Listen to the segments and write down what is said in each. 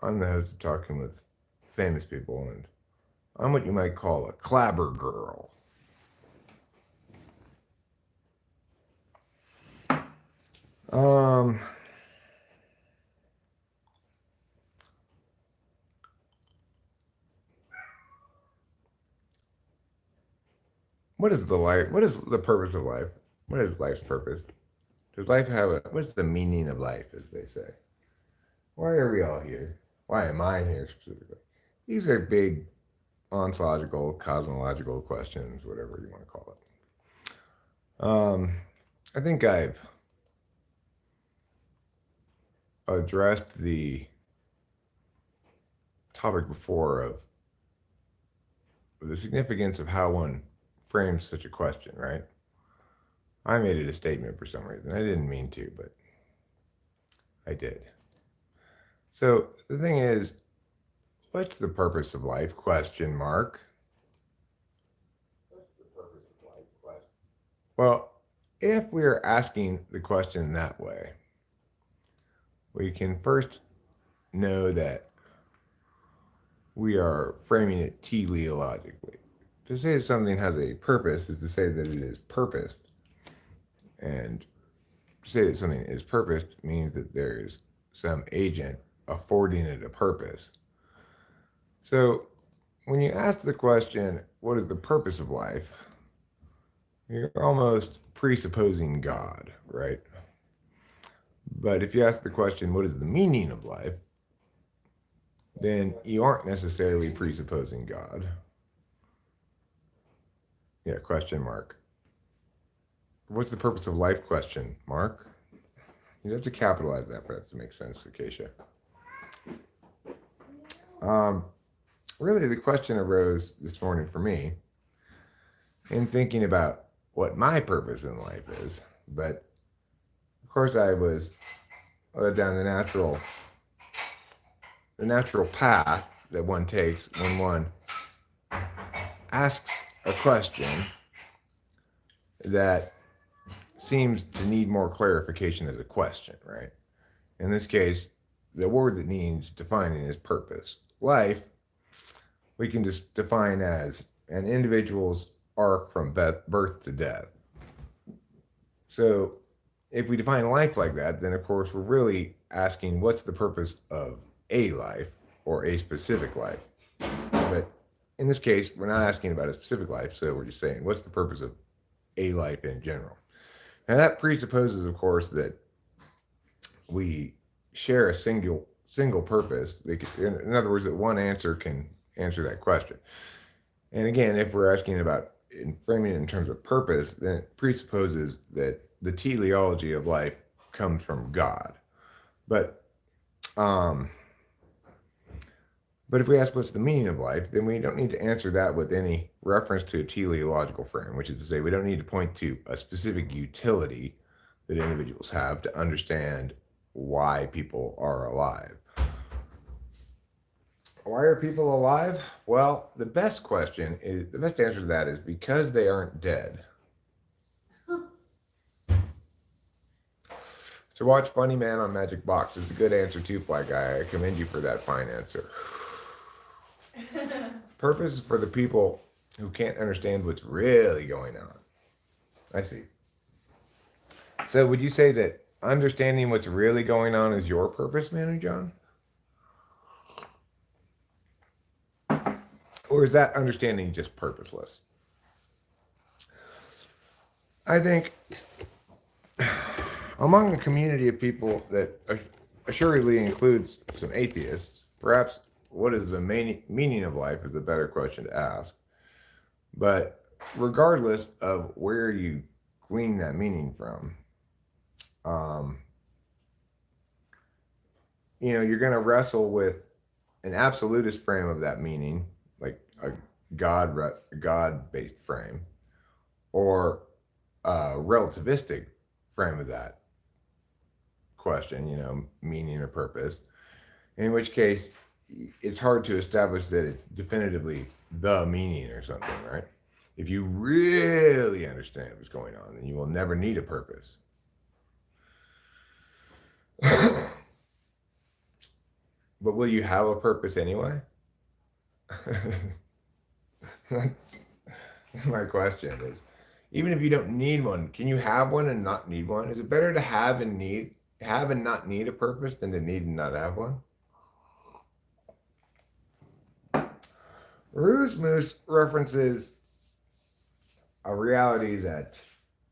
I'm the host of Talking with Famous People, and I'm what you might call a clabber girl. Um, what is the life? What is the purpose of life? What is life's purpose? Does life have a? What's the meaning of life, as they say? Why are we all here? Why am I here specifically? These are big ontological, cosmological questions, whatever you want to call it. I think I've addressed the topic before of the significance of how one frames such a question, right? I made it a statement for some reason. I didn't mean to, but I did. So the thing is, what's the purpose of life? Question mark. What's the purpose of life? Question. Well, if we are asking the question that way, we can first know that we are framing it teleologically. To say that something has a purpose is to say that it is purposed. And to say that something is purposed means that there is some agent affording it a purpose. So when you ask the question, what is the purpose of life? You're almost presupposing God, right? But if you ask the question, what is the meaning of life? Then you aren't necessarily presupposing God. Yeah, question mark. What's the purpose of life? Question mark. You have to capitalize that for that to make sense, Acacia. Really, the question arose this morning for me in thinking about what my purpose in life is. But of course, I was led down the natural path that one takes when one asks a question that seems to need more clarification as a question, right? In this case, the word that needs defining is purpose. Life, we can just define as an individual's arc from birth to death. So, if we define life like that, then of course we're really asking what's the purpose of a life or a specific life. But in this case, we're not asking about a specific life, so we're just saying what's the purpose of a life in general. Now that presupposes, of course, that we share a single purpose. In other words, that one answer can answer that question. And again, if we're asking about framing it in terms of purpose, then it presupposes that the teleology of life comes from God. But um, but if we ask what's the meaning of life, then we don't need to answer that with any reference to a teleological frame, which is to say we don't need to point to a specific utility that individuals have to understand why people are alive. Why are people alive? Well, the best answer to that is because they aren't dead. To watch Funny Man on Magic Box is a good answer too, Fly Guy. I commend you for that fine answer. Purpose is for the people who can't understand what's really going on. I see. So would you say that understanding what's really going on is your purpose, Manu John? Or is that understanding just purposeless? I think among a community of people that assuredly includes some atheists, perhaps what is the meaning of life is a better question to ask. But regardless of where you glean that meaning from, um, you're going to wrestle with an absolutist frame of that meaning, like a God-based frame, or a relativistic frame of that question, meaning or purpose, in which case it's hard to establish that it's definitively the meaning or something, right? If you really understand what's going on, then you will never need a purpose. But will you have a purpose anyway? My question is, even if you don't need one, can you have one and not need one? Is it better to have and not need a purpose than to need and not have one? Ruse Moose references a reality that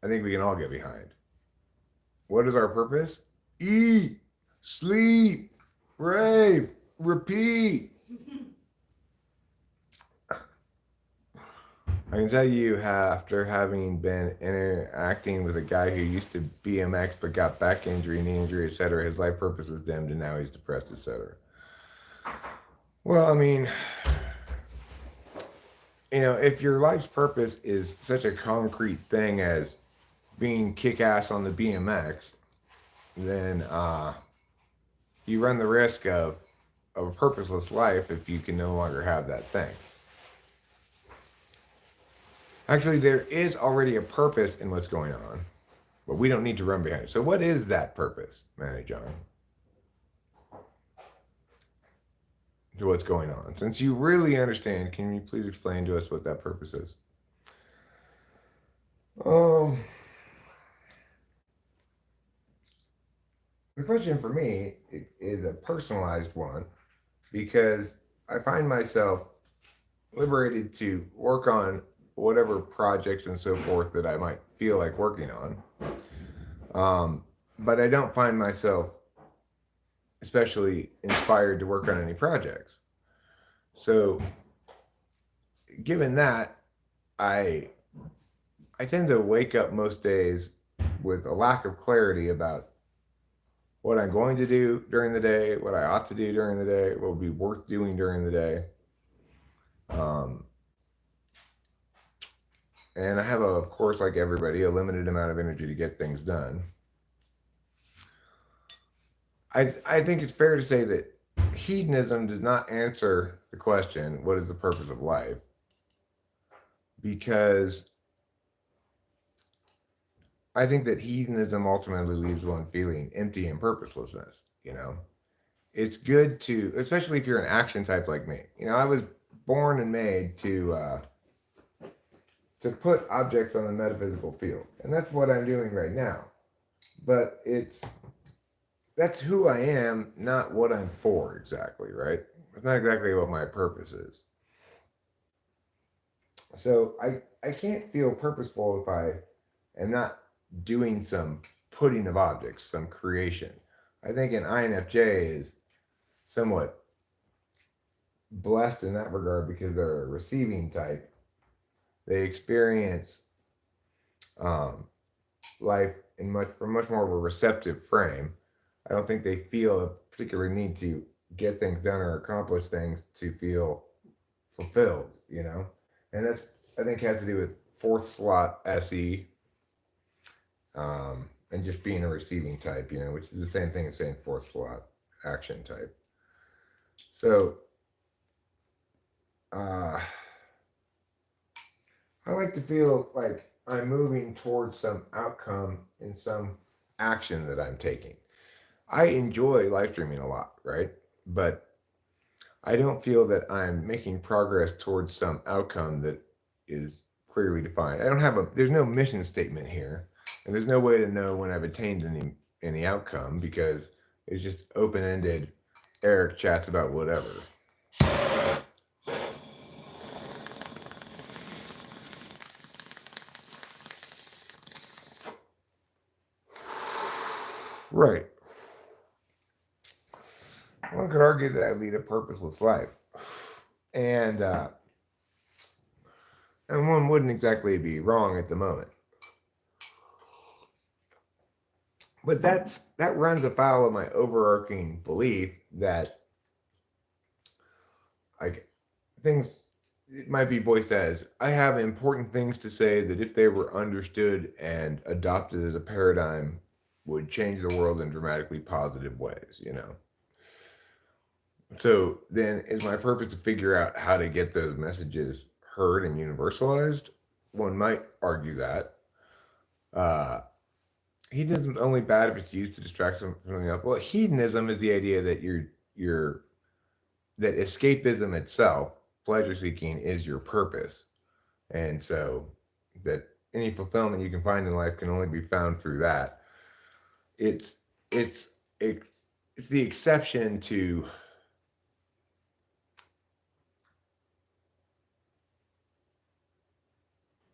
I think we can all get behind. What is our purpose? Eat, sleep, rave, repeat. I can tell you, after having been interacting with a guy who used to BMX but got back injury, knee injury, etc., his life purpose was dimmed and now he's depressed, etc. Well, I mean, if your life's purpose is such a concrete thing as being kick-ass on the BMX, then you run the risk of a purposeless life if you can no longer have that thing. Actually, there is already a purpose in what's going on, but we don't need to run behind it. So what is that purpose, Manny John? To what's going on? Since you really understand, can you please explain to us what that purpose is? The question for me is a personalized one, because I find myself liberated to work on whatever projects and so forth that I might feel like working on. But I don't find myself especially inspired to work on any projects. So given that, I tend to wake up most days with a lack of clarity about what I'm going to do during the day, what I ought to do during the day, what would be worth doing during the day. And I have, of course, like everybody, a limited amount of energy to get things done. I think it's fair to say that hedonism does not answer the question, what is the purpose of life? Because I think that hedonism ultimately leaves one feeling empty and purposelessness, It's good to, especially if you're an action type like me. I was born and made to put objects on the metaphysical field. And that's what I'm doing right now. But that's who I am, not what I'm for exactly, right? It's not exactly what my purpose is. So I can't feel purposeful if I am not doing some putting of objects, some creation. I think an INFJ is somewhat blessed in that regard because they're a receiving type. They experience life from much more of a receptive frame. I don't think they feel a particular need to get things done or accomplish things to feel fulfilled, And that's, I think, has to do with fourth slot SE, and just being a receiving type, which is the same thing as saying fourth slot action type. So, I like to feel like I'm moving towards some outcome in some action that I'm taking. I enjoy live streaming a lot, right? But I don't feel that I'm making progress towards some outcome that is clearly defined. There's no mission statement here, and there's no way to know when I've attained any outcome, because it's just open-ended. Eric chats about whatever. Right. One could argue that I lead a purposeless life, and one wouldn't exactly be wrong at the moment. But that runs afoul of my overarching belief that it might be voiced as, I have important things to say that if they were understood and adopted as a paradigm would change the world in dramatically positive ways, So then is my purpose to figure out how to get those messages heard and universalized? One might argue that. Hedonism is only bad if it's used to distract from something else. Well, hedonism is the idea that you're that escapism itself, pleasure seeking, is your purpose. And so that any fulfillment you can find in life can only be found through that. It's it's it's the exception to,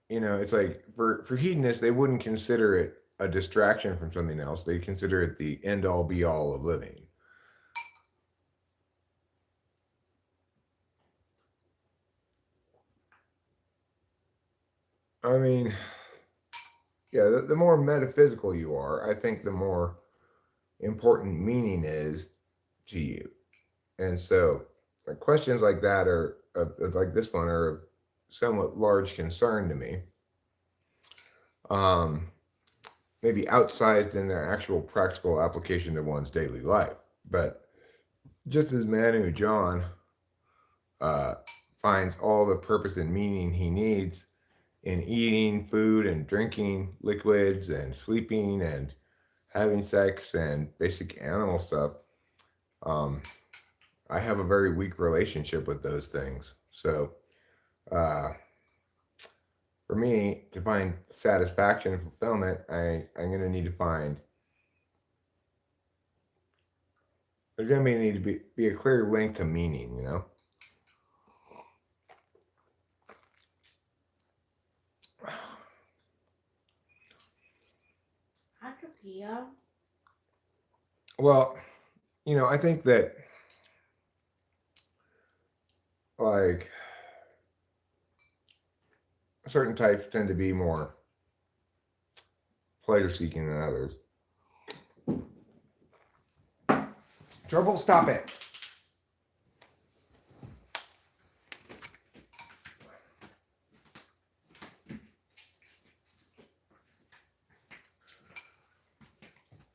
it's like for hedonists, they wouldn't consider it a distraction from something else. They consider it the end all be all of living. I mean, yeah, the more metaphysical you are, I think the more important meaning is to you. And so, like, questions like that are, like this one, are of somewhat large concern to me. Um, Maybe outsized in their actual practical application to one's daily life. But just as Manu John uh, finds all the purpose and meaning he needs in eating food and drinking liquids and sleeping and having sex and basic animal stuff, um, I have a very weak relationship with those things. So, uh, for me to find satisfaction and fulfillment, I'm going to need to find, there's going to need to be a clear link to meaning. Acapia. Well, I think that, like, certain types tend to be more pleasure seeking than others. Trouble, stop it.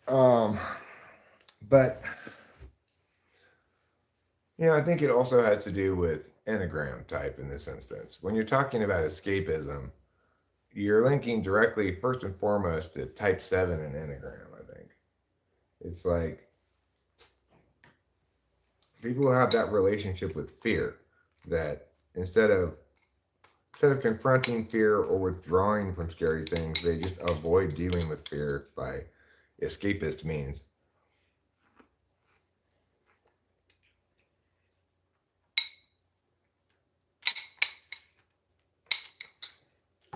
Um, but I think it also has to do with enneagram type in this instance. When you're talking about escapism, you're linking directly, first and foremost, to type 7 and enneagram, I think. It's like people who have that relationship with fear, that instead of confronting fear or withdrawing from scary things, they just avoid dealing with fear by escapist means.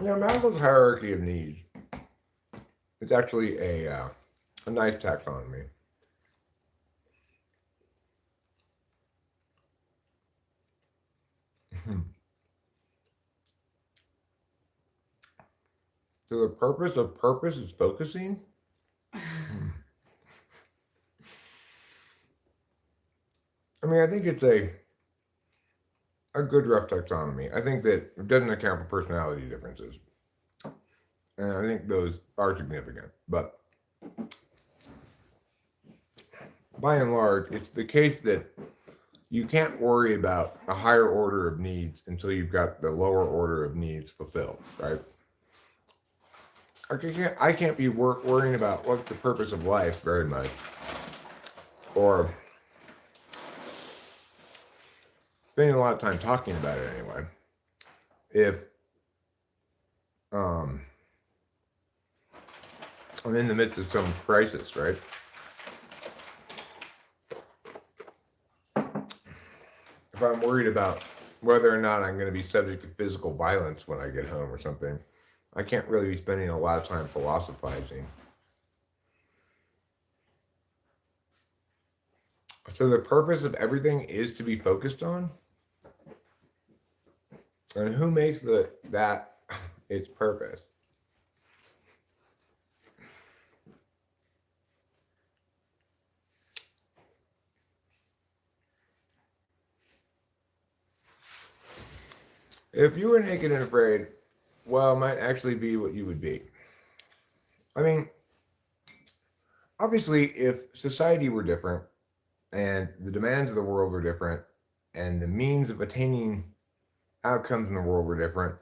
Maslow's hierarchy of needs is actually a nice taxonomy. So the purpose of purpose is focusing. I mean, I think it's a good rough taxonomy. I think that it doesn't account for personality differences, and I think those are significant. But by and large, it's the case that you can't worry about a higher order of needs until you've got the lower order of needs fulfilled, right? I can't be worrying about what's the purpose of life very much, or spending a lot of time talking about it anyway, if um, I'm in the midst of some crisis, right? If I'm worried about whether or not I'm going to be subject to physical violence when I get home or something, I can't really be spending a lot of time philosophizing. So the purpose of everything is to be focused on? And who makes that its purpose? If you were naked and afraid, well, it might actually be what you would be. I mean, obviously, if society were different and the demands of the world were different and the means of attaining outcomes in the world were different,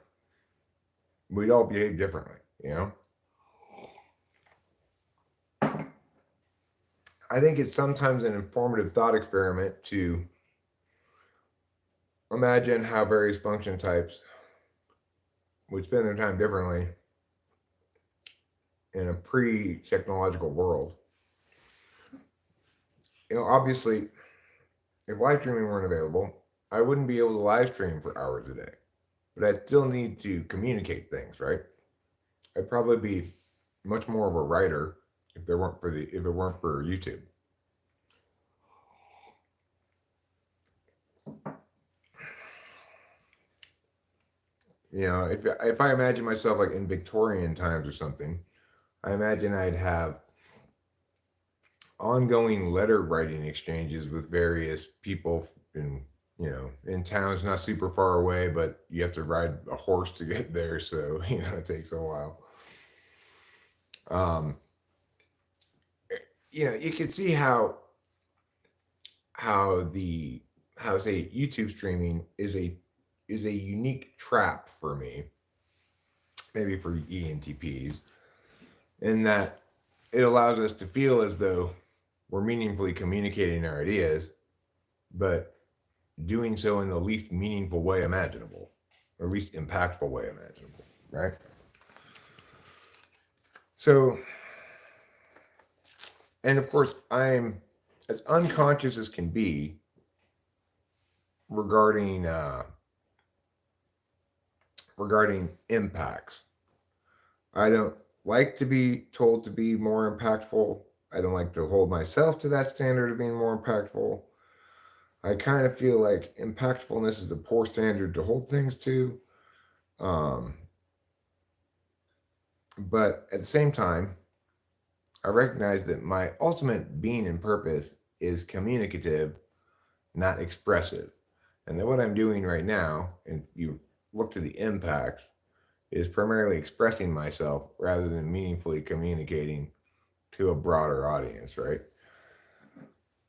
we'd all behave differently. I think it's sometimes an informative thought experiment to imagine how various function types would spend their time differently in a pre-technological world. Obviously, if live streaming weren't available, I wouldn't be able to live stream for hours a day. But I'd still need to communicate things, right? I'd probably be much more of a writer if it weren't for YouTube. If I imagine myself like in Victorian times or something, I imagine I'd have ongoing letter writing exchanges with various people in towns not super far away, but you have to ride a horse to get there, so it takes a while. Um, you can see how say YouTube streaming is a unique trap for me, maybe for ENTPs, in that it allows us to feel as though we're meaningfully communicating our ideas, but doing so in the least meaningful way imaginable, or least impactful way imaginable, right? So, and of course, I'm as unconscious as can be regarding impacts. I don't like to be told to be more impactful. I don't like to hold myself to that standard of being more impactful. I kind of feel like impactfulness is a poor standard to hold things to. But at the same time, I recognize that my ultimate being and purpose is communicative, not expressive. And that what I'm doing right now, and you look to the impacts, is primarily expressing myself rather than meaningfully communicating to a broader audience, right?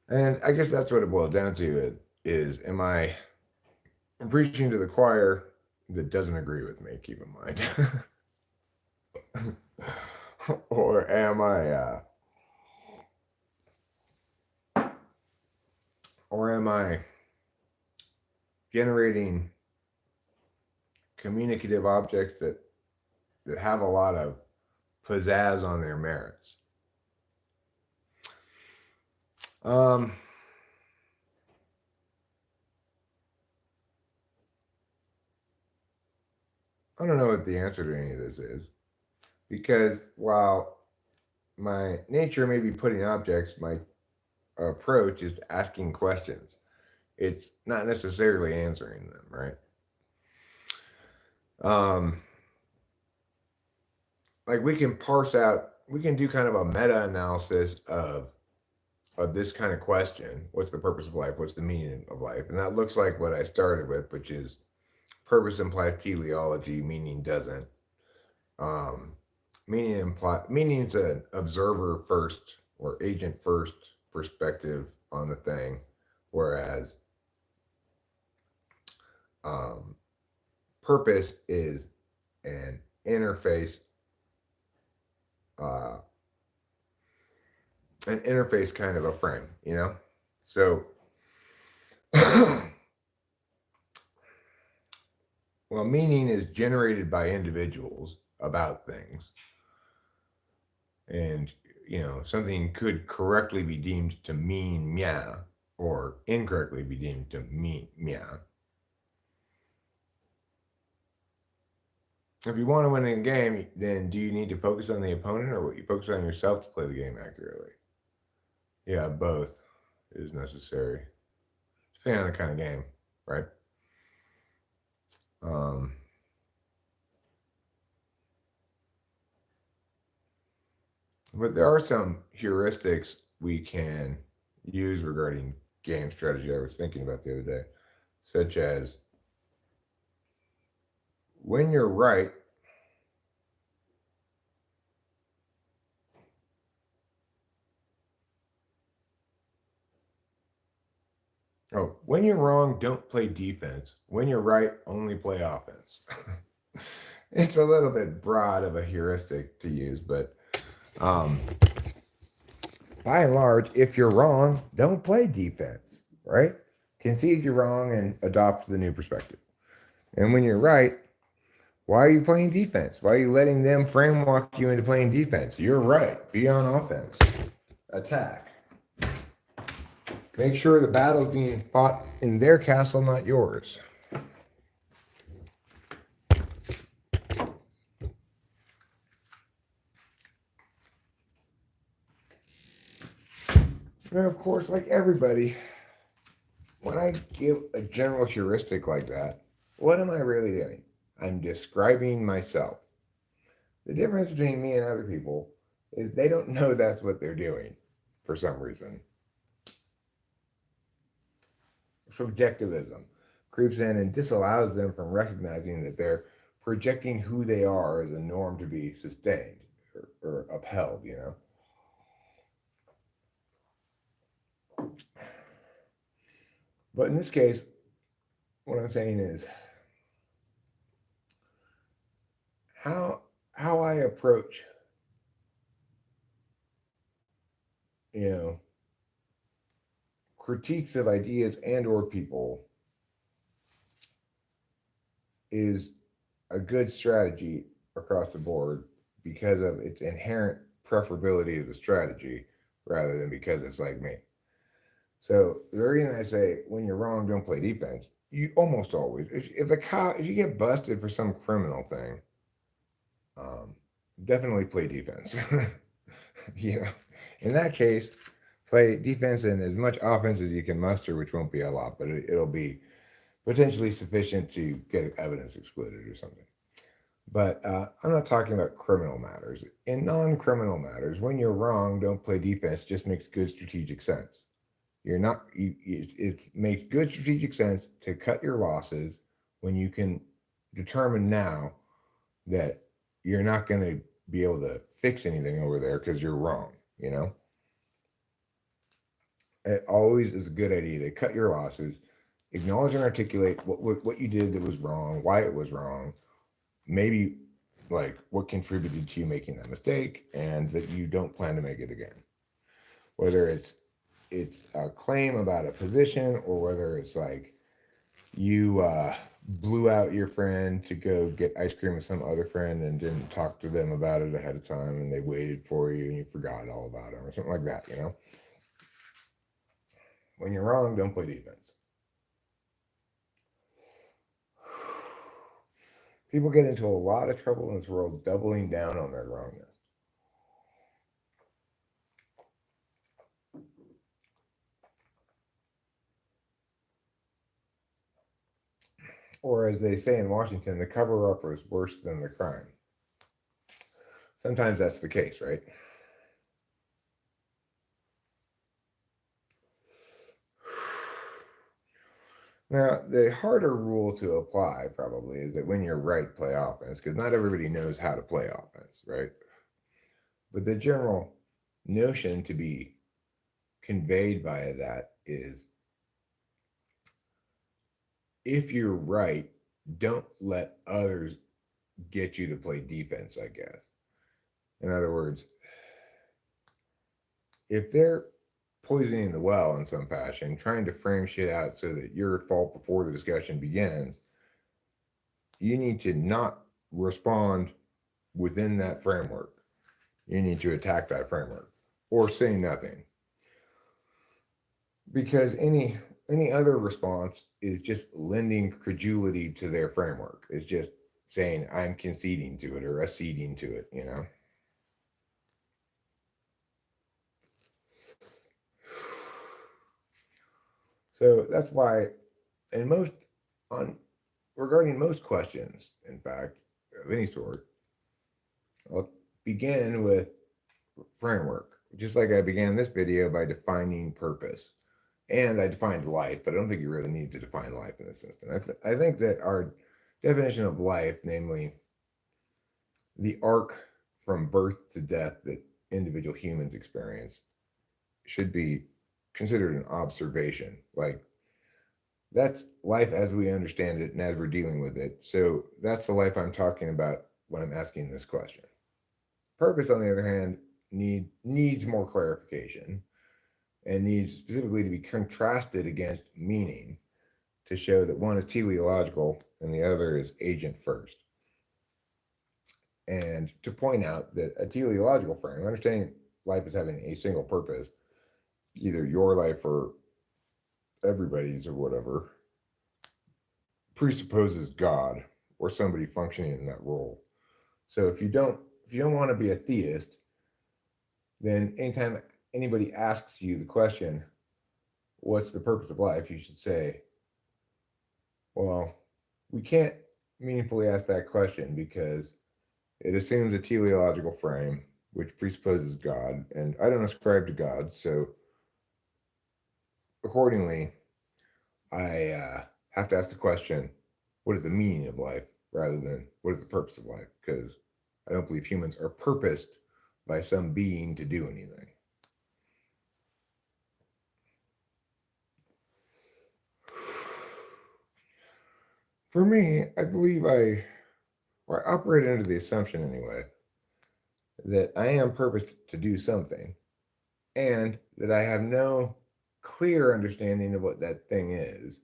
And I guess that's what it boils down to is am I preaching to the choir that doesn't agree with me, keep in mind. or am I generating communicative objects that have a lot of pizzazz on their merits? I don't know what the answer to any of this is, because while my nature may be putting objects, my approach is asking questions. It's not necessarily answering them, right? Like we can do kind of a meta analysis of this kind of question: what's the purpose of life? What's the meaning of life? And that looks like what I started with, which is purpose implies teleology, meaning doesn't. Meaning's an observer first or agent first perspective on the thing, whereas purpose is an interface kind of a frame, so well, meaning is generated by individuals about things, and something could correctly be deemed to mean meow or incorrectly be deemed to mean meow. If you want to win a game, then do you need to focus on the opponent, or will you focus on yourself to play the game accurately? Yeah, both is necessary, depending on the kind of game, right? But there are some heuristics we can use regarding game strategy I was thinking about the other day, such as when you're right, when you're wrong, don't play defense. When you're right, only play offense. It's a little bit broad of a heuristic to use, but by and large, if you're wrong, don't play defense, right? Concede you're wrong and adopt the new perspective. And when you're right, why are you playing defense? Why are you letting them framework you into playing defense? You're right. Be on offense. Attack. Make sure the battle's being fought in their castle, not yours. And of course, like everybody, when I give a general heuristic like that, what am I really doing? I'm describing myself. The difference between me and other people is they don't know that's what they're doing for some reason. Subjectivism creeps in and disallows them from recognizing that they're projecting who they are as a norm to be sustained or upheld, you know? But in this case, what I'm saying is how I approach, you know, critiques of ideas and or people is a good strategy across the board because of its inherent preferability as a strategy rather than because it's like me. So the reason I say when you're wrong, don't play defense. You almost always, if you get busted for some criminal thing, um, definitely play defense. You know, in that case, play defense and as much offense as you can muster, which won't be a lot, but it'll be potentially sufficient to get evidence excluded or something. But I'm not talking about criminal matters. In non-criminal matters, when you're wrong, don't play defense just makes good strategic sense. You're not. It makes good strategic sense to cut your losses when you can determine now that you're not going to be able to fix anything over there because you're wrong. You know, it always is a good idea to cut your losses, acknowledge and articulate what you did that was wrong, why it was wrong, maybe like what contributed to you making that mistake, and that you don't plan to make it again. Whether it's a claim about a position or whether it's like you blew out your friend to go get ice cream with some other friend and didn't talk to them about it ahead of time and they waited for you and you forgot all about them or something like that, you know? When you're wrong, don't play defense. People get into a lot of trouble in this world doubling down on their wrongness. Or as they say in Washington, the cover up is worse than the crime. Sometimes that's the case, right? Now, the harder rule to apply probably is that when you're right, play offense, because not everybody knows how to play offense, right? But the general notion to be conveyed via that is if you're right, don't let others get you to play defense, I guess. In other words, if they're poisoning the well in some fashion, trying to frame shit out so that you're at fault before the discussion begins, you need to not respond within that framework. You need to attack that framework or say nothing. Because any other response is just lending credulity to their framework. It's just saying I'm conceding to it or acceding to it, you know. So that's why regarding most questions, in fact, of any sort, I'll begin with framework, just like I began this video by defining purpose. And I defined life, but I don't think you really need to define life in this instance. I think that our definition of life, namely the arc from birth to death that individual humans experience, should be considered an observation. Like, that's life as we understand it and as we're dealing with it. So that's the life I'm talking about when I'm asking this question. Purpose, on the other hand, needs more clarification. and needs specifically to be contrasted against meaning to show that one is teleological and the other is agent first. And to point out that a teleological frame, understanding life as having a single purpose, either your life or everybody's or whatever, presupposes God or somebody functioning in that role. So if you don't want to be a theist, then anytime anybody asks you the question, what's the purpose of life, you should say, well, we can't meaningfully ask that question because it assumes a teleological frame, which presupposes God, and I don't ascribe to God, so accordingly, I have to ask the question, what is the meaning of life, rather than what is the purpose of life, because I don't believe humans are purposed by some being to do anything. For me, I believe I operate under the assumption anyway, that I am purposed to do something and that I have no clear understanding of what that thing is.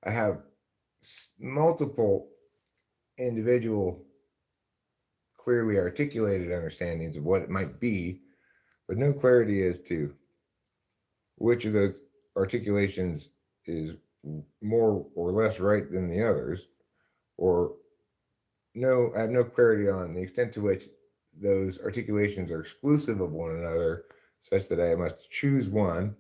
I have multiple individual, clearly articulated understandings of what it might be, but no clarity as to which of those articulations is more or less right than the others, or I have no clarity on the extent to which those articulations are exclusive of one another, such that I must choose one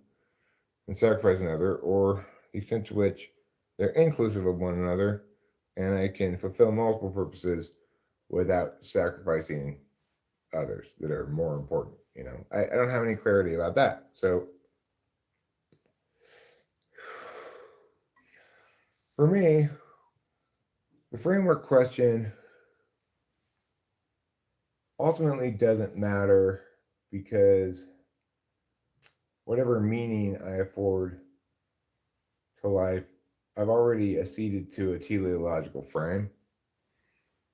and sacrifice another, or the extent to which they're inclusive of one another, and I can fulfill multiple purposes without sacrificing others that are more important. I don't have any clarity about that. So for me, the framework question ultimately doesn't matter, because whatever meaning I afford to life, I've already acceded to a teleological frame.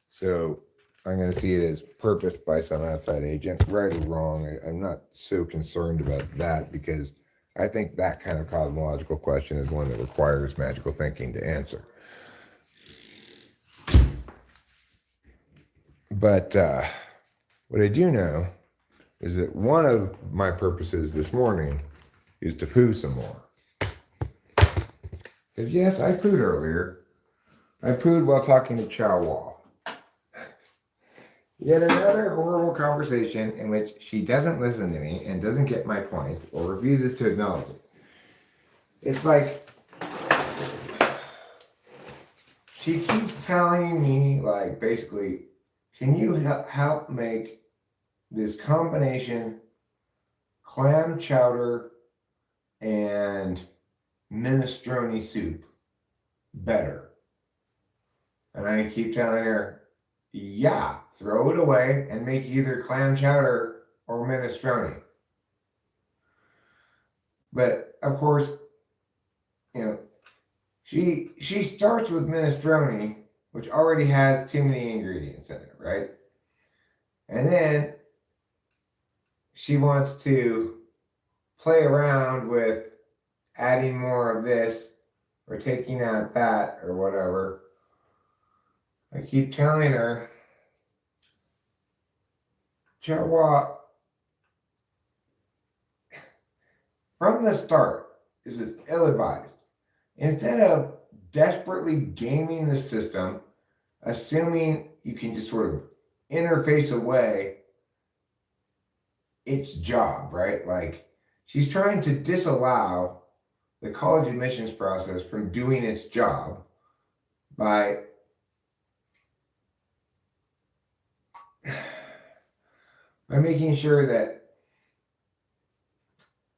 So I'm going to see it as purposed by some outside agent, right or wrong. I'm not so concerned about that, because I think that kind of cosmological question is one that requires magical thinking to answer. But what I do know is that one of my purposes this morning is to poo some more. Because yes, I pooed earlier. I pooed while talking to Chow Wall. Yet another horrible conversation in which she doesn't listen to me and doesn't get my point or refuses to acknowledge it. It's like she keeps telling me, like, basically, can you help make this combination clam chowder and minestrone soup better? And I keep telling her, yeah, throw it away and make either clam chowder or minestrone. But of course, she starts with minestrone, which already has too many ingredients in it, right? And then she wants to play around with adding more of this or taking out that or whatever. I keep telling her, Chawa, from the start, this was ill-advised. Instead of desperately gaming the system, assuming you can just sort of interface away its job, right? Like, she's trying to disallow the college admissions process from doing its job by making sure that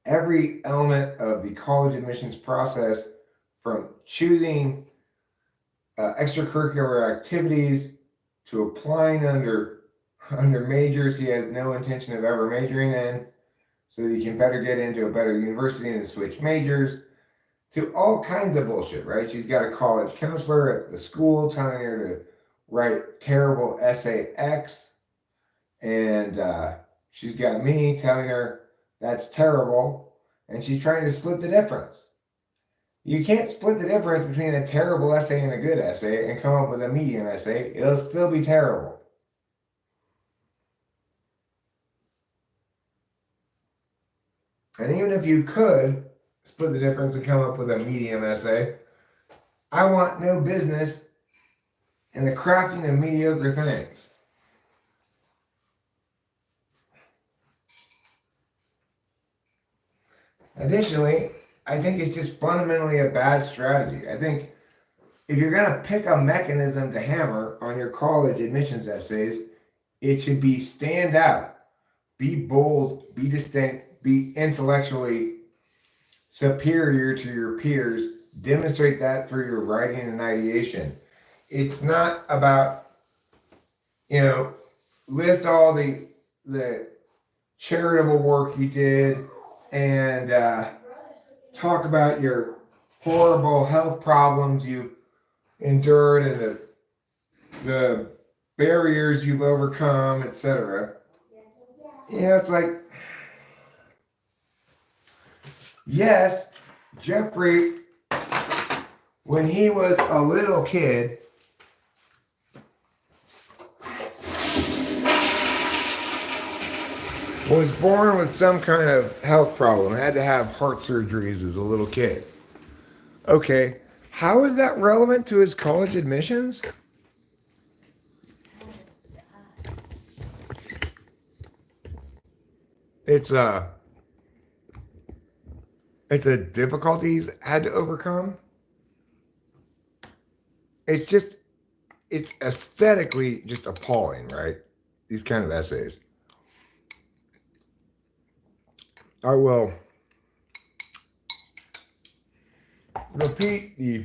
every element of the college admissions process, from choosing extracurricular activities to applying under majors he has no intention of ever majoring in, so that he can better get into a better university and switch majors, to all kinds of bullshit, right? She's got a college counselor at the school telling her to write terrible essay X, and she's got me telling her that's terrible, and she's trying to split the difference. You can't split the difference between a terrible essay and a good essay and come up with a medium essay. It'll still be terrible. And even if you could split the difference and come up with a medium essay, I want no business in the crafting of mediocre things. Additionally, I think it's just fundamentally a bad strategy. I think if you're going to pick a mechanism to hammer on your college admissions essays, it should be stand out, be bold, be distinct, be intellectually superior to your peers, demonstrate that through your writing and ideation. It's not about, list all the charitable work you did and talk about your horrible health problems you endured and the barriers you've overcome, etc. It's like, yes, Jeffrey, when he was a little kid, was born with some kind of health problem, had to have heart surgeries as a little kid. Okay, how is that relevant to his college admissions? It's a difficulties had to overcome. It's aesthetically just appalling, right? These kind of essays. I will repeat the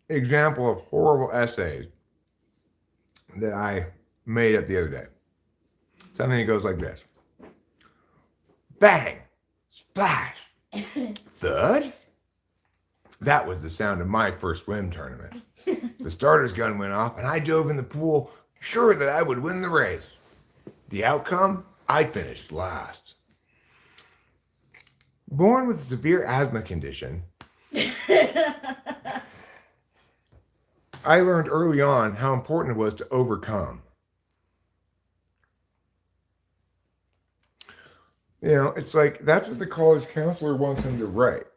example of horrible essays that I made up the other day. Something that goes like this. Bang! Splash! Thud? That was the sound of my first swim tournament. The starter's gun went off and I dove in the pool, sure that I would win the race. The outcome? I finished last. Born with a severe asthma condition, I learned early on how important it was to overcome. It's like that's what the college counselor wants him to write.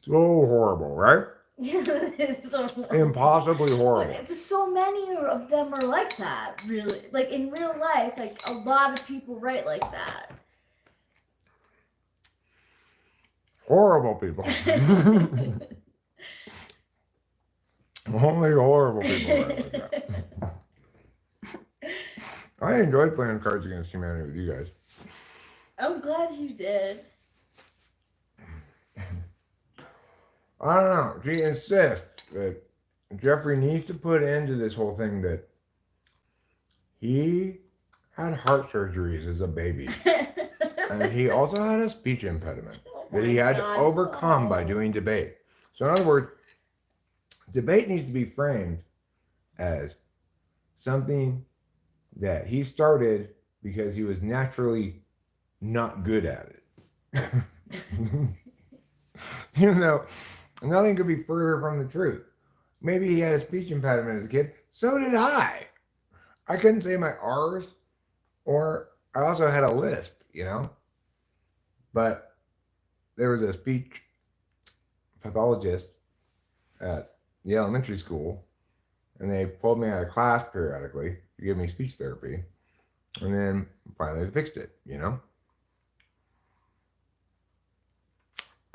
So horrible, right? It's so impossibly horrible. But so many of them are like that, really. Like in real life, like a lot of people write like that. Horrible people. Only horrible people write like that. I enjoyed playing Cards Against Humanity with you guys. I'm glad you did. I don't know. She insists that Jeffrey needs to put into this whole thing that he had heart surgeries as a baby. And he also had a speech impediment that he had to overcome by doing debate. So in other words, debate needs to be framed as something that he started because he was naturally not good at it. Even though nothing could be further from the truth. Maybe he had a speech impediment as a kid. So did I. I couldn't say my R's, or I also had a lisp, But there was a speech pathologist at the elementary school, and they pulled me out of class periodically to give me speech therapy. And then finally they fixed it,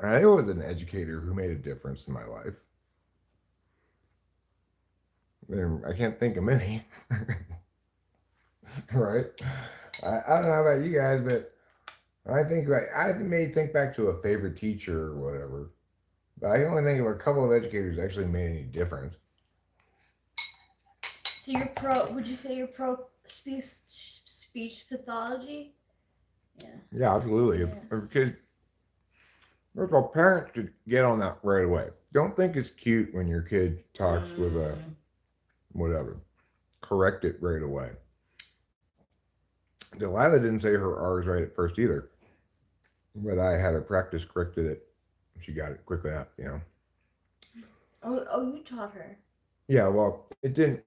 And it was an educator who made a difference in my life. I can't think of many. Right? I don't know about you guys, but I may think back to a favorite teacher or whatever. But I can only think of a couple of educators that actually made any difference. So would you say you're pro speech pathology? Yeah. Yeah, absolutely. Yeah. Because first of all, parents should get on that right away. Don't think it's cute when your kid talks with a whatever. Correct it right away. Delilah didn't say her R's right at first either, but I had her practice corrected it. She got it quickly enough, you know. Oh, you taught her. Yeah, well, it didn't.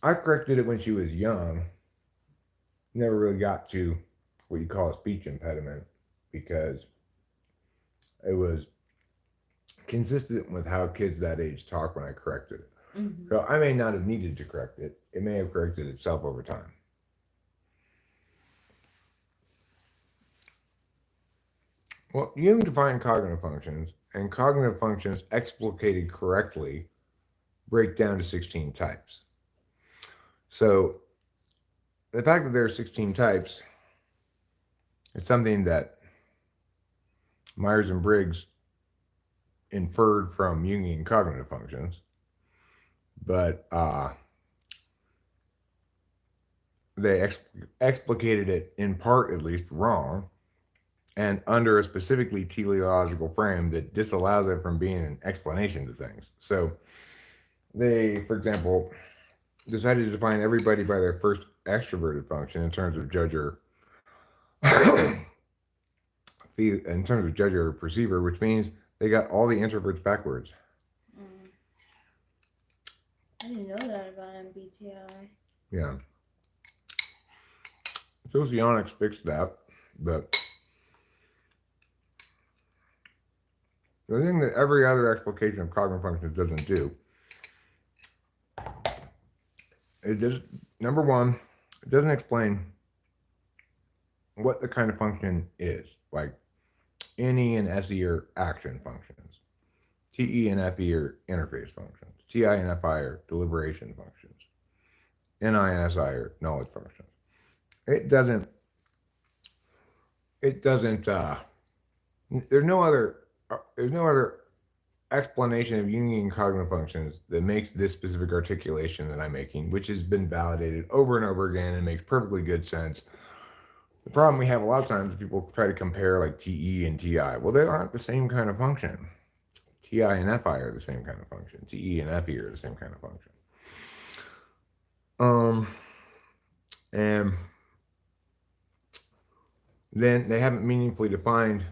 I corrected it when she was young. Never really got to what you call a speech impediment because it was consistent with how kids that age talk when I corrected it. Mm-hmm. So I may not have needed to correct it. It may have corrected itself over time. Well, Jung defined cognitive functions, and cognitive functions explicated correctly break down to 16 types. So the fact that there are 16 types is something that Myers and Briggs inferred from Jungian cognitive functions, but they explicated it in part at least wrong and under a specifically teleological frame that disallows it from being an explanation to things. So they, for example, decided to define everybody by their first extroverted function in terms of judger, in terms of judger perceiver, which means they got all the introverts backwards. Mm. I didn't know that about MBTI. Yeah. Socionics fixed that, but the thing that every other explication of cognitive functions doesn't do, it just, number one, it doesn't explain what the kind of function is. Like NE and SE are action functions. TE and FE are interface functions. TI and FI are deliberation functions. NI and SI are knowledge functions. It doesn't, there's no other explanation of Jungian cognitive functions that makes this specific articulation that I'm making, which has been validated over and over again and makes perfectly good sense. The problem we have a lot of times is people try to compare like TE and TI. Well, they aren't the same kind of function. TI and FI are the same kind of function. TE and FE are the same kind of function. And then they haven't meaningfully defined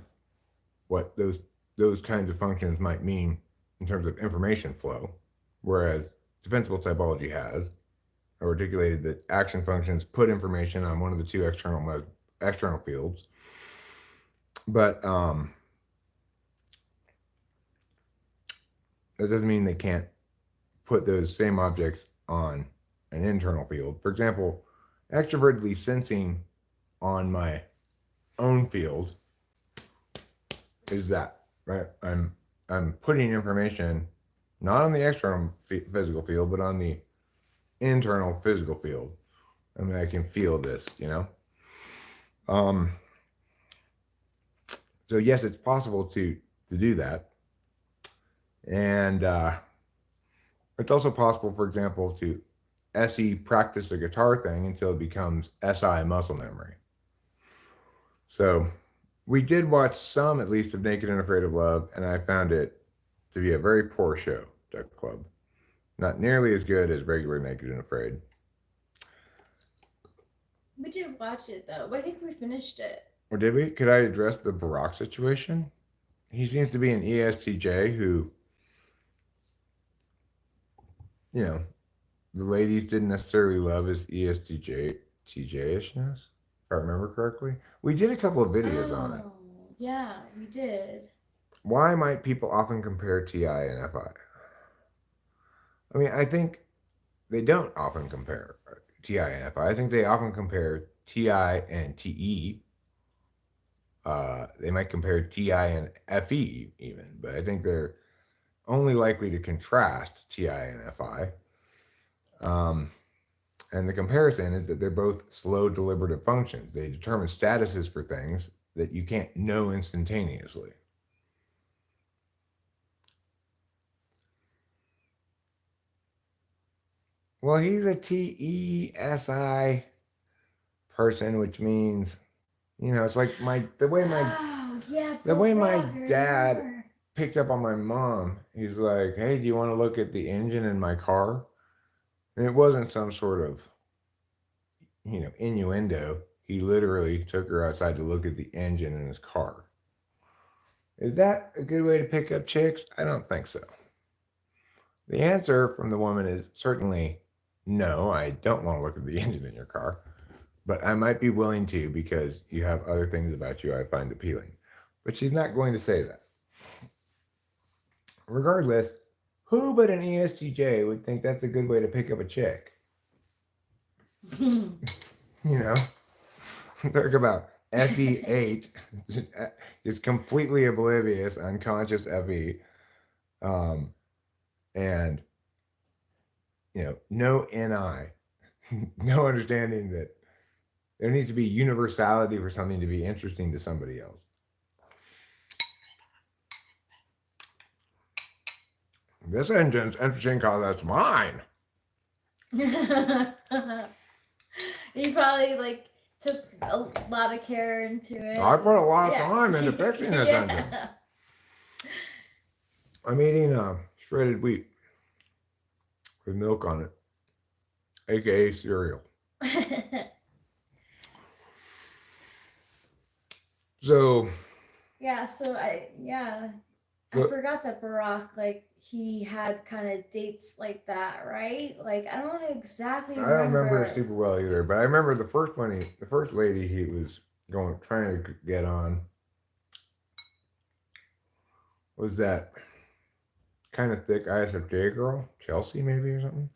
what those kinds of functions might mean in terms of information flow, whereas defensible typology has articulated that action functions put information on one of the two external fields, but that doesn't mean they can't put those same objects on an internal field. For example, extrovertedly sensing on my own field is that, right? I'm putting information not on the external physical field, but on the internal physical field. I mean, I can feel this, you know? So yes, it's possible to do that. And it's also possible, for example, to SE practice the guitar thing until it becomes SI muscle memory. So we did watch some, at least, of Naked and Afraid of Love, and I found it to be a very poor show, Duck Club. Not nearly as good as regular Naked and Afraid. We did watch it though. I think we finished it. Or did we? Could I address the Barack situation? He seems to be an ESTJ who, you know, the ladies didn't necessarily love his TJ-ishness, if I remember correctly. We did a couple of videos on it. Yeah, we did. Why might people often compare TI and FI? I mean, I think they don't often compare TI and FI. I think they often compare TI and TE. They might compare TI and FE even, but I think they're only likely to contrast TI and FI. And the comparison is that they're both slow deliberative functions. They determine statuses for things that you can't know instantaneously. Well, he's a TESI person, which means, you know, it's like the way my dad picked up on my mom. He's like, "Hey, do you want to look at the engine in my car?" And it wasn't some sort of innuendo, he literally took her outside to look at the engine in his car. Is that a good way to pick up chicks? I don't think so. The answer from the woman is certainly no, I don't want to look at the engine in your car, but I might be willing to because you have other things about you I find appealing. But she's not going to say that. Regardless, who but an ESTJ would think that's a good way to pick up a chick? Talk about FE8, just completely oblivious, unconscious FE, and no NI, no understanding that there needs to be universality for something to be interesting to somebody else. This engine's interesting because that's mine. You probably took a lot of care into it. I put a lot of time into fixing this engine. I'm eating shredded wheat with milk on it, aka cereal. So I forgot that Barack, he had kind of dates like that, right? I don't exactly remember. I don't remember it super well either, but I remember the first lady he was trying to get on was that kind of thick ISFJ girl, Chelsea maybe or something.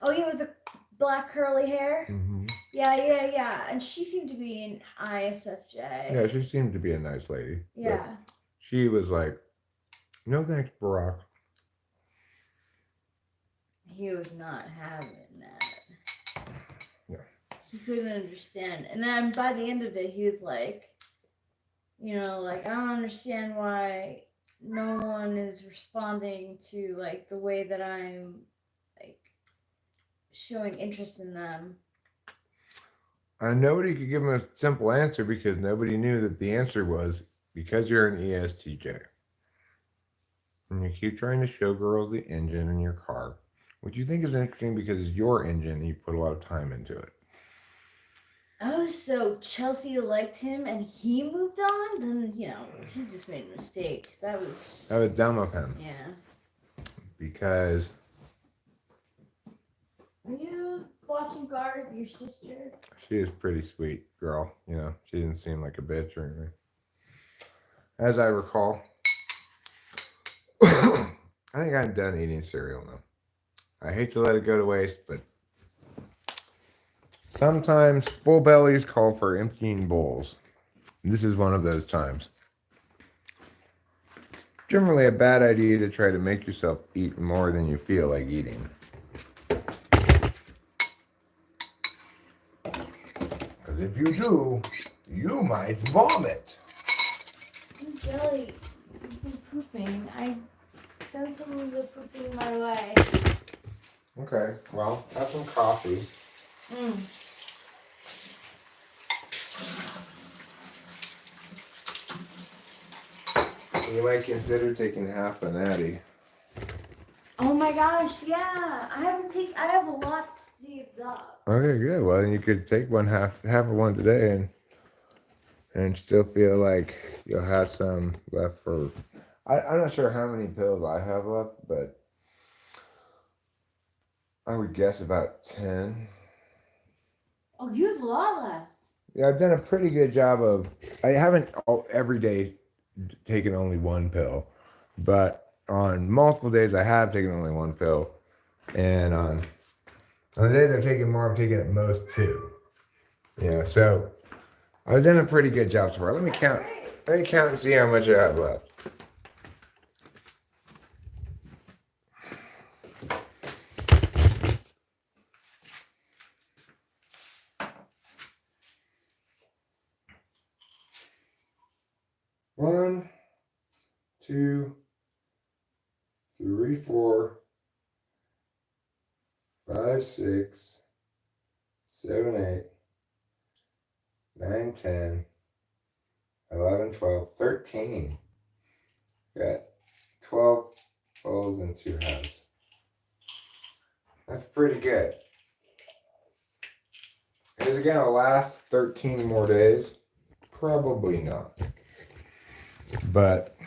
Oh yeah, with the black curly hair. Mm-hmm. Yeah. And she seemed to be an ISFJ. Yeah, she seemed to be a nice lady. Yeah. She was like, no thanks, Barack. He was not having that. Yeah. He couldn't understand. And then by the end of it, he was like, I don't understand why no one is responding to the way that I'm showing interest in them. And nobody could give him a simple answer because nobody knew that the answer was because you're an ESTJ. And you keep trying to show girls the engine in your car, which you think is interesting because it's your engine and you put a lot of time into it. Oh, so Chelsea liked him and he moved on? Then, he just made a mistake. That was dumb of him. Yeah. Because... Are you watching Guard with your sister? She is pretty sweet girl. She didn't seem like a bitch or anything. As I recall. I think I'm done eating cereal now. I hate to let it go to waste, but sometimes full bellies call for emptying bowls. This is one of those times. Generally a bad idea to try to make yourself eat more than you feel like eating. Because if you do, you might vomit. Jelly, you've been pooping. I sent some of the pooping my way. Okay, well, have some coffee. You might consider taking half a natty. Oh my gosh, yeah. I have a lot saved up. Okay, good. Well, then you could take half of one today and still feel like you'll have some left for... I'm not sure how many pills I have left, but I would guess about 10. Oh, you have a lot left. Yeah, I've done a pretty good job of... I haven't every day taken only one pill, but on multiple days I have taken only one pill, and on the days I've taken more, I've taken at most 2. So I've done a pretty good job so far. Let me count and see how much I have left. One, 2, 3, 4, 5, 6, 7, 8, 9, 10, 11, 12, 13. Got 12 fulls and 2 halves. That's pretty good. Is it going to last 13 more days? Probably not. But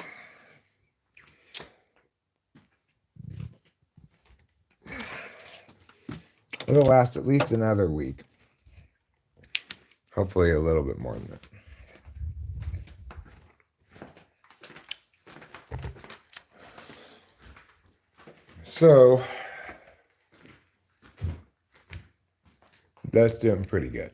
it'll last at least another week. Hopefully a little bit more than that. So that's doing pretty good.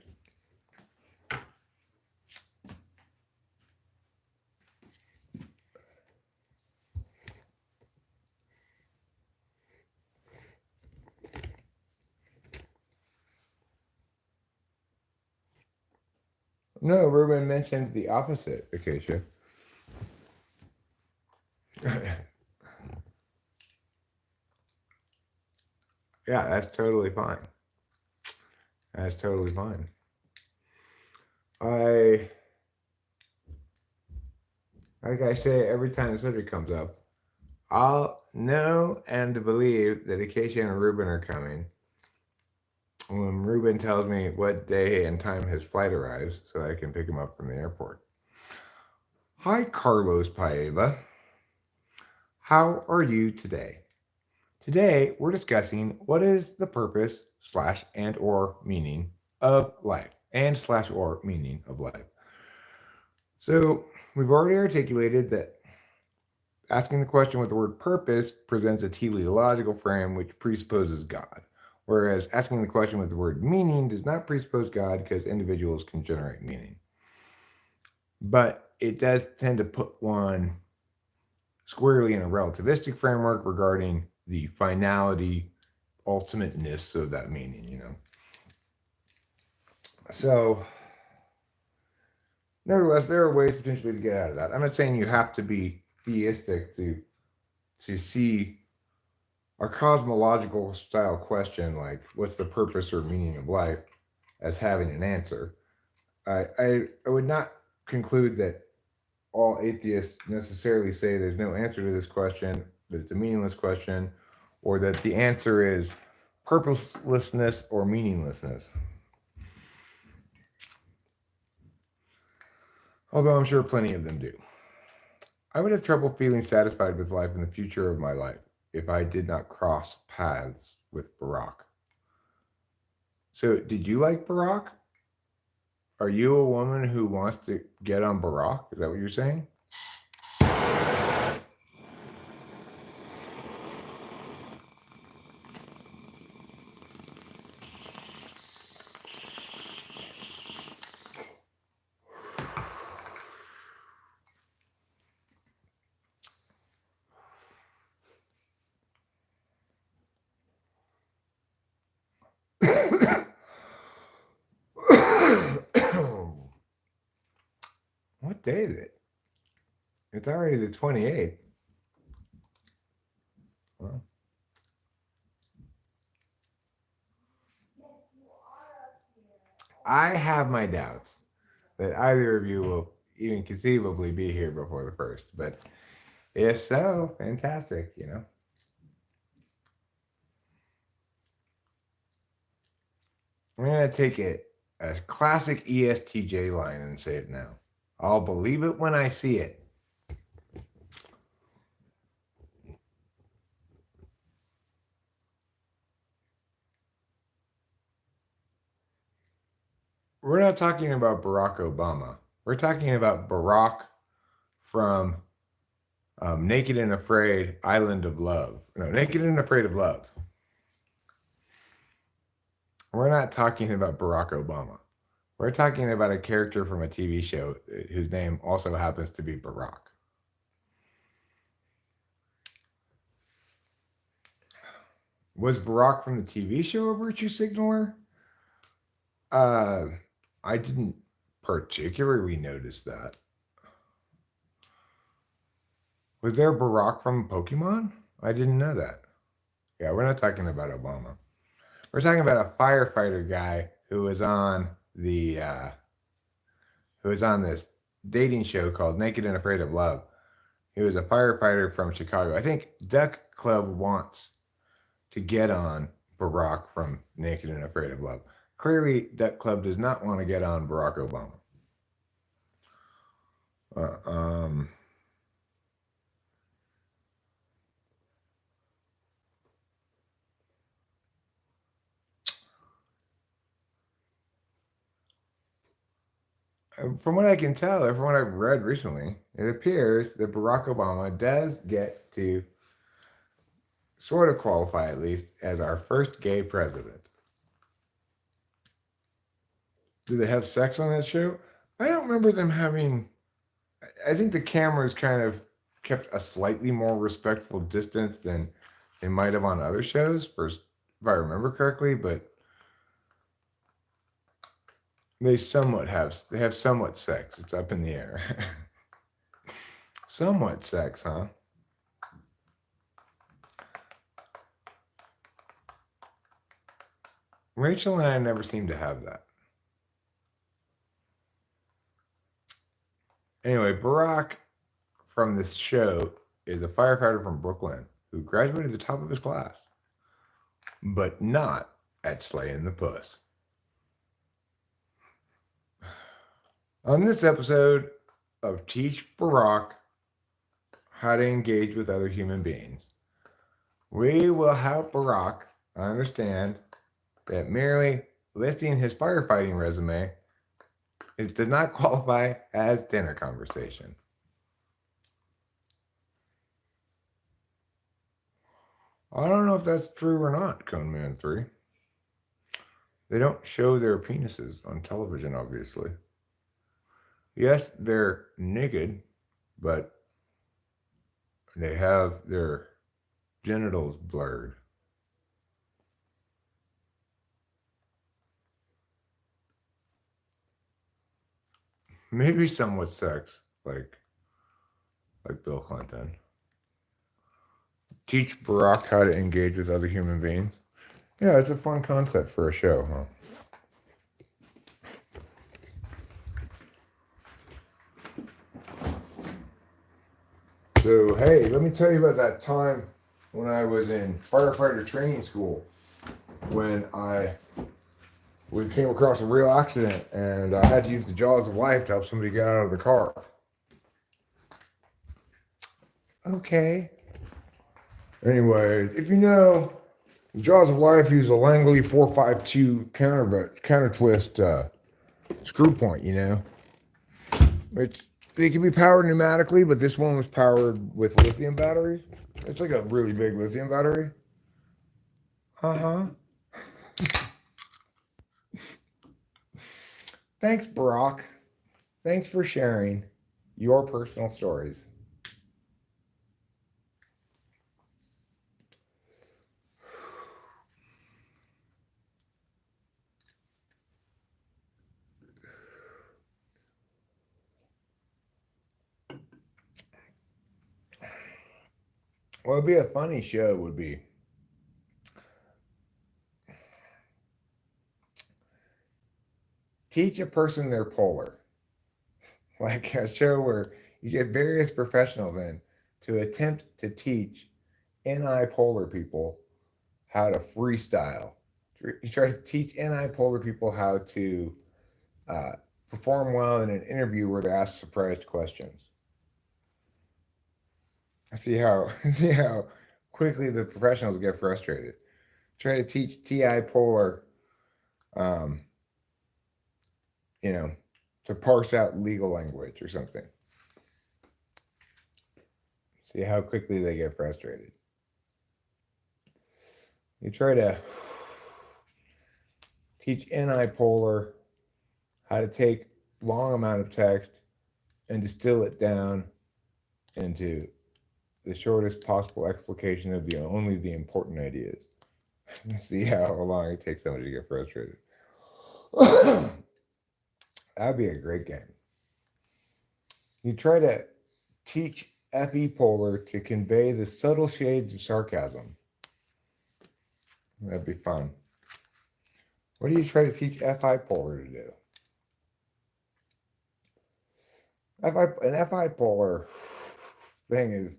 No, Ruben mentioned the opposite, Acacia. Yeah, that's totally fine. That's totally fine. Like I say, every time the subject comes up, I'll know and believe that Acacia and Ruben are coming when Ruben tells me what day and time his flight arrives so I can pick him up from the airport. Hi, Carlos Paeva. How are you today? Today, we're discussing what is the purpose / and or meaning of life and / or meaning of life. So we've already articulated that asking the question with the word purpose presents a teleological frame which presupposes God, whereas asking the question with the word meaning does not presuppose God because individuals can generate meaning. But it does tend to put one squarely in a relativistic framework regarding the finality, ultimateness of that meaning, you know. So, nevertheless, there are ways potentially to get out of that. I'm not saying you have to be theistic to see a cosmological style question like what's the purpose or meaning of life as having an answer. I would not conclude that all atheists necessarily say there's no answer to this question, that it's a meaningless question, or that the answer is purposelessness or meaninglessness. Although I'm sure plenty of them do. I would have trouble feeling satisfied with life in the future of my life if I did not cross paths with Barack. So, did you like Barack? Are you a woman who wants to get on Barack? Is that what you're saying? What day is it? It's already the 28th. Well, I have my doubts that either of you will even conceivably be here before the 1st, but if so, fantastic, you know. I'm going to take a classic ESTJ line and say it now. I'll believe it when I see it. We're not talking about Barack Obama. We're talking about Barack from Naked and Afraid, Island of Love. No, Naked and Afraid of Love. We're not talking about Barack Obama. We're talking about a character from a TV show whose name also happens to be Barack. Was Barack from the TV show a virtue signaler? I didn't particularly notice that. Was there Barack from Pokemon? I didn't know that. Yeah, we're not talking about Obama. We're talking about a firefighter guy who was on the this dating show called Naked and Afraid of Love. He was a firefighter from Chicago. I think Duck Club wants to get on Barack from Naked and Afraid of Love. Clearly, Duck Club does not want to get on Barack Obama. Uh, um, from what I can tell, or from what I've read recently, it appears that Barack Obama does get to sort of qualify, at least, as our first gay president. Do they have sex on that show? I don't remember them having. I think the cameras kind of kept a slightly more respectful distance than they might have on other shows, if I remember correctly, but they have somewhat sex. It's up in the air. Somewhat sex, huh? Rachel and I never seem to have that. Anyway, Barack from this show is a firefighter from Brooklyn who graduated at the top of his class, but not at slaying the puss. On this episode of Teach Barack How to Engage with Other Human Beings, we will help Barack understand that merely listing his firefighting resume does not qualify as dinner conversation. I don't know if that's true or not, Cone Man 3. They don't show their penises on television, obviously. Yes, they're naked, but they have their genitals blurred. Maybe somewhat sex, like Bill Clinton. Teach Barack how to engage with other human beings. Yeah, it's a fun concept for a show, huh? So, hey, let me tell you about that time when I was in firefighter training school, when we came across a real accident and I had to use the jaws of life to help somebody get out of the car. Okay. Anyway, if you know, the jaws of life use a Langley 452 counter twist screw point, you know. They can be powered pneumatically, but this one was powered with lithium batteries. It's like a really big lithium battery. Uh-huh. Thanks, Barack. Thanks for sharing your personal stories. What would be a funny show would be teach a person they're polar. Like a show where you get various professionals in to attempt to teach NI-polar people how to freestyle. You try to teach NI-polar people how to perform well in an interview where they're asked surprised questions. See how quickly the professionals get frustrated. Try to teach TI Polar, to parse out legal language or something. See how quickly they get frustrated. You try to teach NI Polar how to take long amount of text and distill it down into the shortest possible explication of only the important ideas. See how long it takes somebody to get frustrated. That'd be a great game. You try to teach FE Polar to convey the subtle shades of sarcasm. That'd be fun. What do you try to teach FI Polar to do? An FI Polar thing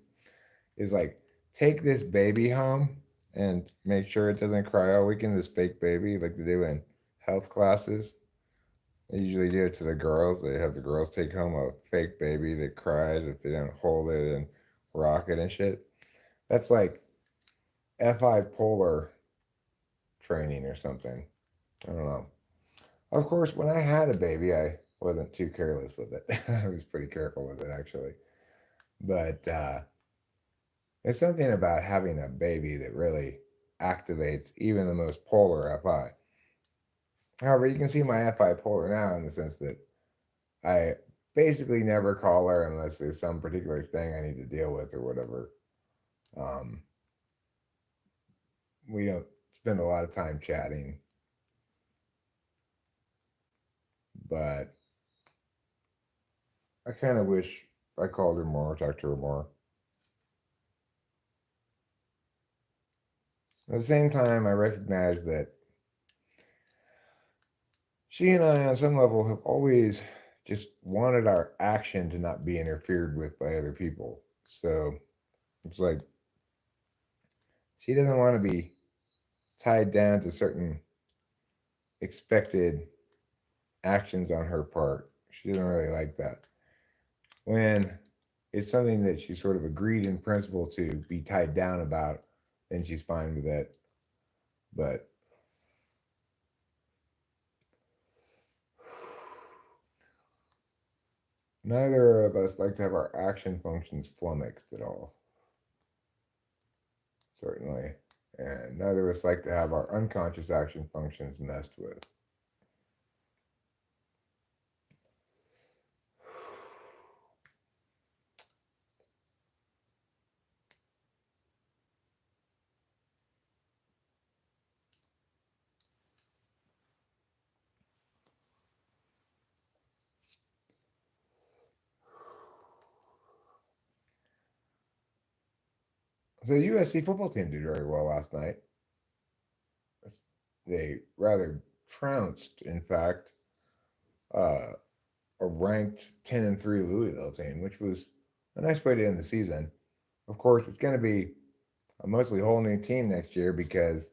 is like, take this baby home and make sure it doesn't cry all weekend, this fake baby, like they do in health classes. They usually do it to the girls. They have the girls take home a fake baby that cries if they don't hold it and rock it and shit. That's like FI polar training or something. I don't know. Of course, when I had a baby, I wasn't too careless with it. I was pretty careful with it, actually. But there's something about having a baby that really activates even the most polar FI. However, you can see my FI polar now in the sense that I basically never call her unless there's some particular thing I need to deal with or whatever. We don't spend a lot of time chatting, but I kind of wish I called her more, talked to her more. At the same time, I recognize that she and I, on some level, have always just wanted our action to not be interfered with by other people. So it's like she doesn't want to be tied down to certain expected actions on her part. She doesn't really like that. When it's something that she sort of agreed in principle to be tied down about, then she's fine with it. But neither of us like to have our action functions flummoxed at all. Certainly. And neither of us like to have our unconscious action functions messed with. So the USC football team did very well last night. They rather trounced, in fact, a ranked 10-3 Louisville team, which was a nice way to end the season. Of course, it's going to be a mostly whole new team next year because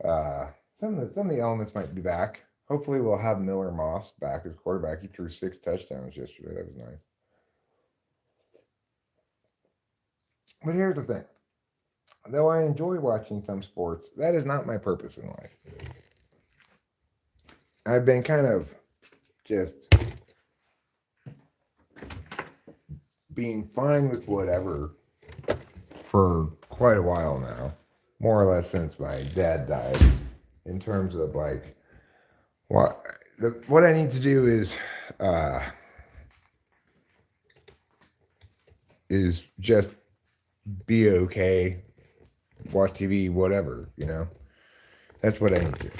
some of the elements might be back. Hopefully, we'll have Miller Moss back as quarterback. He threw 6 touchdowns yesterday. That was nice. But here's the thing. Though I enjoy watching some sports, that is not my purpose in life. I've been kind of just being fine with whatever for quite a while now, more or less since my dad died, in terms of like what I need to do is just be okay, watch TV, whatever, That's what I need to do.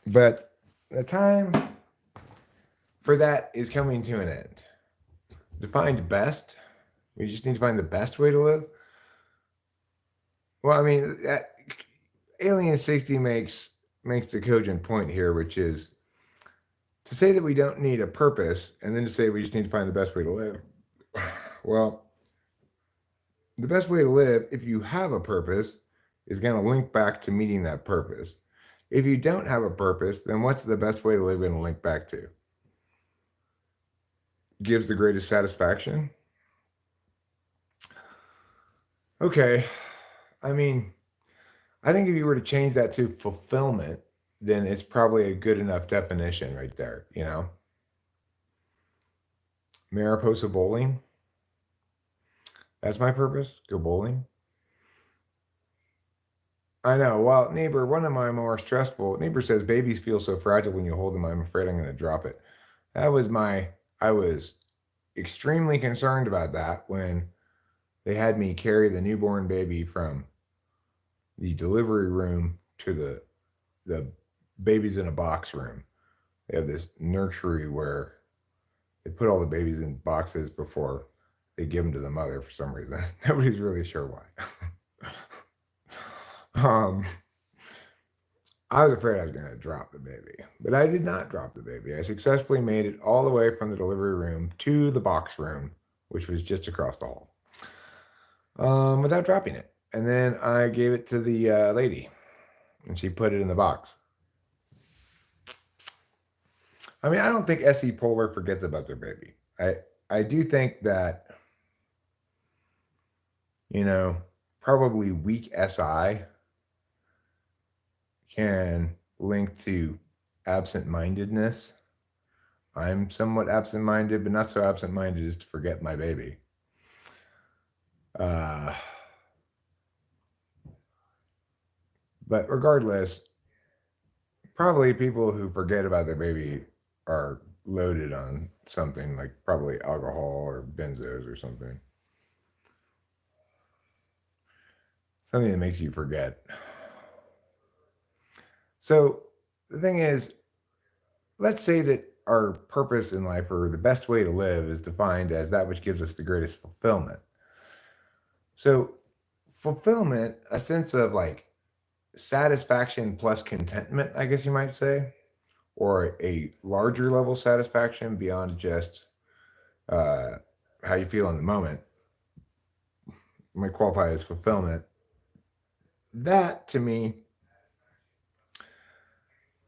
But the time for that is coming to an end. Defined best, we just need to find the best way to live. Well, I mean, Alien 60 makes the cogent point here, which is to say that we don't need a purpose and then to say we just need to find the best way to live. Well, the best way to live, if you have a purpose, is going to link back to meeting that purpose. If you don't have a purpose, then what's the best way to live going to link back to? Gives the greatest satisfaction? Okay. I mean, I think if you were to change that to fulfillment, then it's probably a good enough definition right there, Mariposa bowling. That's my purpose. Go bowling. I know. Well, neighbor, one of my more stressful, neighbor says babies feel so fragile when you hold them. I'm afraid I'm going to drop it. I was extremely concerned about that when they had me carry the newborn baby from the delivery room to the babies in a box room. They have this nursery where they put all the babies in boxes before they give them to the mother for some reason. Nobody's really sure why. I was afraid I was going to drop the baby, but I did not drop the baby. I successfully made it all the way from the delivery room to the box room, which was just across the hall, without dropping it. And then I gave it to the lady, and she put it in the box. I mean, I don't think SE Polar forgets about their baby. I do think that, you know, probably weak SI can link to absent-mindedness. I'm somewhat absent-minded, but not so absent-minded as to forget my baby. But regardless, probably people who forget about their baby are loaded on something like probably alcohol or benzos or something. Something that makes you forget. So the thing is, let's say that our purpose in life or the best way to live is defined as that which gives us the greatest fulfillment. So fulfillment, a sense of like satisfaction plus contentment, I guess you might say, or a larger level satisfaction beyond just uh, how you feel in the moment, might qualify as fulfillment. That to me,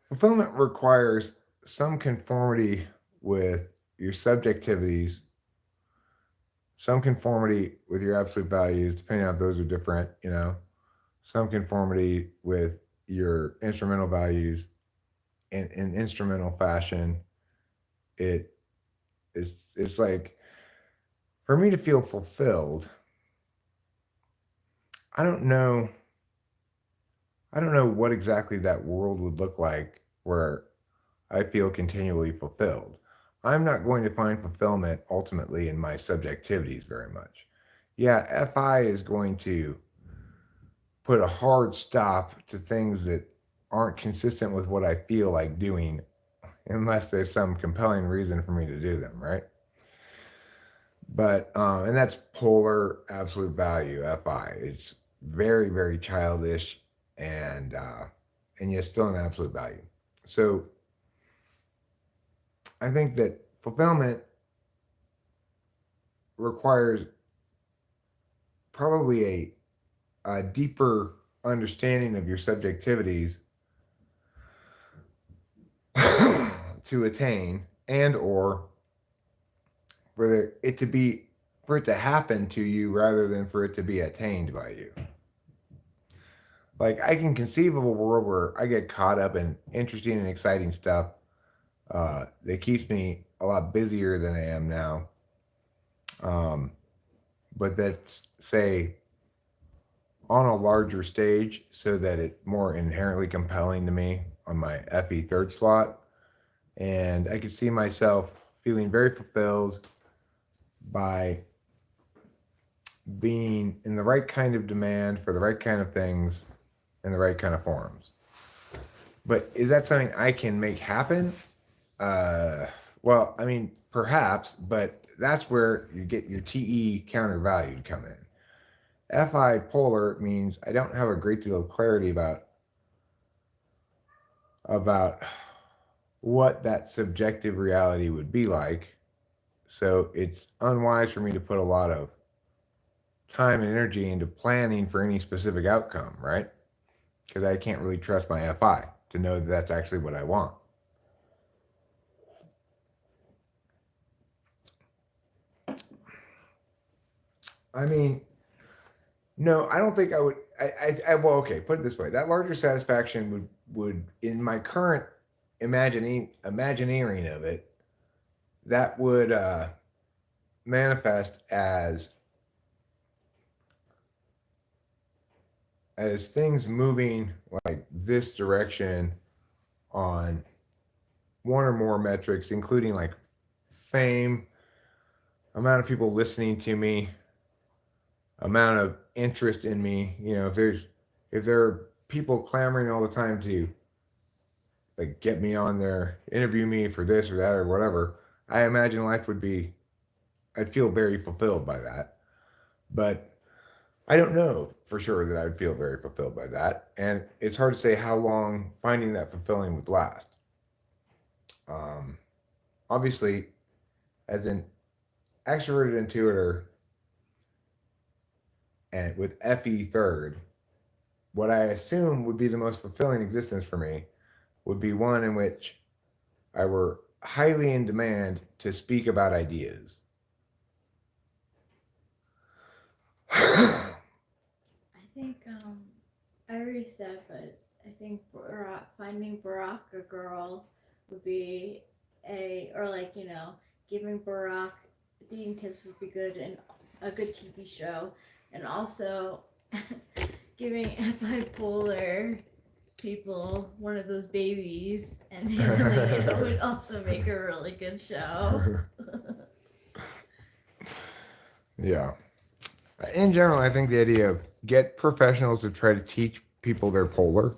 fulfillment requires some conformity with your subjectivities, some conformity with your absolute values, depending on if those are different, you know, some conformity with your instrumental values in instrumental fashion. It's like for me to feel fulfilled, I don't know what exactly that world would look like where I feel continually fulfilled. I'm not going to find fulfillment ultimately in my subjectivities very much. Yeah, FI is going to put a hard stop to things that aren't consistent with what I feel like doing unless there's some compelling reason for me to do them, right? But and that's polar absolute value, FI. It's very, very childish and yet still an absolute value. So I think that fulfillment requires probably a deeper understanding of your subjectivities to attain, and or for it to happen to you rather than for it to be attained by you. Like I can conceive of a world where I get caught up in interesting and exciting stuff that keeps me a lot busier than I am now. But that's say on a larger stage so that it's more inherently compelling to me on my FE third slot. And I could see myself feeling very fulfilled by being in the right kind of demand for the right kind of things in the right kind of forms. But is that something I can make happen? Well, I mean, perhaps, but that's where you get your TE counter value to come in. FI polar means I don't have a great deal of clarity about what that subjective reality would be like. So it's unwise for me to put a lot of time and energy into planning for any specific outcome, right? Because I can't really trust my FI to know that that's actually what I want. I mean, no, I don't think I would. Well, okay, put it this way: that larger satisfaction would in my current imagineering of it, that would manifest as things moving like this direction on one or more metrics, including like fame, amount of people listening to me, amount of interest in me. You know, if there are people clamoring all the time to like get me on there, interview me for this or that or whatever, I imagine life would be I'd feel very fulfilled by that. But I don't know for sure that I would feel very fulfilled by that. And it's hard to say how long finding that fulfilling would last. Obviously, as an extroverted intuitor, and with FE third, what I assume would be the most fulfilling existence for me would be one in which I were highly in demand to speak about ideas. I think I already said, but I think finding Barack a girl would be or like, giving Barack dating tips would be good, and a good TV show, and also giving bipolar people one of those babies and handling it would also make a really good show. Yeah. In general, I think the idea of get professionals to try to teach people they're polar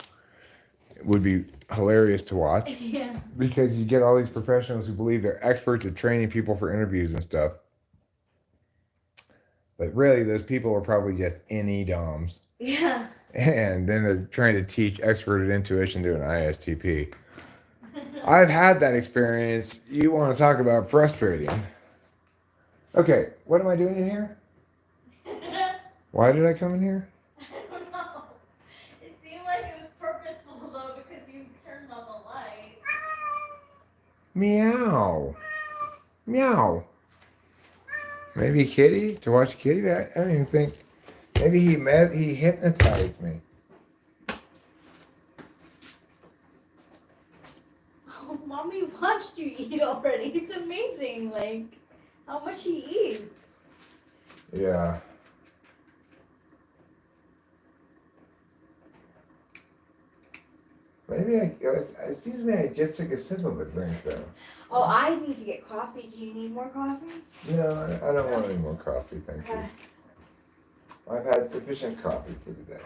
would be hilarious to watch. Yeah. Because you get all these professionals who believe they're experts at training people for interviews and stuff. But really, those people are probably just NE DOMs. Yeah. And then they're trying to teach extroverted intuition to an ISTP. I've had that experience. You want to talk about frustrating. Okay, what am I doing in here? Why did I come in here? I don't know. It seemed like it was purposeful though because you turned on the light. Meow. Meow. Maybe Kitty? To watch Kitty? I don't even think. Maybe he hypnotized me. Oh, Mommy watched you eat already. It's amazing, like, how much he eats. Yeah. Maybe it seems to me I just took a sip of a drink though. Oh, I need to get coffee. Do you need more coffee? No, I don't want any more coffee, thank you. I've had sufficient coffee for the day.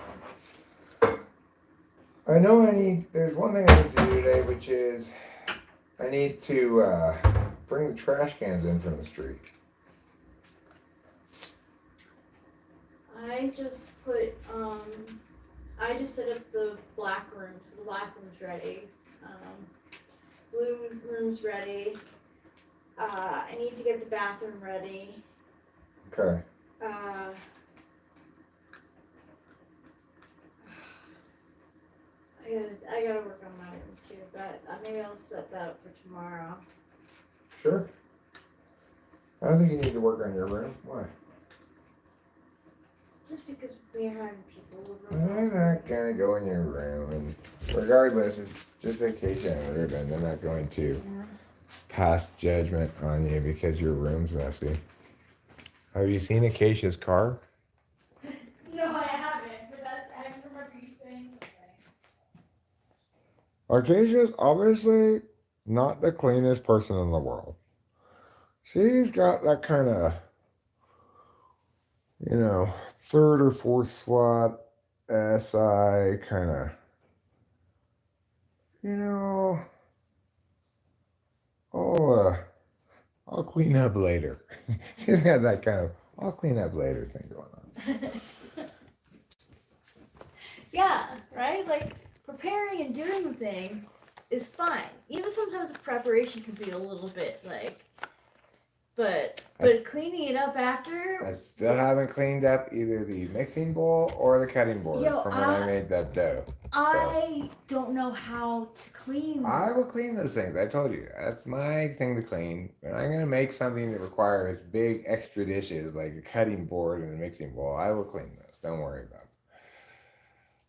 I know there's one thing I need to do today, which is I need to bring the trash cans in from the street. I just set up the black room, so the black room's ready. Blue room's ready. I need to get the bathroom ready. Okay. I gotta work on my room too, but maybe I'll set that up for tomorrow. Sure. I don't think you need to work on your room. Why? Just because we're having people over. I'm not gonna go in your room, and regardless, it's just in case you haven't heard it, they're not going to pass judgment on you because your room's messy. Have you seen Acacia's car? No, I haven't, but I remember you saying something. Acacia's obviously not the cleanest person in the world. She's got that kind of, third or fourth slot SI kind of, I'll clean up later. She's got that kind of I'll clean up later thing going on. Yeah, right? Like, preparing and doing the thing is fine. Even sometimes the preparation can be a little bit like, but cleaning it up after. I still haven't cleaned up either the mixing bowl or the cutting board from when I made that dough. I don't know how to clean. I will clean those things. I told you. That's my thing to clean. When I'm going to make something that requires big extra dishes like a cutting board and a mixing bowl, I will clean those. Don't worry about it.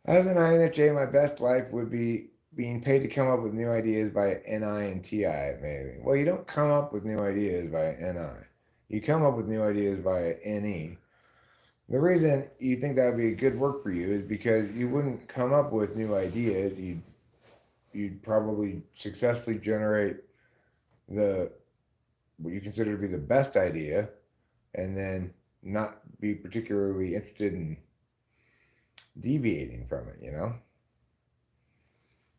As an INFJ, my best life would be being paid to come up with new ideas by NI and TI, maybe. Well, you don't come up with new ideas by NI. You come up with new ideas by NE. The reason you think that would be good work for you is because you wouldn't come up with new ideas. You'd probably successfully generate what you consider to be the best idea, and then not be particularly interested in deviating from it,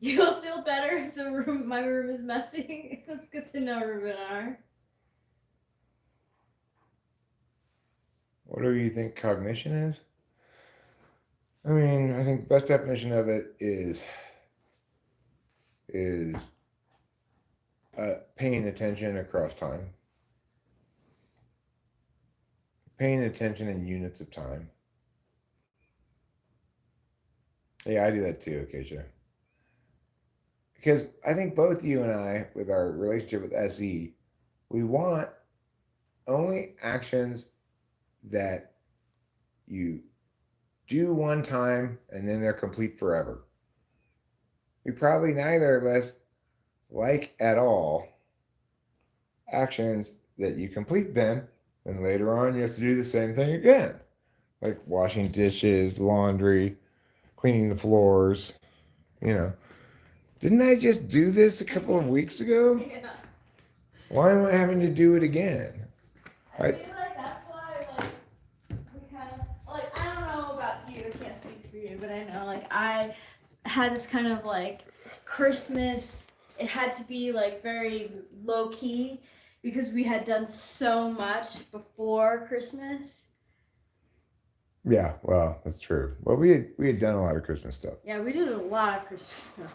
You'll feel better if my room is messy. That's good to know, Ruben R. What do you think cognition is? I mean, I think the best definition of it is paying attention across time. Paying attention in units of time. Yeah, I do that too, Acacia. Because I think both you and I, with our relationship with SE, we want only actions that you do one time and then they're complete forever. We probably neither of us like at all actions that you complete them and later on you have to do the same thing again. Like washing dishes, laundry, cleaning the floors, you know. Didn't I just do this a couple of weeks ago? Yeah. Why am I having to do it again? I feel like that's why, like, we kind of, like, I don't know about you, I can't speak for you, but I know, like, I had this kind of, like, Christmas, it had to be, like, very low-key, because we had done so much before Christmas. Yeah, well, that's true. Well, we had done a lot of Christmas stuff. Yeah, we did a lot of Christmas stuff.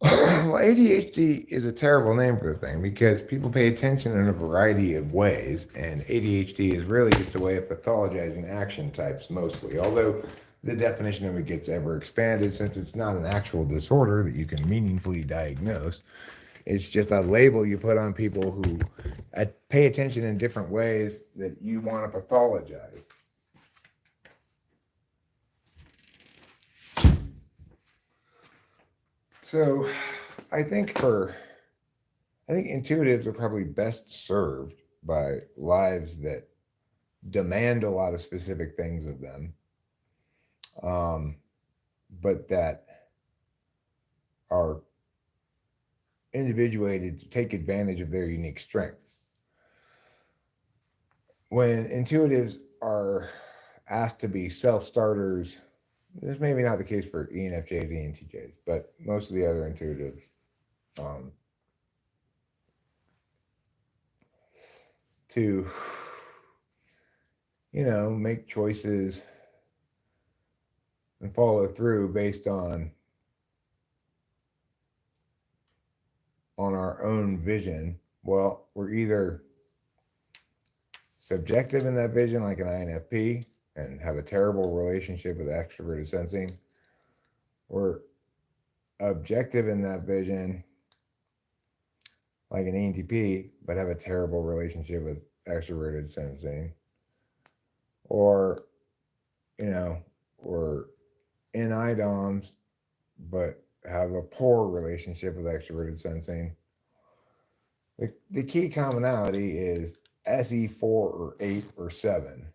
Well, ADHD is a terrible name for the thing because people pay attention in a variety of ways, and ADHD is really just a way of pathologizing action types mostly. Although the definition of it gets ever expanded since it's not an actual disorder that you can meaningfully diagnose. It's just a label you put on people who pay attention in different ways that you want to pathologize. So, I think intuitives are probably best served by lives that demand a lot of specific things of them, um, but that are individuated to take advantage of their unique strengths. When intuitives are asked to be self-starters, this may be not the case for ENFJs, ENTJs, but most of the other intuitives, um, to, make choices and follow through based on our own vision. Well, we're either subjective in that vision, like an INFP, and have a terrible relationship with extroverted sensing, or objective in that vision, like an ENTP, but have a terrible relationship with extroverted sensing, or, we're in IDOMs, but have a poor relationship with extroverted sensing. The key commonality is SE4 or 8 or 7.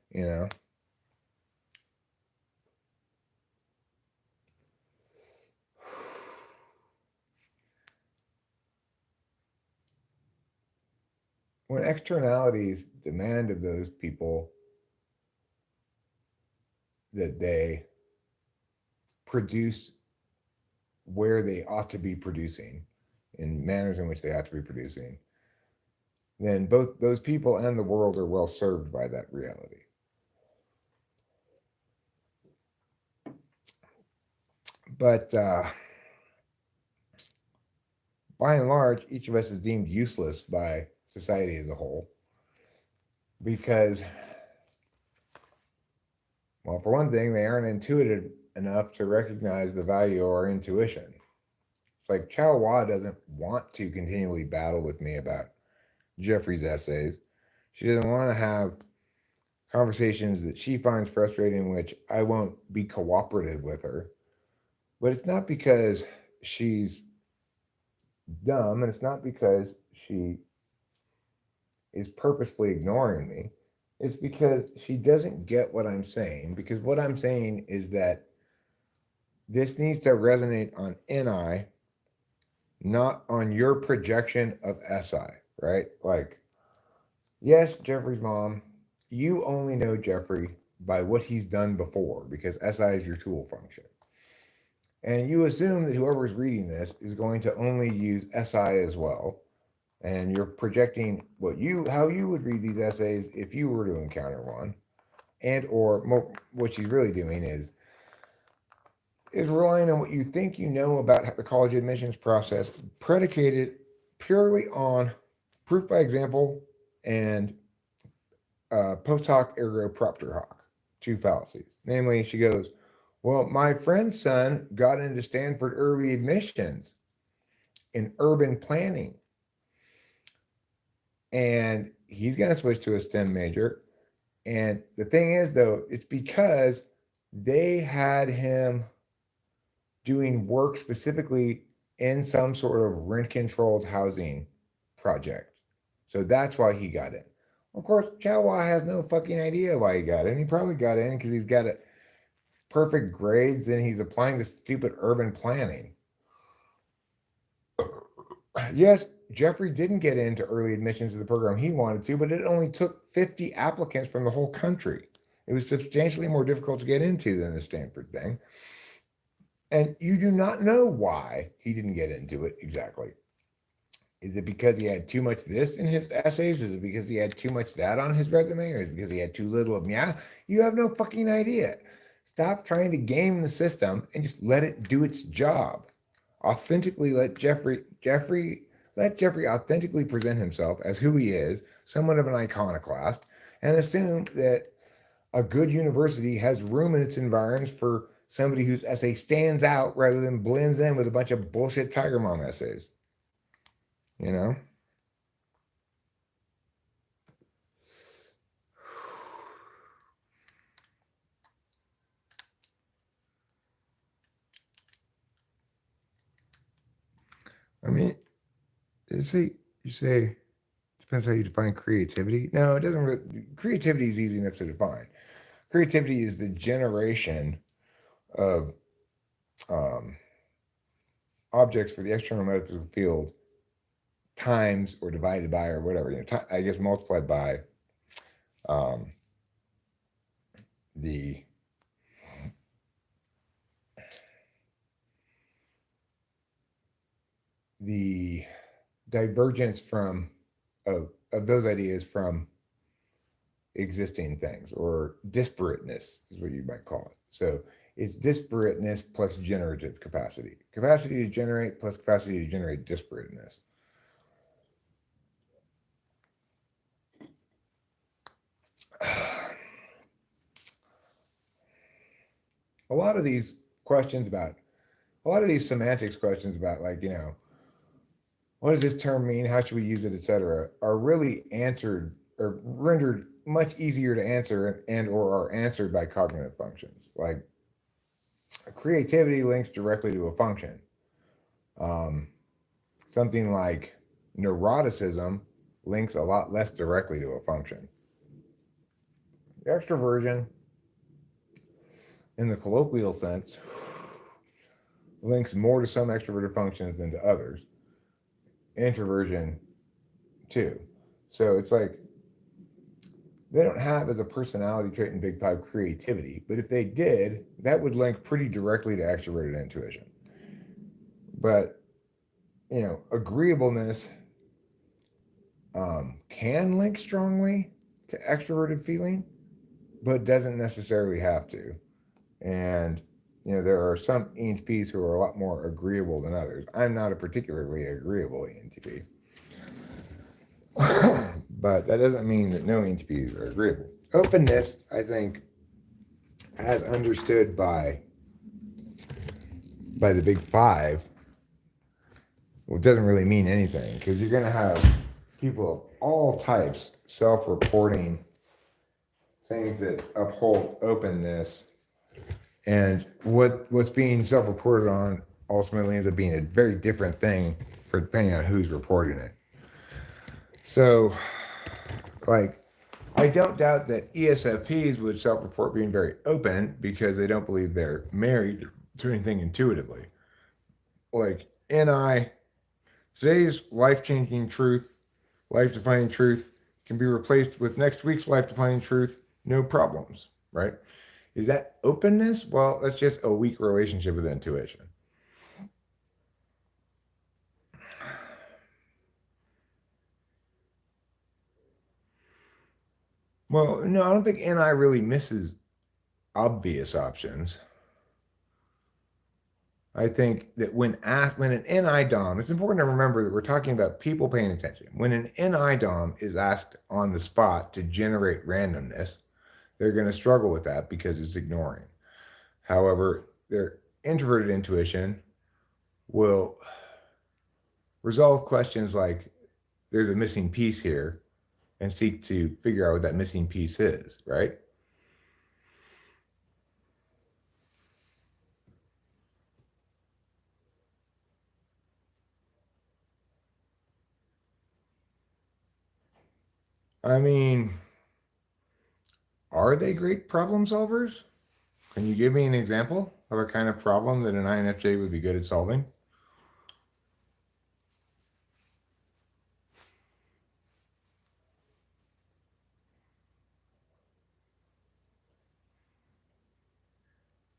When externalities demand of those people that they produce where they ought to be producing, in manners in which they ought to be producing, then both those people and the world are well served by that reality. But by and large, each of us is deemed useless by society as a whole because, well, for one thing, they aren't intuitive enough to recognize the value of our intuition. It's like Chow Hua doesn't want to continually battle with me about Jeffrey's essays. She doesn't want to have conversations that she finds frustrating, in which I won't be cooperative with her. But it's not because she's dumb, and it's not because she is purposefully ignoring me. It's because she doesn't get what I'm saying. Because what I'm saying is that this needs to resonate on NI, not on your projection of SI, right? Like, yes, Jeffrey's mom, you only know Jeffrey by what he's done before because SI is your tool function. And you assume that whoever's reading this is going to only use SI as well. And you're projecting how you would read these essays if you were to encounter one. And or what she's really doing is relying on what you think you know about the college admissions process, predicated purely on proof by example and post hoc ergo propter hoc, two fallacies. Namely, she goes, Well, my friend's son got into Stanford early admissions in urban planning. And he's going to switch to a STEM major. And the thing is, though, it's because they had him doing work specifically in some sort of rent controlled housing project. So that's why he got in. Of course, Chawa has no fucking idea why he got in. He probably got in because he's got perfect grades and he's applying to stupid urban planning. Yes, Jeffrey didn't get into early admissions to the program he wanted to, but it only took 50 applicants from the whole country. It was substantially more difficult to get into than the Stanford thing. And you do not know why he didn't get into it exactly. Is it because he had too much this in his essays? Is it because he had too much that on his resume? Or is it because he had too little of yeah? You have no fucking idea. Stop trying to game the system and just let it do its job. Authentically let Jeffrey authentically present himself as who he is, somewhat of an iconoclast, and assume that a good university has room in its environs for somebody whose essay stands out rather than blends in with a bunch of bullshit Tiger Mom essays. You know? I mean, you say, depends how you define creativity. No, it doesn't really, creativity is easy enough to define. Creativity is the generation of objects for the external metaphysical field times or divided by or whatever, I guess multiplied by the divergence from of those ideas from existing things, or disparateness is what you might call it. So it's disparateness plus generative capacity. Capacity to generate plus capacity to generate disparateness. A lot of these semantics questions about, like, what does this term mean? How should we use it, etc., are really answered or rendered much easier to answer and or are answered by cognitive functions. Like, creativity links directly to a function. Something like neuroticism links a lot less directly to a function. Extroversion, in the colloquial sense, links more to some extroverted functions than to others. Introversion, too. So it's like they don't have as a personality trait in Big Five creativity, but if they did, that would link pretty directly to extroverted intuition. But, agreeableness can link strongly to extroverted feeling, but doesn't necessarily have to. And, there are some ENTPs who are a lot more agreeable than others. I'm not a particularly agreeable ENTP. But that doesn't mean that no ENTPs are agreeable. Openness, I think, as understood by the Big Five, well, it doesn't really mean anything, because you're going to have people of all types self-reporting things that uphold openness, and what's being self-reported on ultimately ends up being a very different thing for depending on who's reporting it. So, like, I don't doubt that ESFPs would self-report being very open because they don't believe they're married to anything intuitively. Like, today's life-changing truth, life-defining truth can be replaced with next week's life-defining truth, no problems, right? Is that openness? Well, that's just a weak relationship with intuition. Well, no, I don't think NI really misses obvious options. I think that when an NI DOM, it's important to remember that we're talking about people paying attention. When an NI DOM is asked on the spot to generate randomness, they're going to struggle with that because it's ignoring. However, their introverted intuition will resolve questions like there's a missing piece here and seek to figure out what that missing piece is, right? I mean, are they great problem solvers? Can you give me an example of a kind of problem that an INFJ would be good at solving?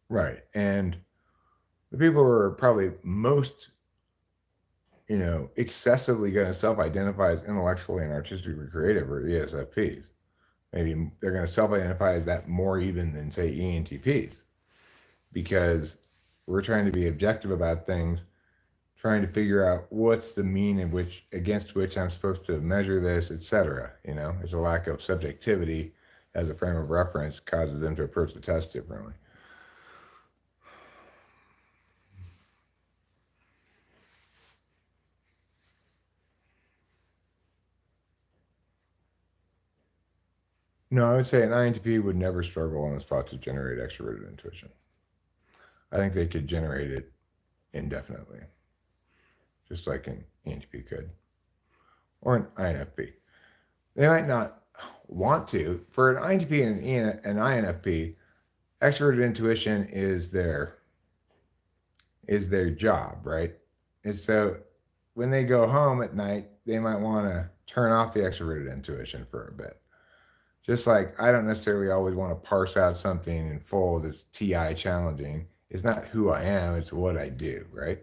Right. And the people who are probably most, excessively going to self-identify as intellectually and artistically creative are ESFPs. Maybe they're going to self-identify as that more even than, say, ENTPs, because we're trying to be objective about things, trying to figure out what's the mean in which against which I'm supposed to measure this, etc. It's a lack of subjectivity as a frame of reference causes them to approach the test differently. No, I would say an INTP would never struggle on the spot to generate extroverted intuition. I think they could generate it indefinitely, just like an ENTP could, or an INFP. They might not want to. For an INTP and an INFP, extroverted intuition is their job, right? And so when they go home at night, they might want to turn off the extroverted intuition for a bit. Just like I don't necessarily always want to parse out something in full that's TI challenging. It's not who I am, it's what I do, right?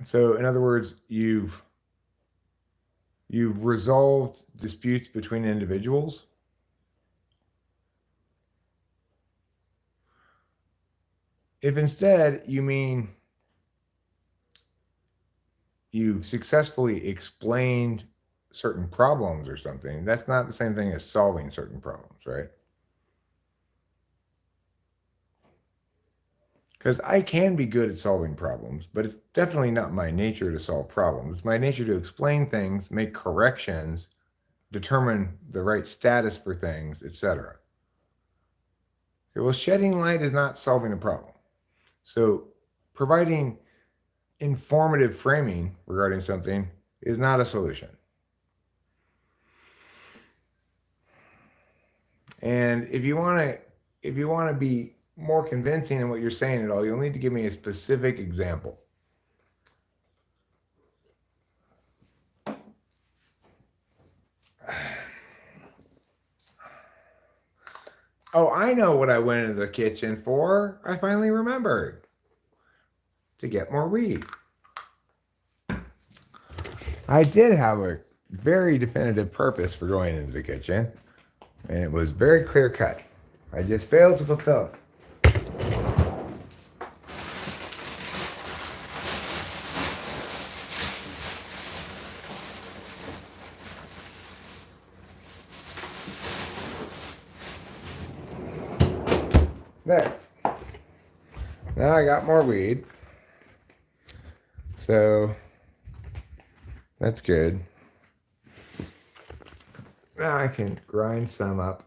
So in other words, you've resolved disputes between individuals. If instead you mean you've successfully explained certain problems or something, that's not the same thing as solving certain problems, right? Because I can be good at solving problems, but it's definitely not my nature to solve problems. It's my nature to explain things, make corrections, determine the right status for things, etc. Okay, well, shedding light is not solving a problem. So providing informative framing regarding something is not a solution. And if you want to be more convincing in what you're saying at all, you'll need to give me a specific example. Oh, I know what I went into the kitchen for. I finally remembered. To get more weed. I did have a very definitive purpose for going into the kitchen, and it was very clear cut. I just failed to fulfill it. There. Now I got more weed. So that's good. Now I can grind some up.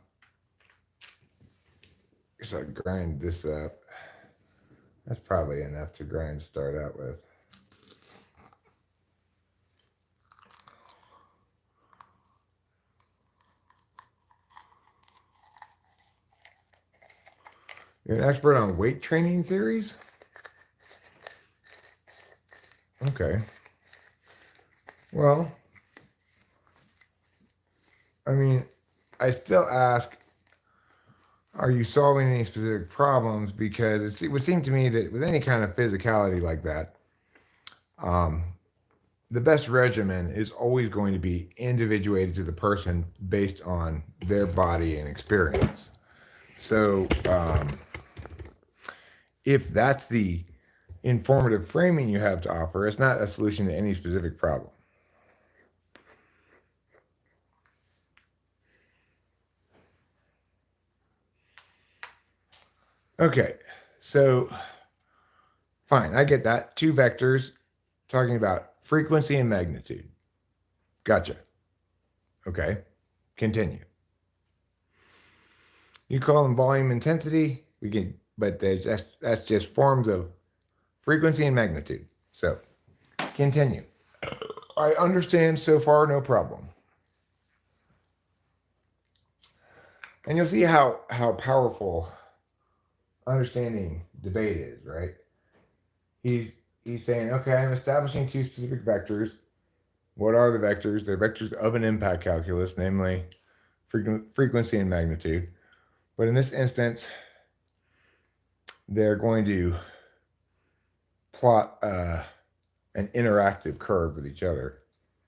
So I grind this up. That's probably enough to grind to start out with. You're an expert on weight training theories? Okay. Well, I mean, I still ask, are you solving any specific problems? Because it would seem to me that with any kind of physicality like that, the best regimen is always going to be individuated to the person based on their body and experience. So if that's the informative framing you have to offer, it's not a solution to any specific problem. Okay, so fine, I get that. Two vectors talking about frequency and magnitude. Gotcha. Okay, continue. You call them volume intensity. We can, but that's just forms of frequency and magnitude. So continue. I understand so far, no problem. And you'll see how powerful understanding debate is, right? He's he's saying, okay, I'm establishing two specific vectors. What are the vectors? They're vectors of an impact calculus, namely frequency and magnitude. But in this instance, they're going to plot an interactive curve with each other,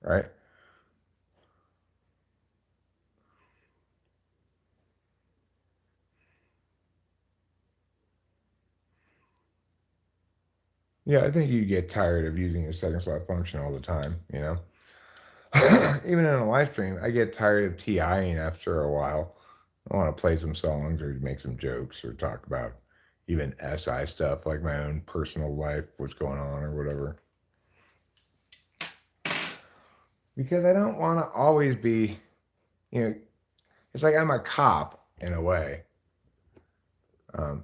right? Yeah, I think you get tired of using your second slot function all the time, you know? Even in a live stream, I get tired of TIing after a while. I want to play some songs or make some jokes or talk about even SI stuff like my own personal life, what's going on or whatever. Because I don't want to always be, it's like I'm a cop in a way.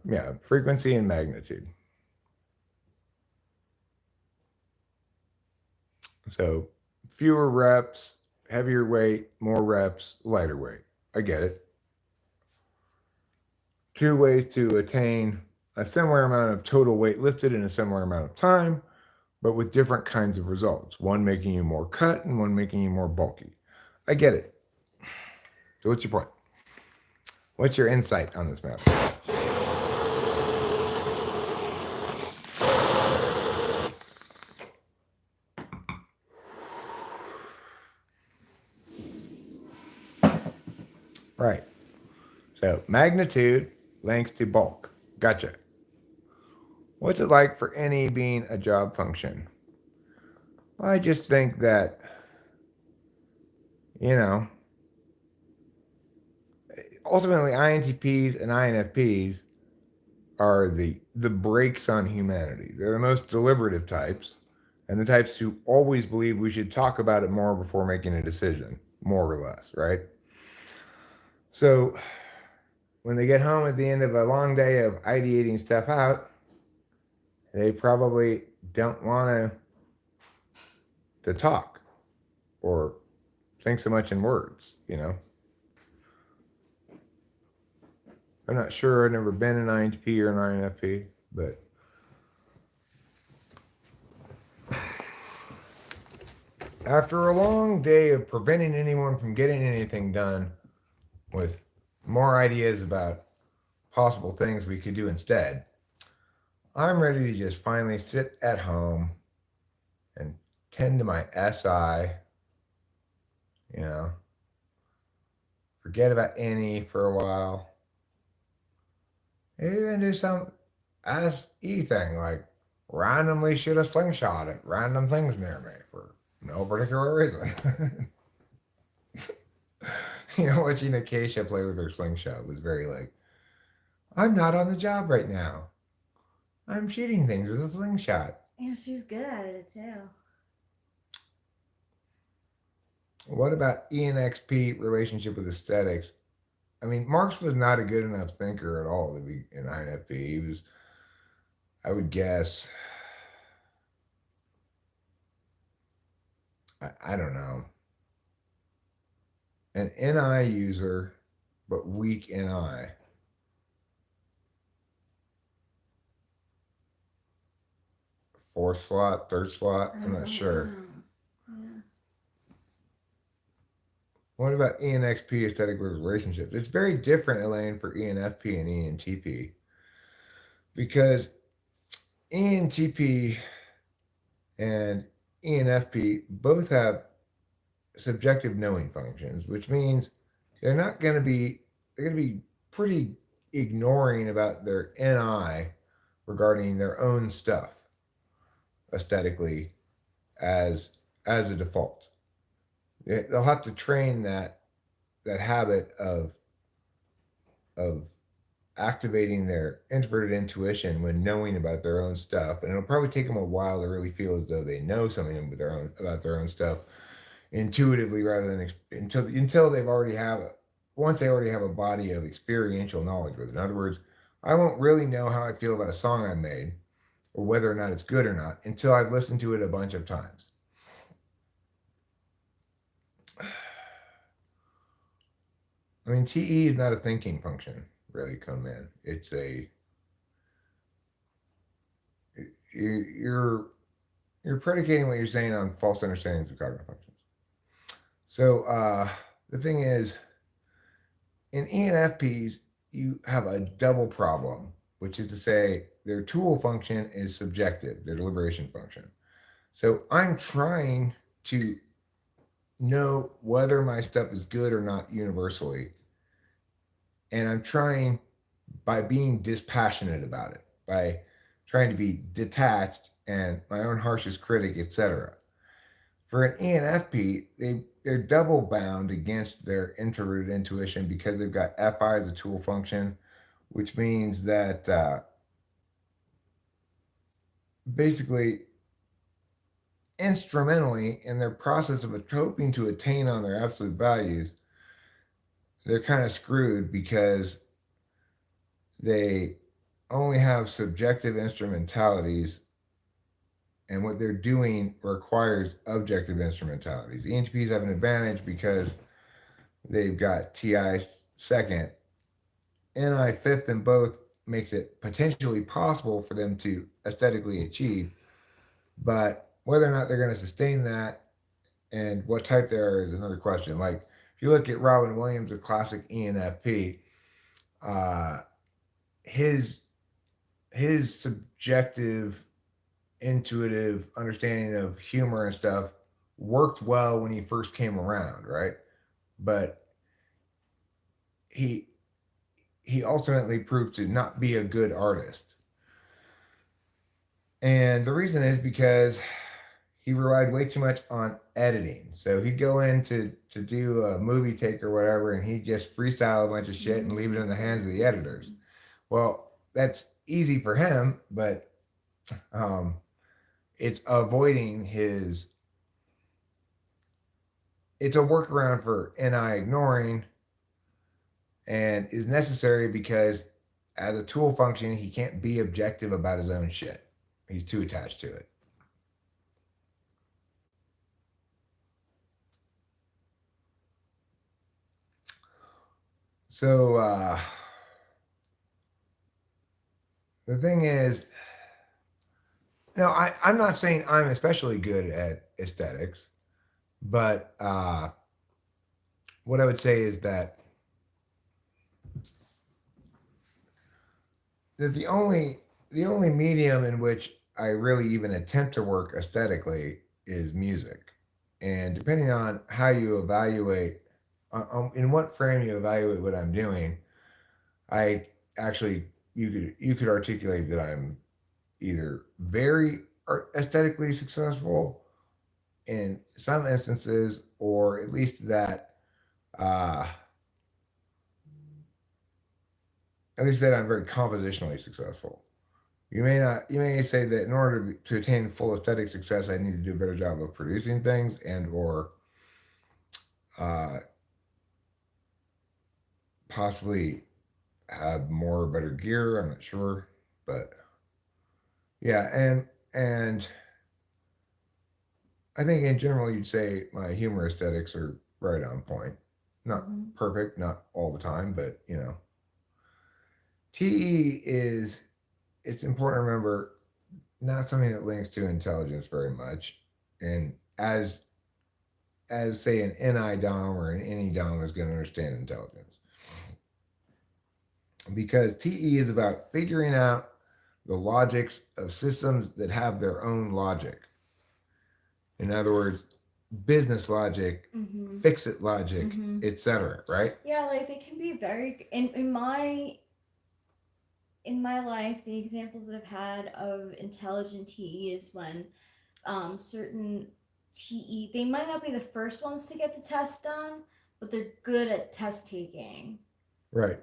Yeah, frequency and magnitude. So fewer reps, heavier weight, more reps, lighter weight. I get it. Two ways to attain a similar amount of total weight lifted in a similar amount of time, but with different kinds of results. One making you more cut and one making you more bulky. I get it. So what's your point? What's your insight on this map? Right. So magnitude links to bulk. Gotcha. What's it like for any being a job function? Well, I just think that, ultimately INTPs and INFPs are the brakes on humanity. They're the most deliberative types and the types who always believe we should talk about it more before making a decision, more or less, right? So when they get home at the end of a long day of ideating stuff out, they probably don't want to talk or think so much in words, I'm not sure. I've never been an INTP or an INFP, but after a long day of preventing anyone from getting anything done with more ideas about possible things we could do instead, I'm ready to just finally sit at home and tend to my SI, forget about any for a while. Even do some SE thing like randomly shoot a slingshot at random things near me for no particular reason. Watching Acacia play with her slingshot was very like, I'm not on the job right now. I'm shooting things with a slingshot. Yeah, she's good at it too. What about ENXP relationship with aesthetics? I mean, Marx was not a good enough thinker at all to be an INFP. He was, I would guess, I don't know, an NI user, but weak NI. Fourth slot, third slot, I'm not sure. Yeah. What about ENXP aesthetic with relationships? It's very different, Elaine, for ENFP and ENTP. Because ENTP and ENFP both have subjective knowing functions, which means they're going to be pretty ignoring about their NI regarding their own stuff aesthetically as a default. They'll have to train that habit of activating their introverted intuition when knowing about their own stuff, and it'll probably take them a while to really feel as though they know something about their own stuff intuitively rather than until they've already have once they already have a body of experiential knowledge with it. In other words, I won't really know how I feel about a song I made or whether or not it's good or not until I've listened to it a bunch of times. I mean, TE is not a thinking function, really, Cone Man. It's a you're you're predicating what you're saying on false understandings of cognitive functions. So the thing is, in ENFPs, you have a double problem, which is to say their tool function is subjective, their deliberation function. So I'm trying to know whether my stuff is good or not universally. And I'm trying by being dispassionate about it, by trying to be detached and my own harshest critic, etc. For an ENFP, they're double bound against their introverted intuition because they've got FI as a tool function, which means that basically instrumentally in their process of hoping to attain on their absolute values, they're kind of screwed because they only have subjective instrumentalities and what they're doing requires objective instrumentalities. The ENTPs have an advantage because they've got TI second, NI fifth in both makes it potentially possible for them to aesthetically achieve, but whether or not they're going to sustain that and what type they are is another question. Like if you look at Robin Williams, a classic ENFP, uh, his subjective, intuitive understanding of humor and stuff worked well when he first came around, right? But he ultimately proved to not be a good artist. And the reason is because he relied way too much on editing. So he'd go in to do a movie take or whatever, and he'd just freestyle a bunch of shit and leave it in the hands of the editors. Well, that's easy for him, but it's avoiding his. It's a workaround for NI ignoring, and is necessary because as a tool function, he can't be objective about his own shit. He's too attached to it. So the thing is, no, I'm not saying I'm especially good at aesthetics, but what I would say is that the only medium in which I really even attempt to work aesthetically is music, and depending on how you evaluate, in what frame you evaluate what I'm doing, I actually you could articulate that I'm either very aesthetically successful in some instances, or at least that uh, I'm very compositionally successful. You may say that in order to attain full aesthetic success, I need to do a better job of producing things and or uh, possibly have more better gear. I'm not sure, but yeah, and I think in general you'd say my humor aesthetics are right on point. Not perfect, not all the time, but you know. TE is, it's important to remember, not something that links to intelligence very much. And as say an NI Dom or an NE Dom is going to understand intelligence. Because TE is about figuring out the logics of systems that have their own logic. In other words, business logic, fix-it logic, etc. Right? Yeah, like they can be very in my life. The examples that I've had of intelligent TE is when certain TE, they might not be the first ones to get the test done, but they're good at test taking. Right.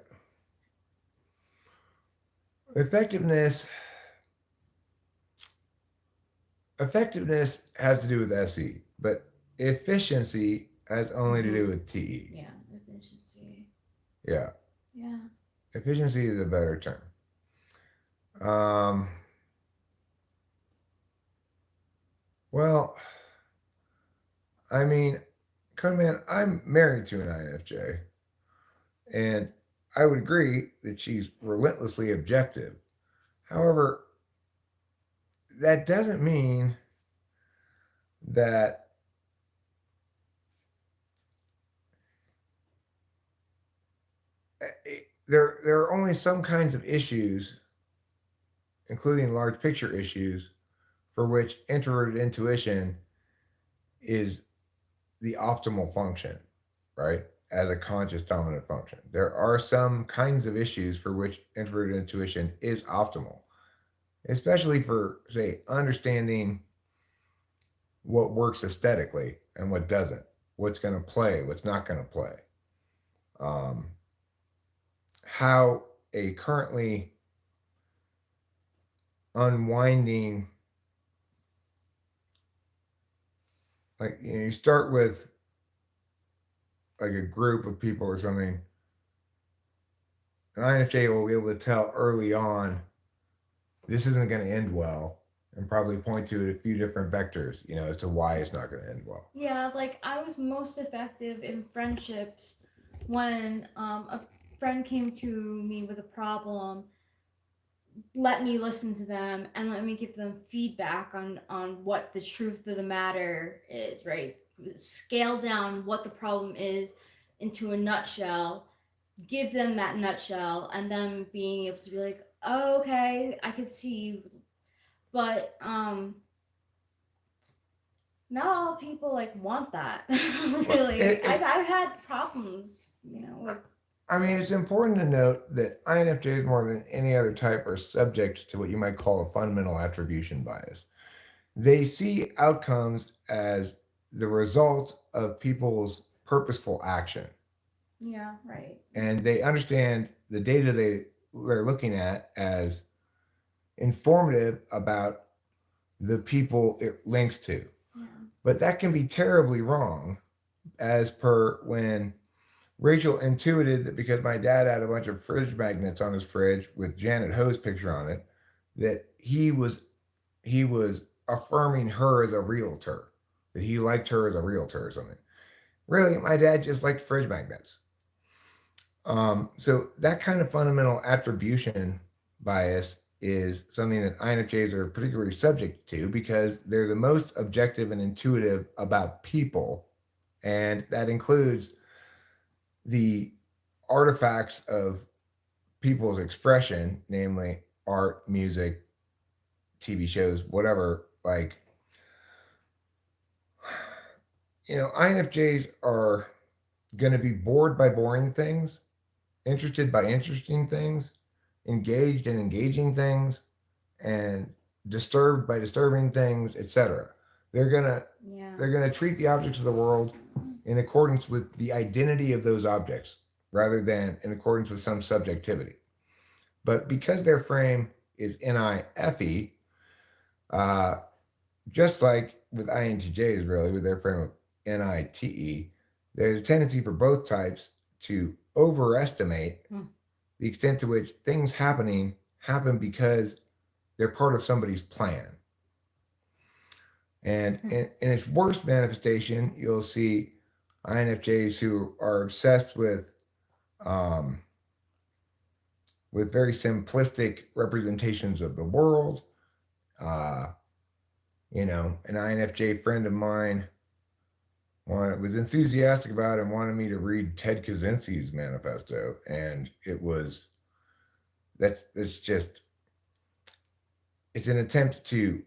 Effectiveness has to do with SE, but efficiency has only to do with TE. Yeah, efficiency. Yeah. Yeah. Efficiency is a better term. Well, I mean, Conan, I'm married to an INFJ, and I would agree that she's relentlessly objective. However, that doesn't mean that there are only some kinds of issues, including large picture issues, for which introverted intuition is the optimal function, right? As a conscious dominant function. There are some kinds of issues for which introverted intuition is optimal, especially for, say, understanding what works aesthetically and what doesn't, what's going to play, what's not going to play, um, how a currently unwinding, like, you start with like a group of people or something, an INFJ will be able to tell early on this isn't going to end well, and probably point to a few different vectors, as to why it's not going to end well. Yeah, like I was most effective in friendships when a friend came to me with a problem, let me listen to them and let me give them feedback on what the truth of the matter is, right? Scale down what the problem is into a nutshell, give them that nutshell, and then being able to be like, oh, okay, I could see you. But not all people like want that. Really, I've had problems, with. I mean, it's important to note that INFJs, more than any other type, are subject to what you might call a fundamental attribution bias. They see outcomes as the result of people's purposeful action. Yeah, right. And they understand the data they're looking at as informative about the people it links to. Yeah. But that can be terribly wrong, as per when Rachel intuited that because my dad had a bunch of fridge magnets on his fridge with Janet Ho's picture on it, that he was affirming her as a realtor, that he liked her as a realtor or something. Really, my dad just liked fridge magnets. So that kind of fundamental attribution bias is something that INFJs are particularly subject to because they're the most objective and intuitive about people. And that includes the artifacts of people's expression, namely art, music, TV shows, whatever. Like, INFJs are going to be bored by boring things, interested by interesting things, engaged in engaging things, and disturbed by disturbing things, etc. They're gonna treat the objects of the world in accordance with the identity of those objects rather than in accordance with some subjectivity. But because their frame is NIFE, just like with INTJs, really, with their frame of NITE, there's a tendency for both types to overestimate the extent to which things happen because they're part of somebody's plan. And in its worst manifestation, you'll see INFJs who are obsessed with very simplistic representations of the world. An INFJ friend of mine was enthusiastic about it and wanted me to read Ted Kaczynski's manifesto, and it's an attempt to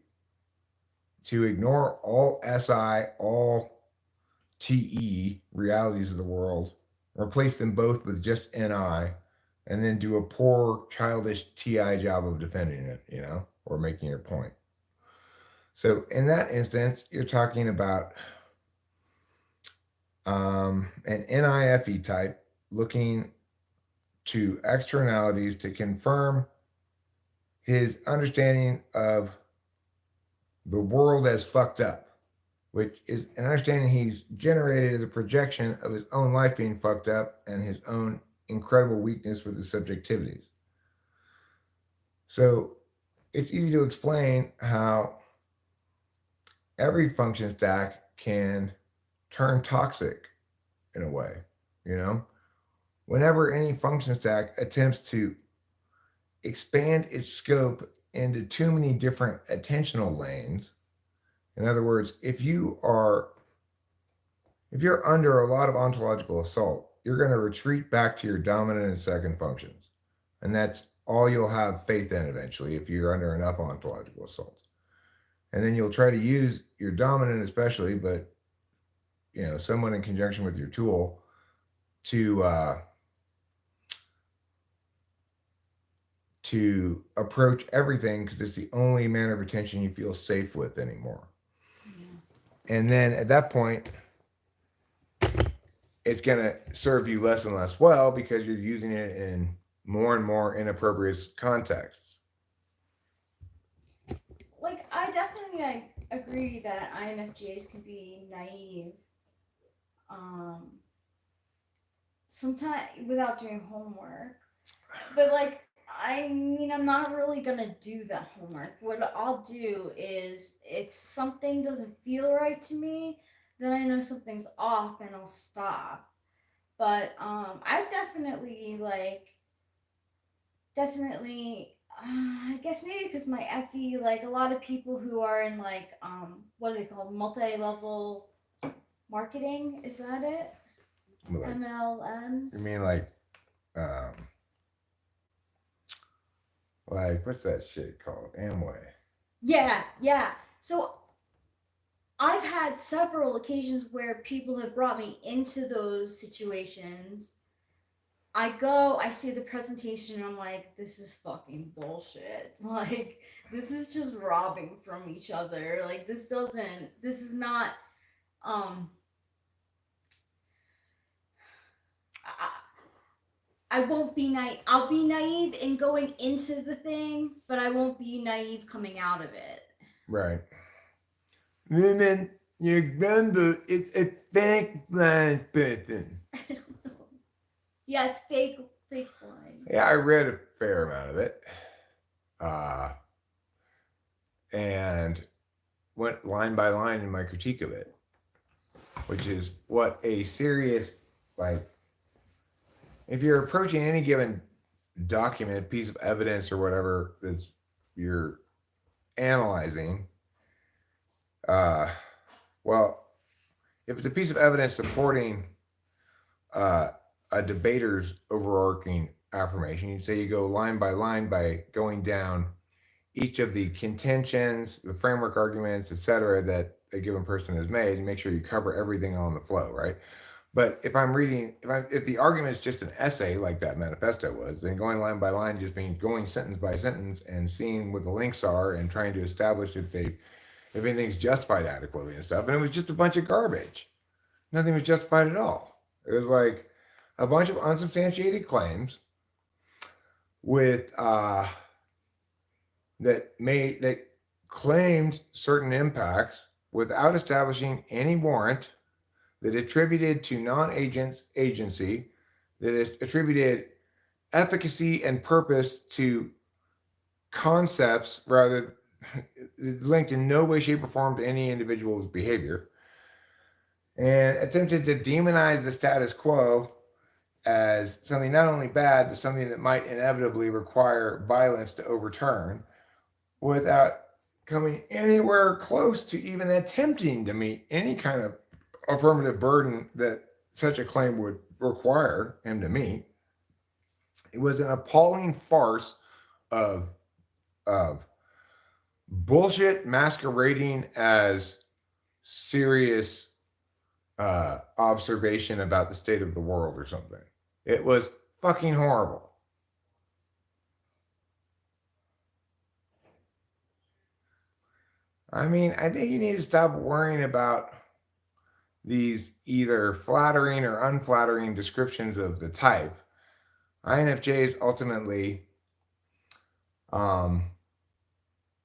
ignore all SI, all TE realities of the world, replace them both with just NI, and then do a poor childish TI job of defending it, or making your point. So in that instance, you're talking about an NIFE type looking to externalities to confirm his understanding of the world as fucked up, which is an understanding he's generated as a projection of his own life being fucked up and his own incredible weakness with his subjectivities. So it's easy to explain how every function stack can turn toxic in a way, you know? Whenever any function stack attempts to expand its scope into too many different attentional lanes, in other words, if you're under a lot of ontological assault, you're going to retreat back to your dominant and second functions. And that's all you'll have faith in eventually if you're under enough ontological assault. And then you'll try to use your dominant especially, but someone in conjunction with your tool to approach everything because it's the only manner of attention you feel safe with anymore. Yeah. And then at that point, it's going to serve you less and less well because you're using it in more and more inappropriate contexts. Like, I definitely agree that INFJs can be naive. Sometimes without doing homework. But like, I mean, I'm not really gonna do that homework. What I'll do is, if something doesn't feel right to me, then I know something's off and I'll stop. But I've definitely I guess maybe because my FE, like a lot of people who are in like what are they called, multi-level marketing, is that it? Like, MLMs. You mean like what's that shit called? Amway. Yeah. So I've had several occasions where people have brought me into those situations. I go, I see the presentation, and I'm like, this is fucking bullshit. Like, this is just robbing from each other. Like, this is not, I won't be naive. I'll be naive in going into the thing, but I won't be naive coming out of it. Right. And then you remember it's a fake blind person. Yes, fake blind. Yeah, I read a fair amount of it. And went line by line in my critique of it, which is what a serious, if you're approaching any given document, piece of evidence, or whatever that you're analyzing, well, if it's a piece of evidence supporting a debater's overarching affirmation, you'd say you go line by line by going down each of the contentions, the framework arguments, etc., that a given person has made, and make sure you cover everything on the flow, right? But if the argument is just an essay like that manifesto was, then going line by line just means going sentence by sentence and seeing what the links are and trying to establish if anything's justified adequately and stuff. And it was just a bunch of garbage. Nothing was justified at all. It was like a bunch of unsubstantiated claims with that claimed certain impacts without establishing any warrant, that attributed to non-agents agency, that attributed efficacy and purpose to concepts rather linked in no way, shape, or form to any individual's behavior, and attempted to demonize the status quo as something not only bad, but something that might inevitably require violence to overturn, without coming anywhere close to even attempting to meet any kind of affirmative burden that such a claim would require him to meet. It was an appalling farce of bullshit masquerading as serious observation about the state of the world or something. It was fucking horrible. I mean, I think you need to stop worrying about these either flattering or unflattering descriptions of the type. INFJs ultimately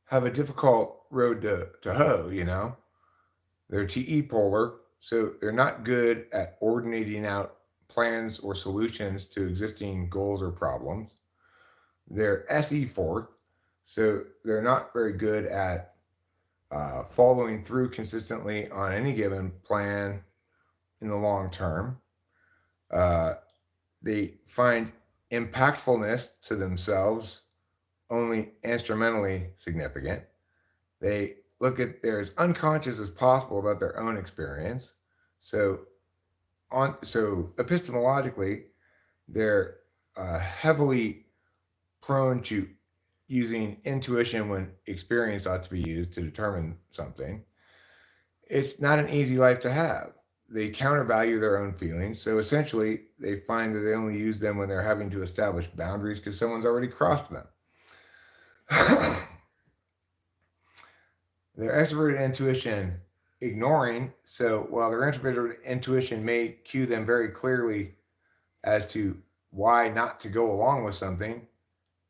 have a difficult road to hoe, you know. They're TE polar, so they're not good at ordinating out plans or solutions to existing goals or problems. They're SE fourth, so they're not very good at following through consistently on any given plan in the long term. Uh, they find impactfulness to themselves only instrumentally significant. They look at they're as unconscious as possible about their own experience. So so epistemologically, they're heavily prone to using intuition when experience ought to be used to determine something. It's not an easy life to have. They countervalue their own feelings, so essentially they find that they only use them when they're having to establish boundaries because someone's already crossed them. Their extroverted intuition ignoring, so while their introverted intuition may cue them very clearly as to why not to go along with something,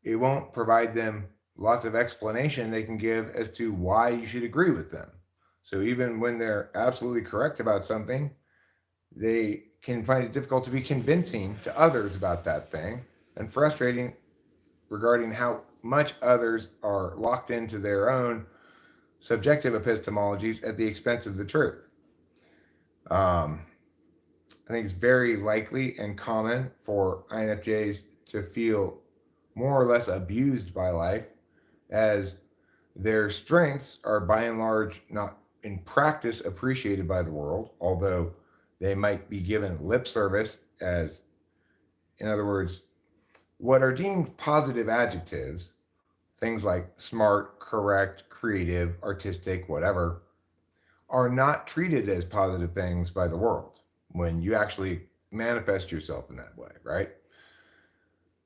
it won't provide them lots of explanation they can give as to why you should agree with them. So even when they're absolutely correct about something, they can find it difficult to be convincing to others about that thing and frustrating regarding how much others are locked into their own subjective epistemologies at the expense of the truth. I think it's very likely and common for INFJs to feel more or less abused by life, as their strengths are by and large not in practice appreciated by the world, although they might be given lip service as, in other words, what are deemed positive adjectives, things like smart, correct, creative, artistic, whatever, are not treated as positive things by the world when you actually manifest yourself in that way, right?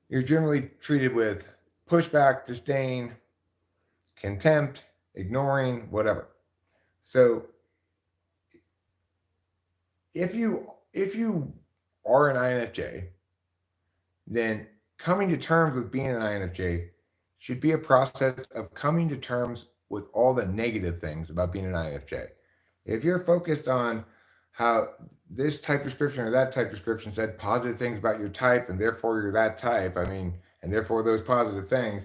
You're generally treated with pushback, disdain, contempt, ignoring, whatever. So if you are an INFJ, then coming to terms with being an INFJ should be a process of coming to terms with all the negative things about being an INFJ. If you're focused on how this type description or that type description said positive things about your type and therefore you're that type, and therefore those positive things,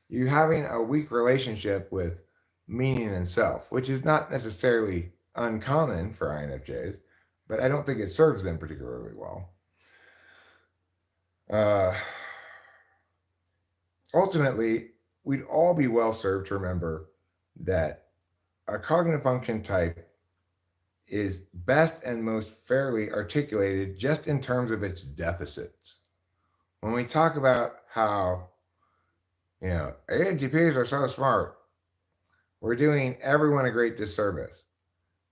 you're having a weak relationship with meaning and self, which is not necessarily uncommon for INFJs, but I don't think it serves them particularly well. Ultimately, we'd all be well served to remember that a cognitive function type is best and most fairly articulated just in terms of its deficits. When we talk about how, ANTPs are so smart, we're doing everyone a great disservice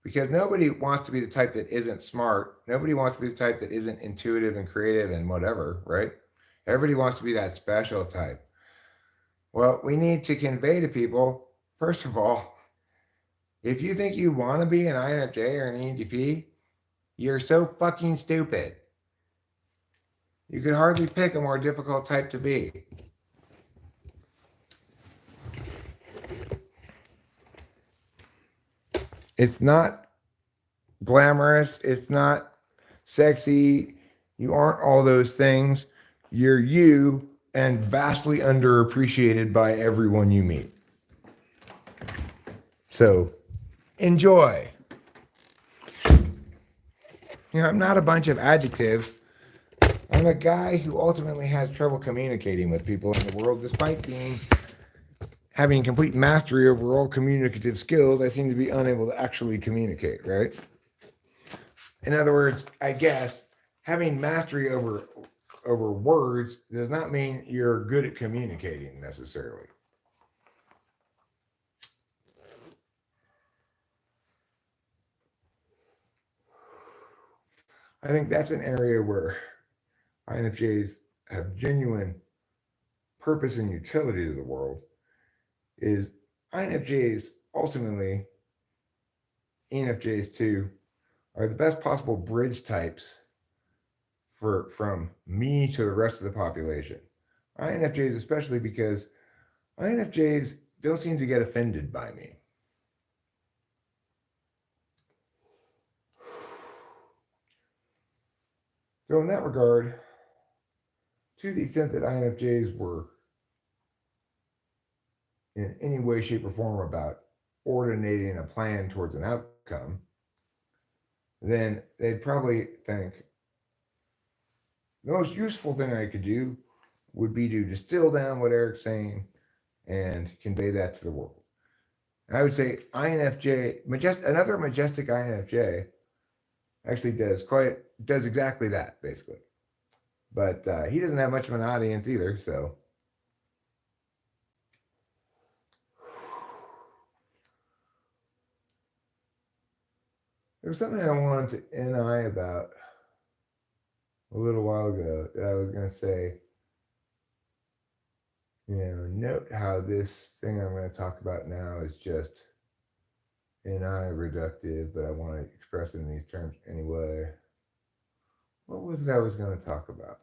because nobody wants to be the type that isn't smart. Nobody wants to be the type that isn't intuitive and creative and whatever, right? Everybody wants to be that special type. Well, we need to convey to people, first of all, if you think you want to be an INFJ or an ENTP, you're so fucking stupid. You could hardly pick a more difficult type to be. It's not glamorous. It's not sexy. You aren't all those things. You're you and vastly underappreciated by everyone you meet. So enjoy. I'm not a bunch of adjectives. I'm a guy who ultimately has trouble communicating with people in the world, despite having complete mastery over all communicative skills. I seem to be unable to actually communicate, right? In other words, I guess having mastery over words does not mean you're good at communicating necessarily. I think that's an area where INFJs have genuine purpose and utility to the world. Is INFJs ultimately, ENFJs too, are the best possible bridge types from me to the rest of the population. INFJs especially, because INFJs don't seem to get offended by me. So in that regard, to the extent that INFJs were in any way, shape, or form about ordinating a plan towards an outcome, then they'd probably think the most useful thing I could do would be to distill down what Eric's saying and convey that to the world. And I would say INFJ, another majestic INFJ, actually does exactly that, basically. But he doesn't have much of an audience either, so. There was something I wanted to NI about a little while ago that I was going to say, note how this thing I'm going to talk about now is just NI reductive, but I want to express it in these terms anyway. What was it I was going to talk about?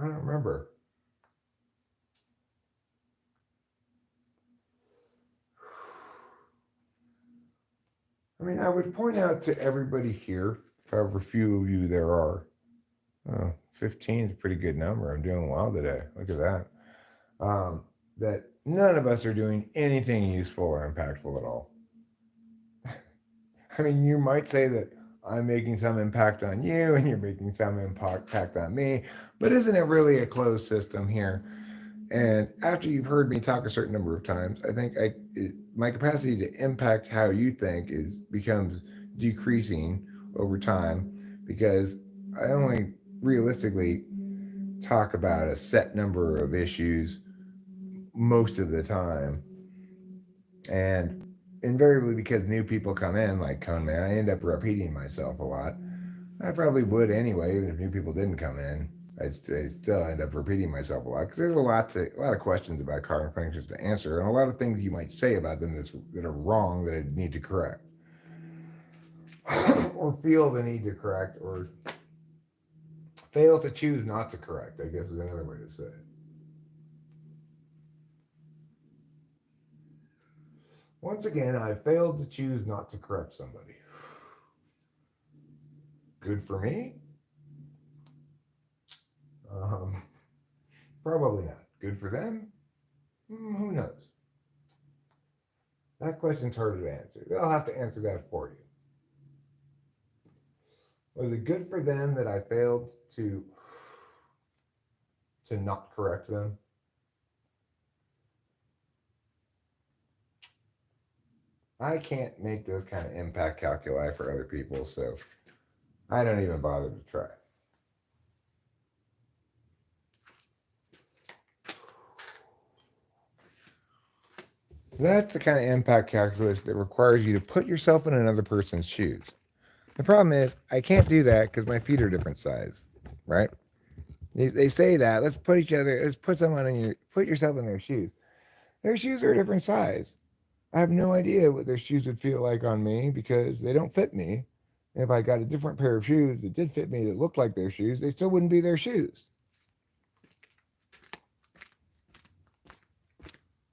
I don't remember. I mean, I would point out to everybody here, however few of you there are. 15 is a pretty good number. I'm doing well today. Look at that. That none of us are doing anything useful or impactful at all. I mean, you might say that I'm making some impact on you and you're making some impact on me, but isn't it really a closed system here? And after you've heard me talk a certain number of times, I think my capacity to impact how you think becomes decreasing over time, because I only realistically talk about a set number of issues most of the time. And invariably, because new people come in, like Cone Man, I end up repeating myself a lot. I probably would anyway, even if new people didn't come in. I'd still end up repeating myself a lot, because there's a lot of questions about carbon functions to answer, and a lot of things you might say about them that are wrong that I need to correct, or feel the need to correct, or fail to choose not to correct, I guess is another way to say it. Once again, I failed to choose not to correct somebody. Good for me? Probably not. Good for them? Who knows? That question's harder to answer. They'll have to answer that for you. Was it good for them that I failed to not correct them? I can't make those kind of impact calculi for other people, so I don't even bother to try. That's the kind of impact calculus that requires you to put yourself in another person's shoes. The problem is I can't do that because my feet are different size, right? They say that let's put yourself in their shoes. Their shoes are a different size. I have no idea what their shoes would feel like on me because they don't fit me. And if I got a different pair of shoes that did fit me that looked like their shoes, they still wouldn't be their shoes.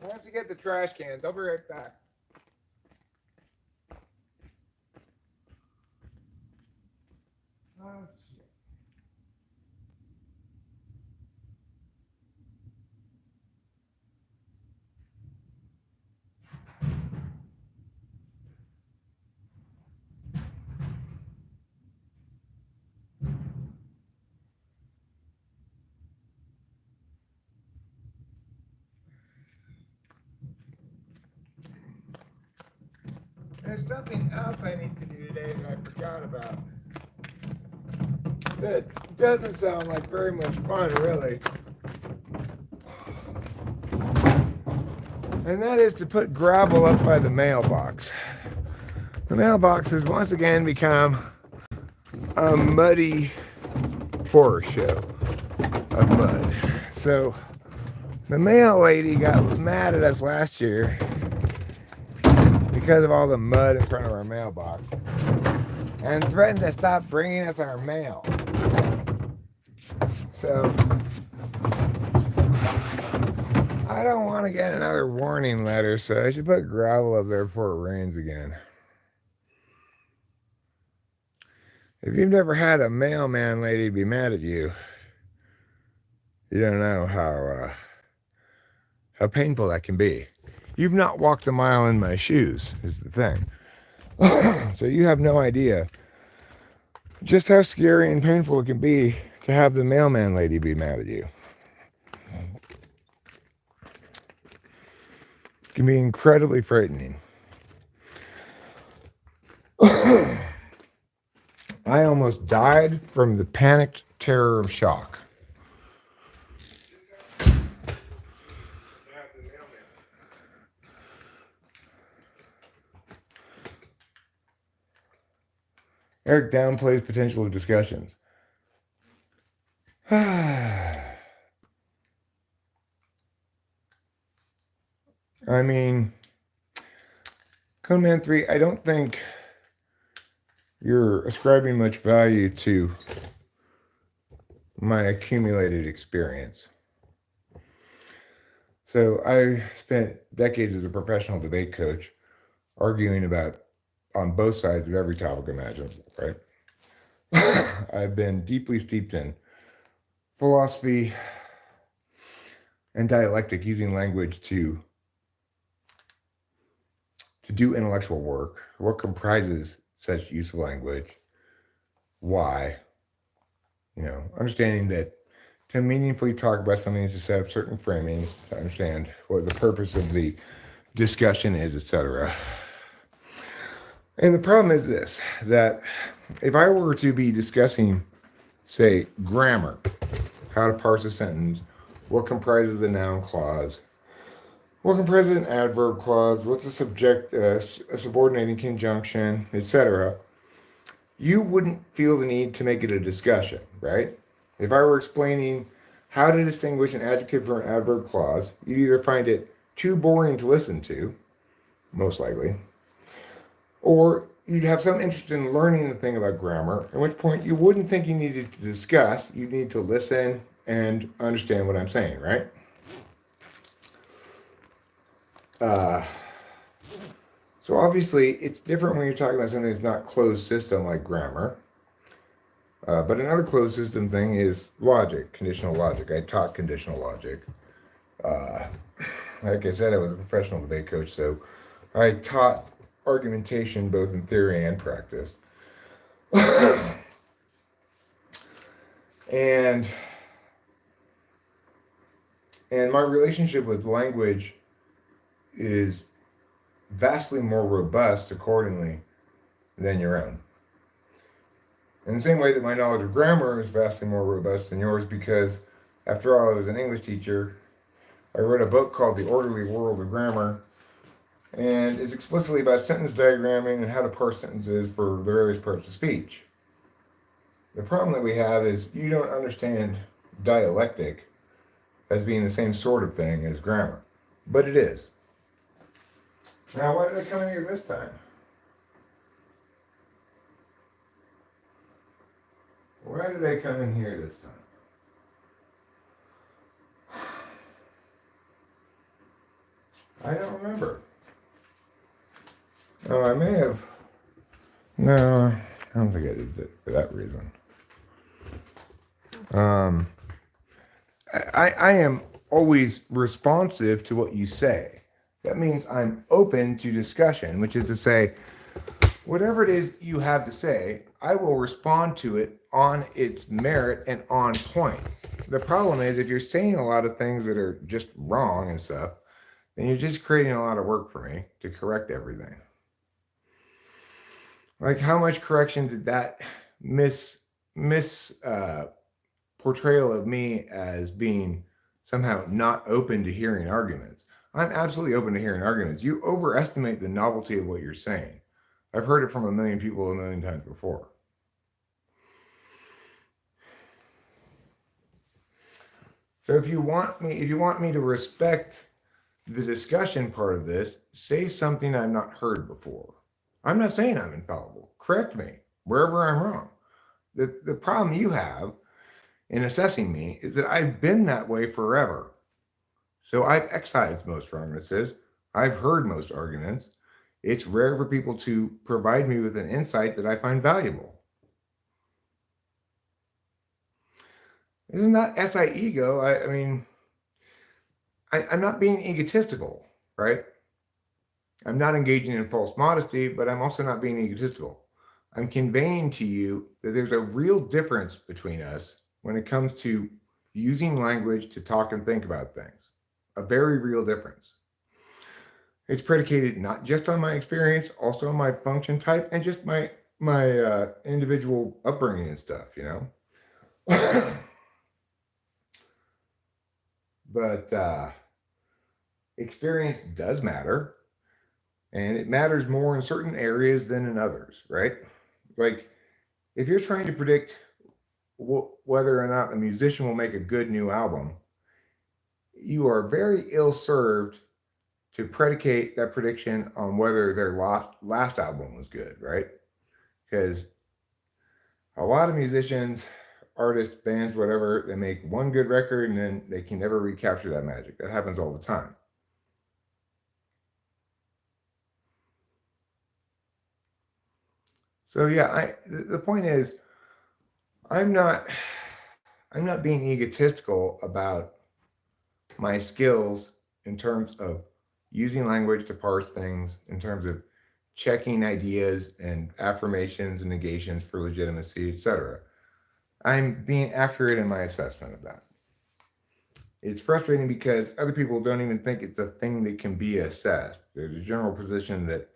I have to get the trash cans. I'll be right back. Oh, shit. There's something else I need to do today that I forgot about. That doesn't sound like very much fun, really. And that is to put gravel up by the mailbox. The mailbox has once again become a muddy horror show of mud. So The mail lady got mad at us last year because of all the mud in front of our mailbox and threatened to stop bringing us our mail. So I don't want to get another warning letter, so I should put gravel up there before it rains again. If you've never had a mailman lady be mad at you, you don't know how painful that can be. You've not walked a mile in my shoes, is the thing. So you have no idea just how scary and painful it can be to have the mailman lady be mad at you. It can be incredibly frightening. I almost died from the panicked terror of shock. Eric downplays potential of discussions. I mean, Conan 3, I don't think you're ascribing much value to my accumulated experience. So I spent decades as a professional debate coach arguing about on both sides of every topic imaginable, right? I've been deeply steeped in philosophy and dialectic, using language to do intellectual work. What comprises such use of language? Why? Understanding that to meaningfully talk about something is to set up certain framing, to understand what the purpose of the discussion is, etc. And the problem is this, that if I were to be discussing, say, grammar, how to parse a sentence, what comprises a noun clause, what comprises an adverb clause, what's a subordinating conjunction, etc., you wouldn't feel the need to make it a discussion, right? If I were explaining how to distinguish an adjective from an adverb clause, you'd either find it too boring to listen to, most likely, or you'd have some interest in learning the thing about grammar, at which point you wouldn't think you needed to discuss, you'd need to listen and understand what I'm saying, right? So obviously, it's different when you're talking about something that's not closed system like grammar. But another closed system thing is logic, conditional logic. I taught conditional logic. Like I said, I was a professional debate coach, so I taught argumentation both in theory and practice. And my relationship with language is vastly more robust accordingly than your own. In the same way that my knowledge of grammar is vastly more robust than yours, because after all, I was an English teacher. I wrote a book called The Orderly World of Grammar, and it's explicitly about sentence diagramming and how to parse sentences for the various parts of speech. The problem that we have is you don't understand dialectic as being the same sort of thing as grammar, but it is. Now, why did I come in here this time? Why did I come in here this time? I don't remember. Oh, I may have. No, I don't think I did it for that reason. I am always responsive to what you say. That means I'm open to discussion, which is to say, whatever it is you have to say, I will respond to it on its merit and on point. The problem is, if you're saying a lot of things that are just wrong and stuff, then you're just creating a lot of work for me to correct everything. Like, how much correction did that portrayal of me as being somehow not open to hearing arguments? I'm absolutely open to hearing arguments. You overestimate the novelty of what you're saying. I've heard it from a million people a million times before. So if you want me to respect the discussion part of this, say something I've not heard before. I'm not saying I'm infallible. Correct me wherever I'm wrong. The problem you have in assessing me is that I've been that way forever. So I've excised most wrongnesses. I've heard most arguments. It's rare for people to provide me with an insight that I find valuable. Isn't that SI ego? I mean, I'm not being egotistical, right? I'm not engaging in false modesty, but I'm also not being egotistical. I'm conveying to you that there's a real difference between us when it comes to using language to talk and think about things. A very real difference. It's predicated not just on my experience, also on my function type and just my individual upbringing and stuff, you know. But experience does matter, and it matters more in certain areas than in others, right? Like if you're trying to predict whether or not a musician will make a good new album, you are very ill served to predicate that prediction on whether their last album was good, right? Because a lot of musicians, artists, bands, whatever, they make one good record and then they can never recapture that magic. That happens all the time. So yeah, the point is, I'm not being egotistical about my skills in terms of using language to parse things, in terms of checking ideas and affirmations and negations for legitimacy, etc. I'm being accurate in my assessment of that. It's frustrating because other people don't even think it's a thing that can be assessed. There's a general position that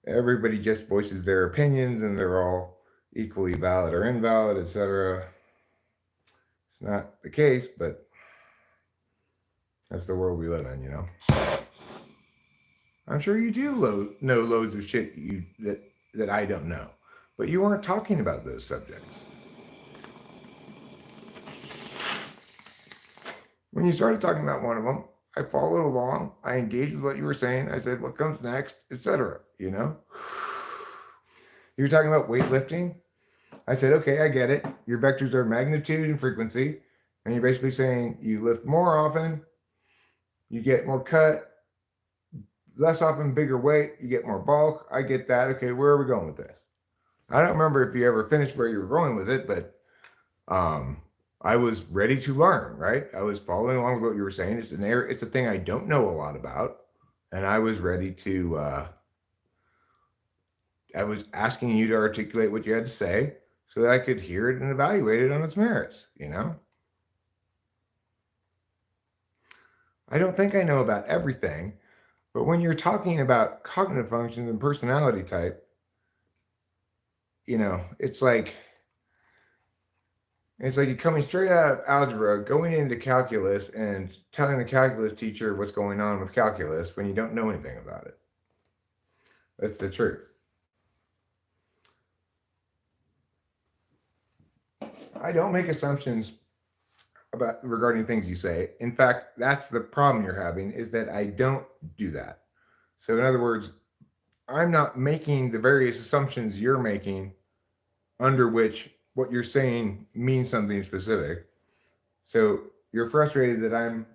everybody just voices their opinions and they're all equally valid or invalid, etc. It's not the case, but that's the world we live in, you know. I'm sure you do know loads of shit that I don't know, but you aren't talking about those subjects. When you started talking about one of them, I followed along. I engaged with what you were saying. I said, "What comes next?" etc. You know. You were talking about weightlifting. I said, "Okay, I get it. Your vectors are magnitude and frequency, and you're basically saying you lift more often, you get more cut." Less often, bigger weight, you get more bulk. I get that. Okay, where are we going with this? I don't remember if you ever finished where you were going with it, but I was ready to learn, right? I was following along with what you were saying. It's a thing I don't know a lot about, and I was ready to. I was asking you to articulate what you had to say so that I could hear it and evaluate it on its merits. You know. I don't think I know about everything. But when you're talking about cognitive functions and personality type, you know, it's like you're coming straight out of algebra, going into calculus and telling the calculus teacher what's going on with calculus when you don't know anything about it. That's the truth. I don't make assumptions regarding things you say. In fact, that's the problem you're having, is that I don't do that. So in other words, I'm not making the various assumptions you're making under which what you're saying means something specific. So you're frustrated that I'm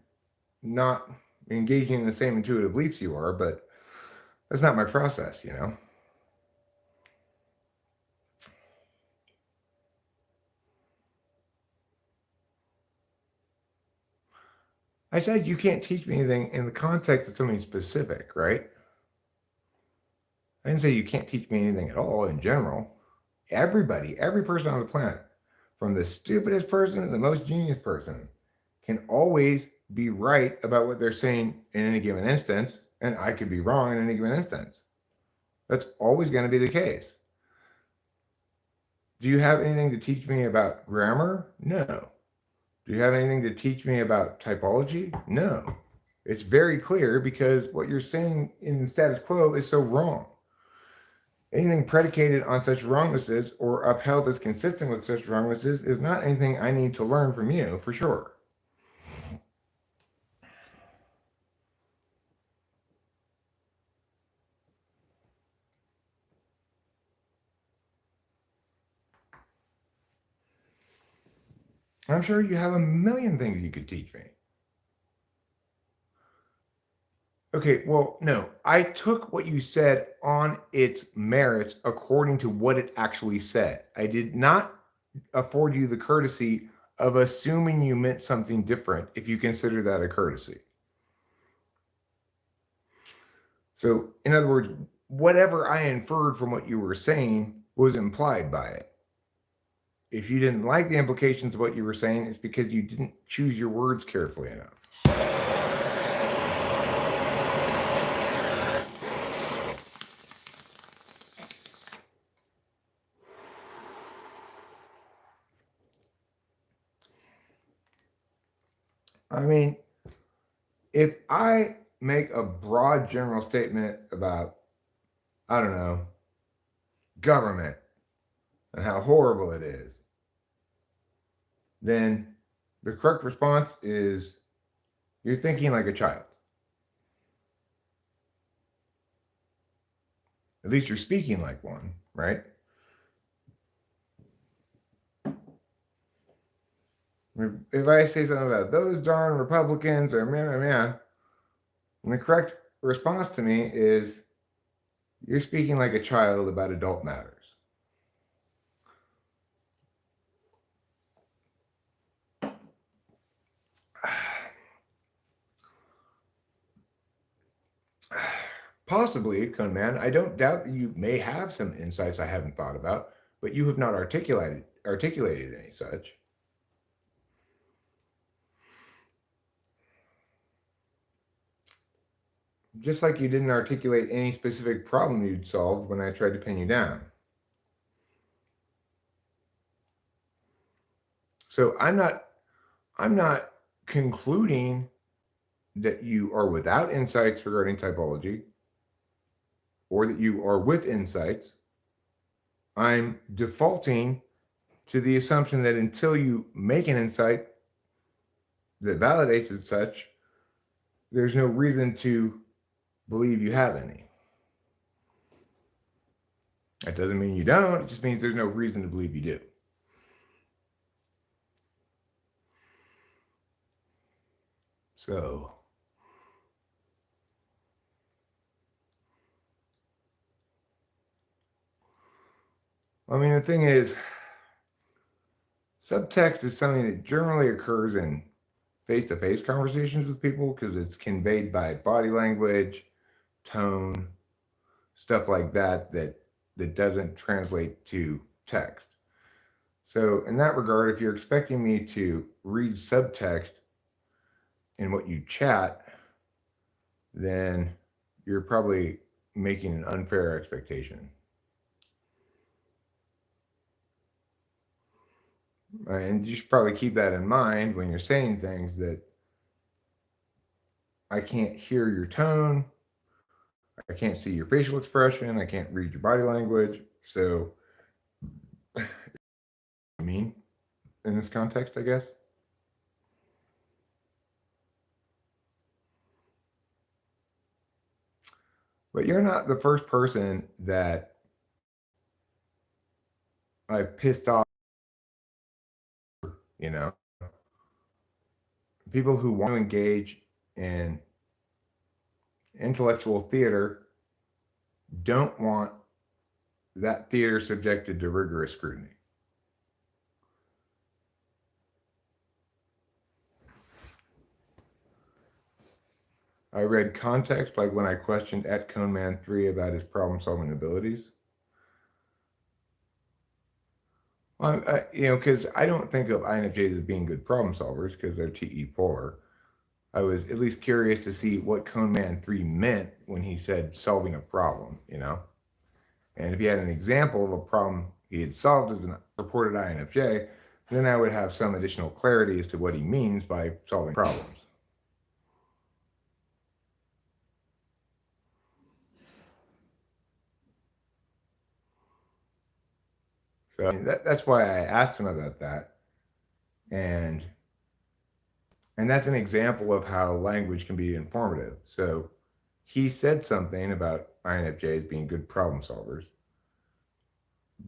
not engaging in the same intuitive leaps you are, but that's not my process, you know? I said you can't teach me anything in the context of something specific, right? I didn't say you can't teach me anything at all in general. Everybody, every person on the planet, from the stupidest person to the most genius person, can always be right about what they're saying in any given instance, and I could be wrong in any given instance. That's always going to be the case. Do you have anything to teach me about grammar? No. Do you have anything to teach me about typology? No. It's very clear because what you're saying in the status quo is so wrong. Anything predicated on such wrongnesses or upheld as consistent with such wrongnesses is not anything I need to learn from you, for sure. I'm sure you have a million things you could teach me. Okay, well, no, I took what you said on its merits according to what it actually said. I did not afford you the courtesy of assuming you meant something different if you consider that a courtesy. So, in other words, whatever I inferred from what you were saying was implied by it. If you didn't like the implications of what you were saying, it's because you didn't choose your words carefully enough. I mean, if I make a broad general statement about, I don't know, government and how horrible it is, then the correct response is you're thinking like a child. At least you're speaking like one, right? If I say something about those darn Republicans or meh, and the correct response to me is you're speaking like a child about adult matters. Possibly, Conman. I don't doubt that you may have some insights I haven't thought about, but you have not articulated any such. Just like you didn't articulate any specific problem you'd solved when I tried to pin you down. So I'm not concluding that you are without insights regarding typology or that you are with insights. I'm defaulting to the assumption that until you make an insight that validates it such, there's no reason to believe you have any. That doesn't mean you don't, it just means there's no reason to believe you do. So, I mean, the thing is, subtext is something that generally occurs in face-to-face conversations with people because it's conveyed by body language, tone, stuff like that doesn't translate to text. So in that regard, if you're expecting me to read subtext in what you chat, then you're probably making an unfair expectation. And you should probably keep that in mind when you're saying things that I can't hear your tone, I can't see your facial expression, I can't read your body language. So, I mean, in this context, I guess. But you're not the first person that I've pissed off, you know. People who want to engage in intellectual theater don't want that theater subjected to rigorous scrutiny. I read context, like when I questioned at Coneman 3 about his problem-solving abilities. Well, because I don't think of INFJs as being good problem solvers because they're TE polar. I was at least curious to see what Coneman 3 meant when he said solving a problem, And if he had an example of a problem he had solved as a reported INFJ, then I would have some additional clarity as to what he means by solving problems. So that's why I asked him about that. And that's an example of how language can be informative. So he said something about INFJs being good problem solvers,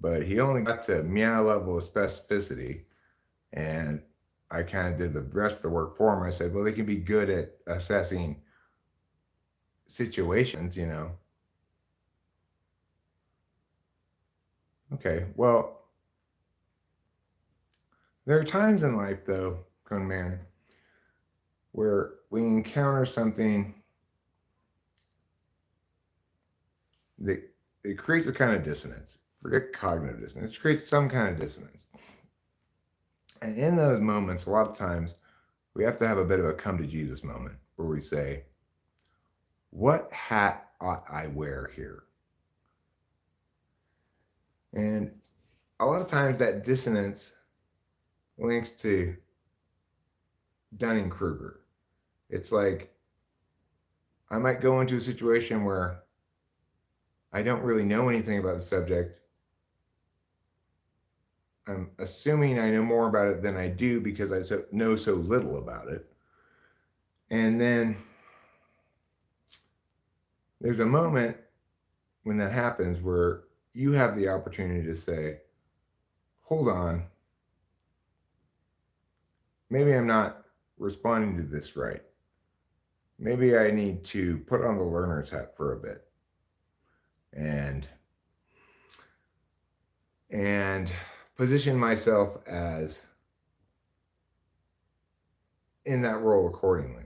but he only got to meow level of specificity. And I kind of did the rest of the work for them. I said, well, they can be good at assessing situations, Okay, well, there are times in life, though, grown man, where we encounter something that it creates a kind of dissonance. Forget cognitive dissonance. It creates some kind of dissonance. And in those moments, a lot of times, we have to have a bit of a come to Jesus moment where we say, what hat ought I wear here? And a lot of times that dissonance links to Dunning-Kruger. It's like I might go into a situation where I don't really know anything about the subject. I'm assuming I know more about it than I do because I know so little about it. And then there's a moment when that happens where you have the opportunity to say, hold on, maybe I'm not responding to this right. Maybe I need to put on the learner's hat for a bit and position myself as in that role accordingly.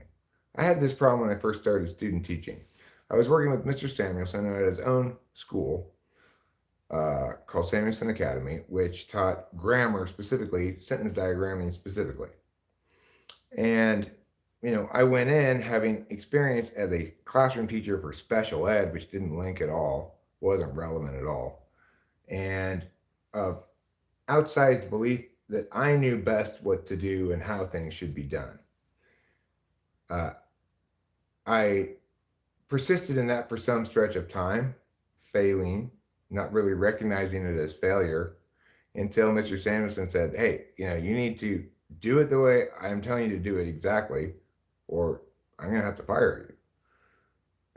I had this problem when I first started student teaching. I was working with Mr. Samuelson at his own school called Samuelson Academy, which taught grammar specifically, sentence diagramming specifically. And, I went in having experience as a classroom teacher for special ed, which didn't link at all, wasn't relevant at all. And outsized belief that I knew best what to do and how things should be done. I persisted in that for some stretch of time, failing, not really recognizing it as failure until Mr. Samuelson said, hey, you need to do it the way I'm telling you to do it exactly, or I'm going to have to fire you.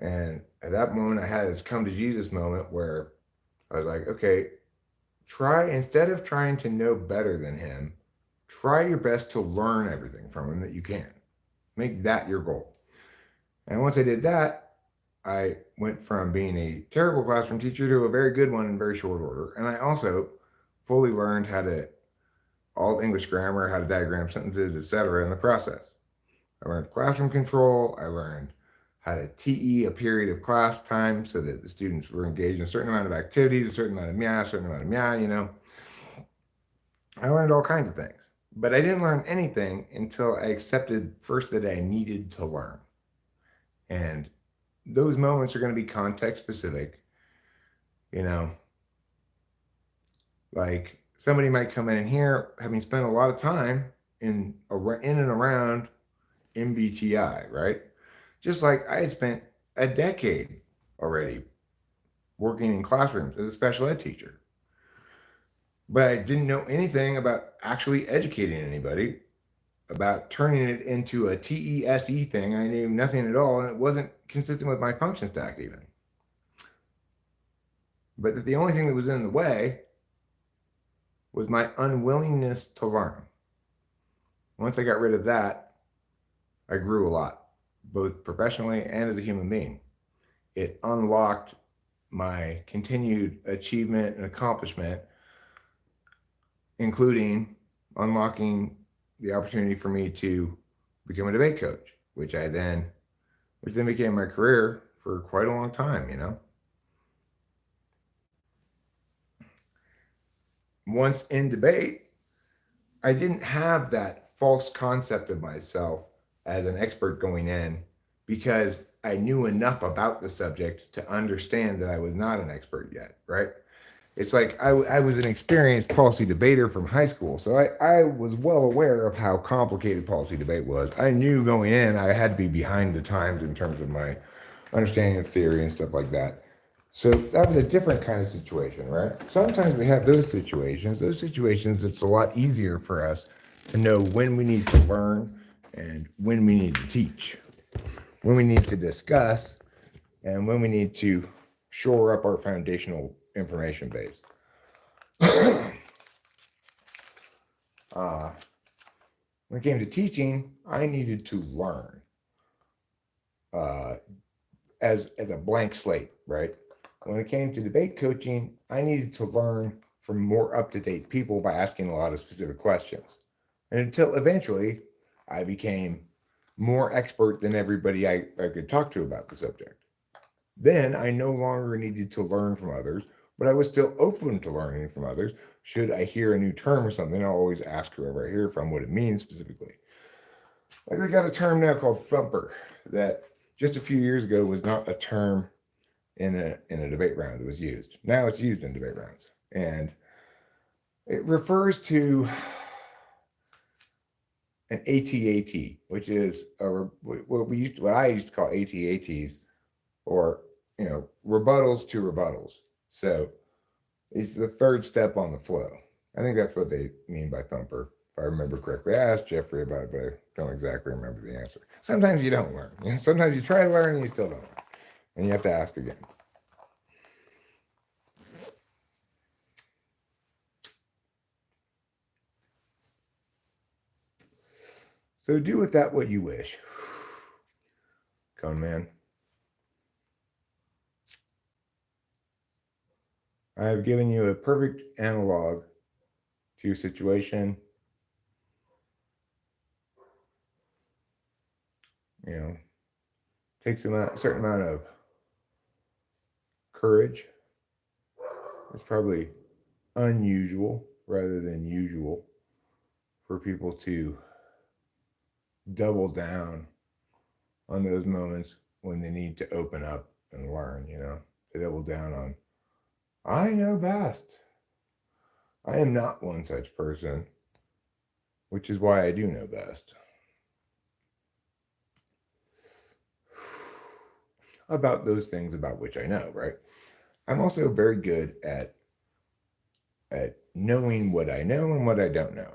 And at that moment, I had this come to Jesus moment where I was like, okay, instead of trying to know better than him, try your best to learn everything from him that you can. Make that your goal. And once I did that, I went from being a terrible classroom teacher to a very good one in very short order. And I also fully learned all English grammar, how to diagram sentences, etc. in the process. I learned classroom control. I learned how to TE a period of class time so that the students were engaged in a certain amount of activities, a certain amount of meow. I learned all kinds of things. But I didn't learn anything until I accepted first that I needed to learn. And those moments are going to be context specific. Like somebody might come in here having spent a lot of time in and around MBTI, right? Just like I had spent a decade already working in classrooms as a special ed teacher. But I didn't know anything about actually educating anybody, about turning it into a TESE thing. I knew nothing at all, and it wasn't consistent with my function stack even. But that the only thing that was in the way was my unwillingness to learn. Once I got rid of that, I grew a lot, both professionally and as a human being. It unlocked my continued achievement and accomplishment, including unlocking the opportunity for me to become a debate coach, which then became my career for quite a long time, Once in debate, I didn't have that false concept of myself as an expert going in because I knew enough about the subject to understand that I was not an expert yet, right? It's like I was an experienced policy debater from high school, so I was well aware of how complicated policy debate was. I knew going in I had to be behind the times in terms of my understanding of theory and stuff like that. So that was a different kind of situation, right? Sometimes we have those situations. It's a lot easier for us to know when we need to learn and when we need to teach, when we need to discuss, and when we need to shore up our foundational information base. When it came to teaching, I needed to learn as a blank slate, right? When it came to debate coaching, I needed to learn from more up-to-date people by asking a lot of specific questions. And until eventually I became more expert than everybody I could talk to about the subject. Then I no longer needed to learn from others, but I was still open to learning from others. Should I hear a new term or something, I'll always ask whoever I hear from what it means specifically. Like they got a term now called thumper that just a few years ago was not a term in a debate round that was used. Now it's used in debate rounds, and it refers to an ATAT, which is what I used to call ATATs, or rebuttals to rebuttals. So it's the third step on the flow. I think that's what they mean by thumper, if I remember correctly. I asked Jeffrey about it, but I don't exactly remember the answer. Sometimes you don't learn. Sometimes you try to learn and you still don't learn, and you have to ask again. So do with that what you wish. Cone man. I have given you a perfect analog to your situation. Takes a certain amount of courage. It's probably unusual rather than usual for people to double down on those moments when they need to open up and learn, to double down on, I know best. I am not one such person, which is why I do know best. About those things about which I know, right? I'm also very good at knowing what I know and what I don't know.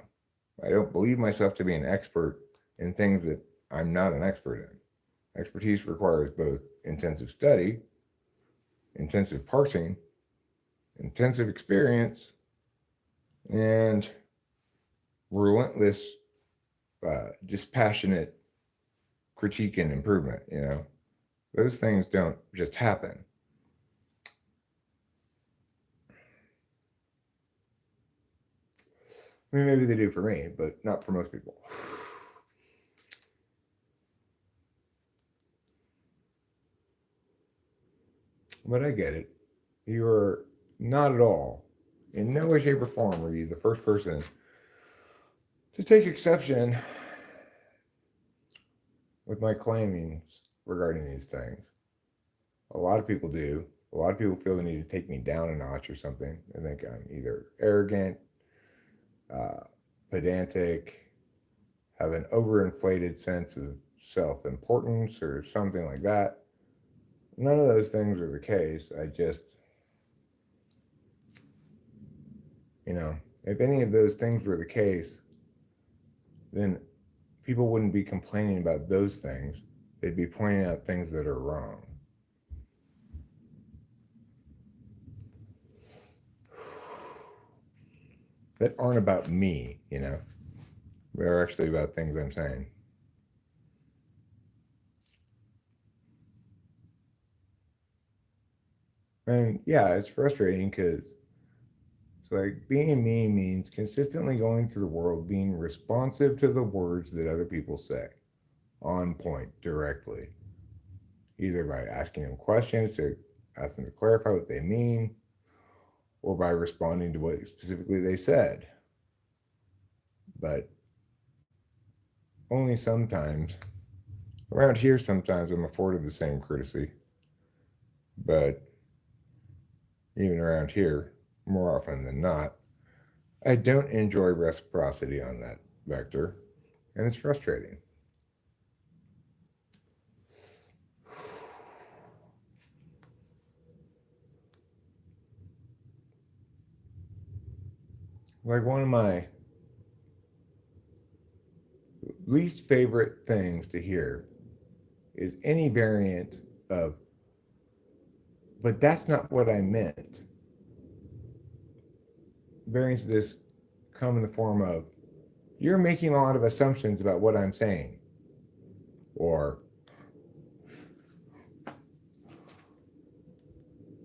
I don't believe myself to be an expert in things that I'm not an expert in. Expertise requires both intensive study, intensive parsing, intensive experience, and relentless, dispassionate critique and improvement. Those things don't just happen. I mean, maybe they do for me, but not for most people. But I get it. You're not at all, in no way, shape, or form, are you the first person to take exception with my claimings regarding these things. A lot of people do. A lot of people feel the need to take me down a notch or something. They think I'm either arrogant, pedantic, have an overinflated sense of self-importance or something like that. None of those things are the case. I just, if any of those things were the case, then people wouldn't be complaining about those things. They'd be pointing out things that are wrong. That aren't about me, They're actually about things I'm saying. And yeah, it's frustrating because it's like being me means consistently going through the world, being responsive to the words that other people say, on point, directly, either by asking them questions to ask them to clarify what they mean, or by responding to what specifically they said. But only sometimes, around here sometimes I'm afforded the same courtesy, but even around here, more often than not, I don't enjoy reciprocity on that vector, and it's frustrating. Like one of my least favorite things to hear is any variant of, but that's not what I meant. Variants of this come in the form of, you're making a lot of assumptions about what I'm saying. Or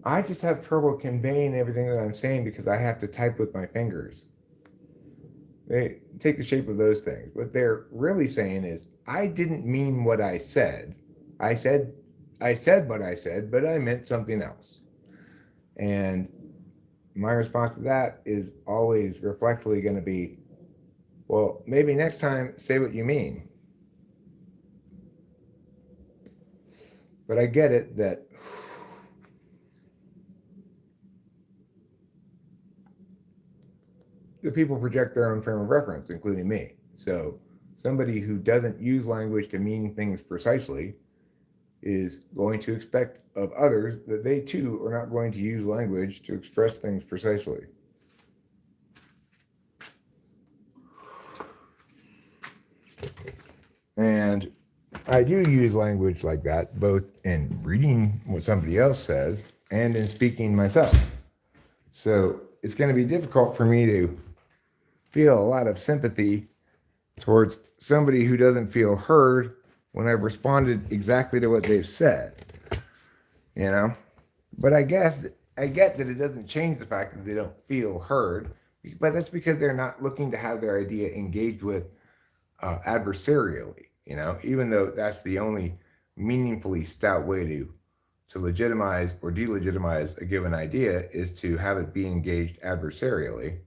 I just have trouble conveying everything that I'm saying because I have to type with my fingers. They take the shape of those things. What they're really saying is, I didn't mean what I said. I said what I said, but I meant something else. And my response to that is always reflexively going to be, well, maybe next time say what you mean. But I get it that the people project their own frame of reference, including me. So somebody who doesn't use language to mean things precisely is going to expect of others that they too are not going to use language to express things precisely. And I do use language like that, both in reading what somebody else says and in speaking myself. So it's going to be difficult for me to feel a lot of sympathy towards somebody who doesn't feel heard when I've responded exactly to what they've said, you know? But I get that it doesn't change the fact that they don't feel heard, but that's because they're not looking to have their idea engaged with adversarially, you know, even though that's the only meaningfully stout way to legitimize or delegitimize a given idea is to have it be engaged adversarially.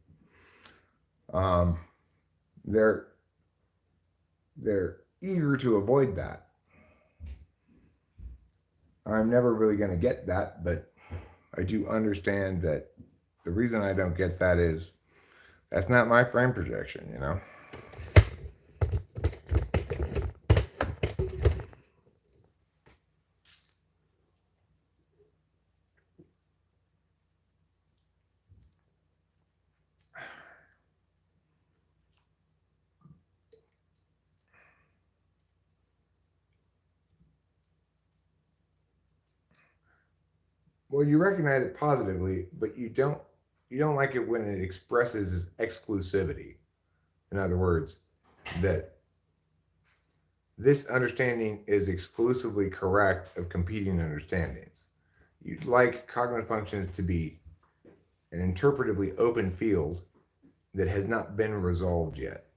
They're eager to avoid that. I'm never really going to get that, but I do understand that the reason I don't get that is that's not my frame projection, you know? Well, you recognize it positively, but you don't like it when it expresses as exclusivity. In other words, that this understanding is exclusively correct of competing understandings. You'd like cognitive functions to be an interpretively open field that has not been resolved yet,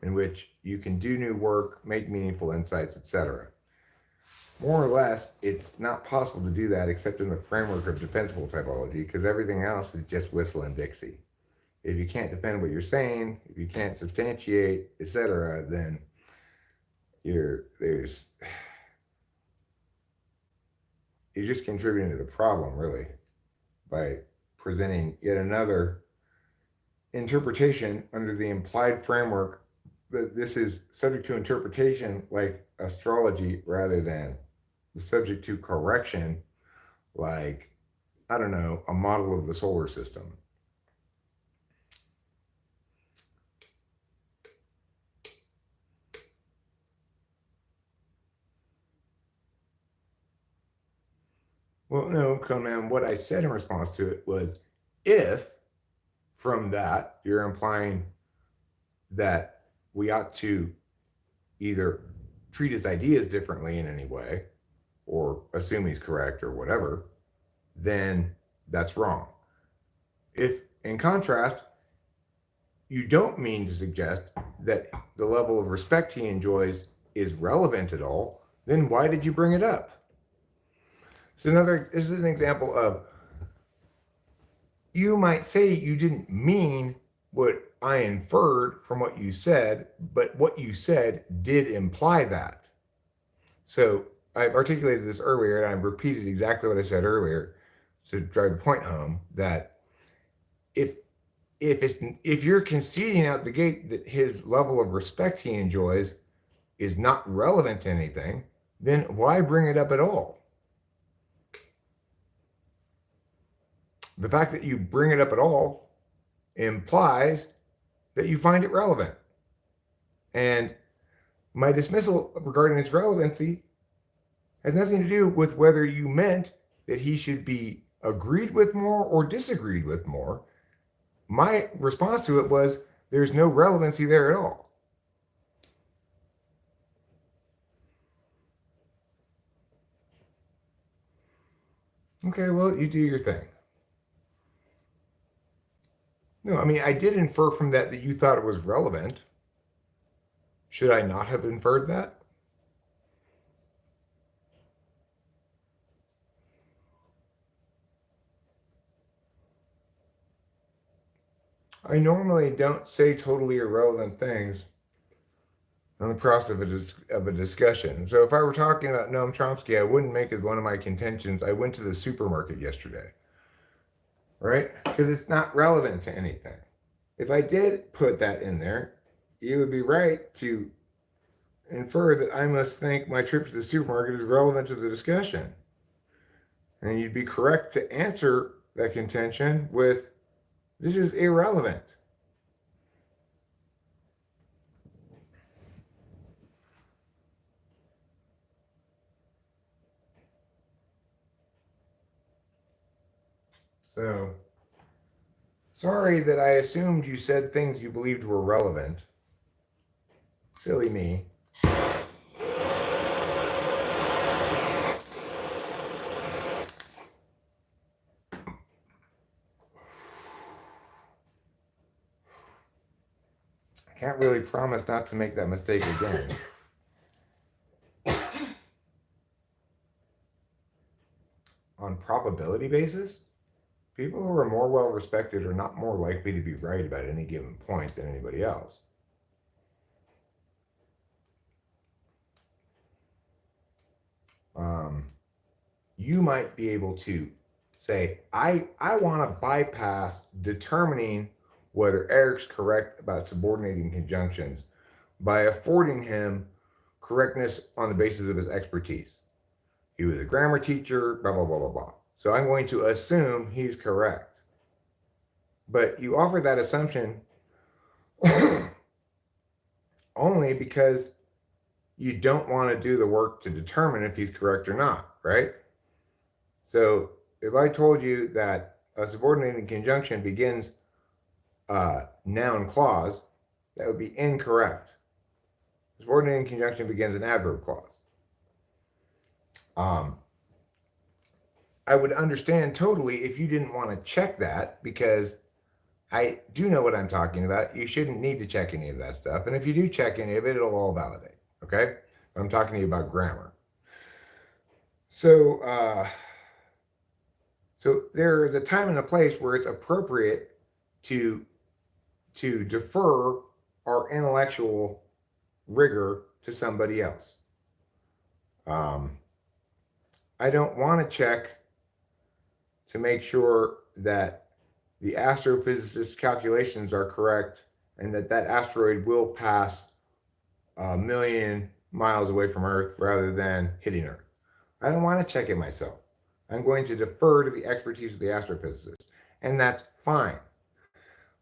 in which you can do new work, make meaningful insights, etc. More or less, it's not possible to do that except in the framework of defensible typology, because everything else is just whistle and Dixie. If you can't defend what you're saying, if you can't substantiate, etc., then you're just contributing to the problem, really, by presenting yet another interpretation under the implied framework that this is subject to interpretation like astrology rather than the subject to correction like, I don't know, a model of the solar system. Well, no, Conan, what I said in response to it was, if from that you're implying that we ought to either treat his ideas differently in any way or assume he's correct or whatever, then that's wrong. If, in contrast, you don't mean to suggest that the level of respect he enjoys is relevant at all, then why did you bring it up? This is an example of, you might say you didn't mean what I inferred from what you said, but what you said did imply that. So I've articulated this earlier, and I've repeated exactly what I said earlier to drive the point home, that if you're conceding out the gate that his level of respect he enjoys is not relevant to anything, then why bring it up at all? The fact that you bring it up at all implies that you find it relevant. And my dismissal regarding its relevancy has nothing to do with whether you meant that he should be agreed with more or disagreed with more. My response to it was, there's no relevancy there at all. Okay, well, you do your thing. No, I mean, I did infer from that you thought it was relevant. Should I not have inferred that? I normally don't say totally irrelevant things in the process of a discussion. So if I were talking about Noam Chomsky, I wouldn't make as one of my contentions, I went to the supermarket yesterday, right? Because it's not relevant to anything. If I did put that in there, you would be right to infer that I must think my trip to the supermarket is relevant to the discussion. And you'd be correct to answer that contention with, this is irrelevant. So, sorry that I assumed you said things you believed were relevant. Silly me. I can't really promise not to make that mistake again. On probability basis, people who are more well respected are not more likely to be right about any given point than anybody else. You might be able to say, I want to bypass determining whether Eric's correct about subordinating conjunctions by affording him correctness on the basis of his expertise. He was a grammar teacher, blah, blah, blah, blah, blah. So I'm going to assume he's correct. But you offer that assumption only because you don't want to do the work to determine if he's correct or not, right? So if I told you that a subordinating conjunction begins noun clause, that would be incorrect. Subordinating conjunction begins an adverb clause. I would understand totally if you didn't want to check that, because I do know what I'm talking about. You shouldn't need to check any of that stuff. And if you do check any of it, it'll all validate. Okay? I'm talking to you about grammar. So, so there is a time and a place where it's appropriate to defer our intellectual rigor to somebody else. I don't want to check to make sure that the astrophysicist's calculations are correct and that that asteroid will pass 1 million miles away from Earth rather than hitting Earth. I don't want to check it myself. I'm going to defer to the expertise of the astrophysicist, and that's fine.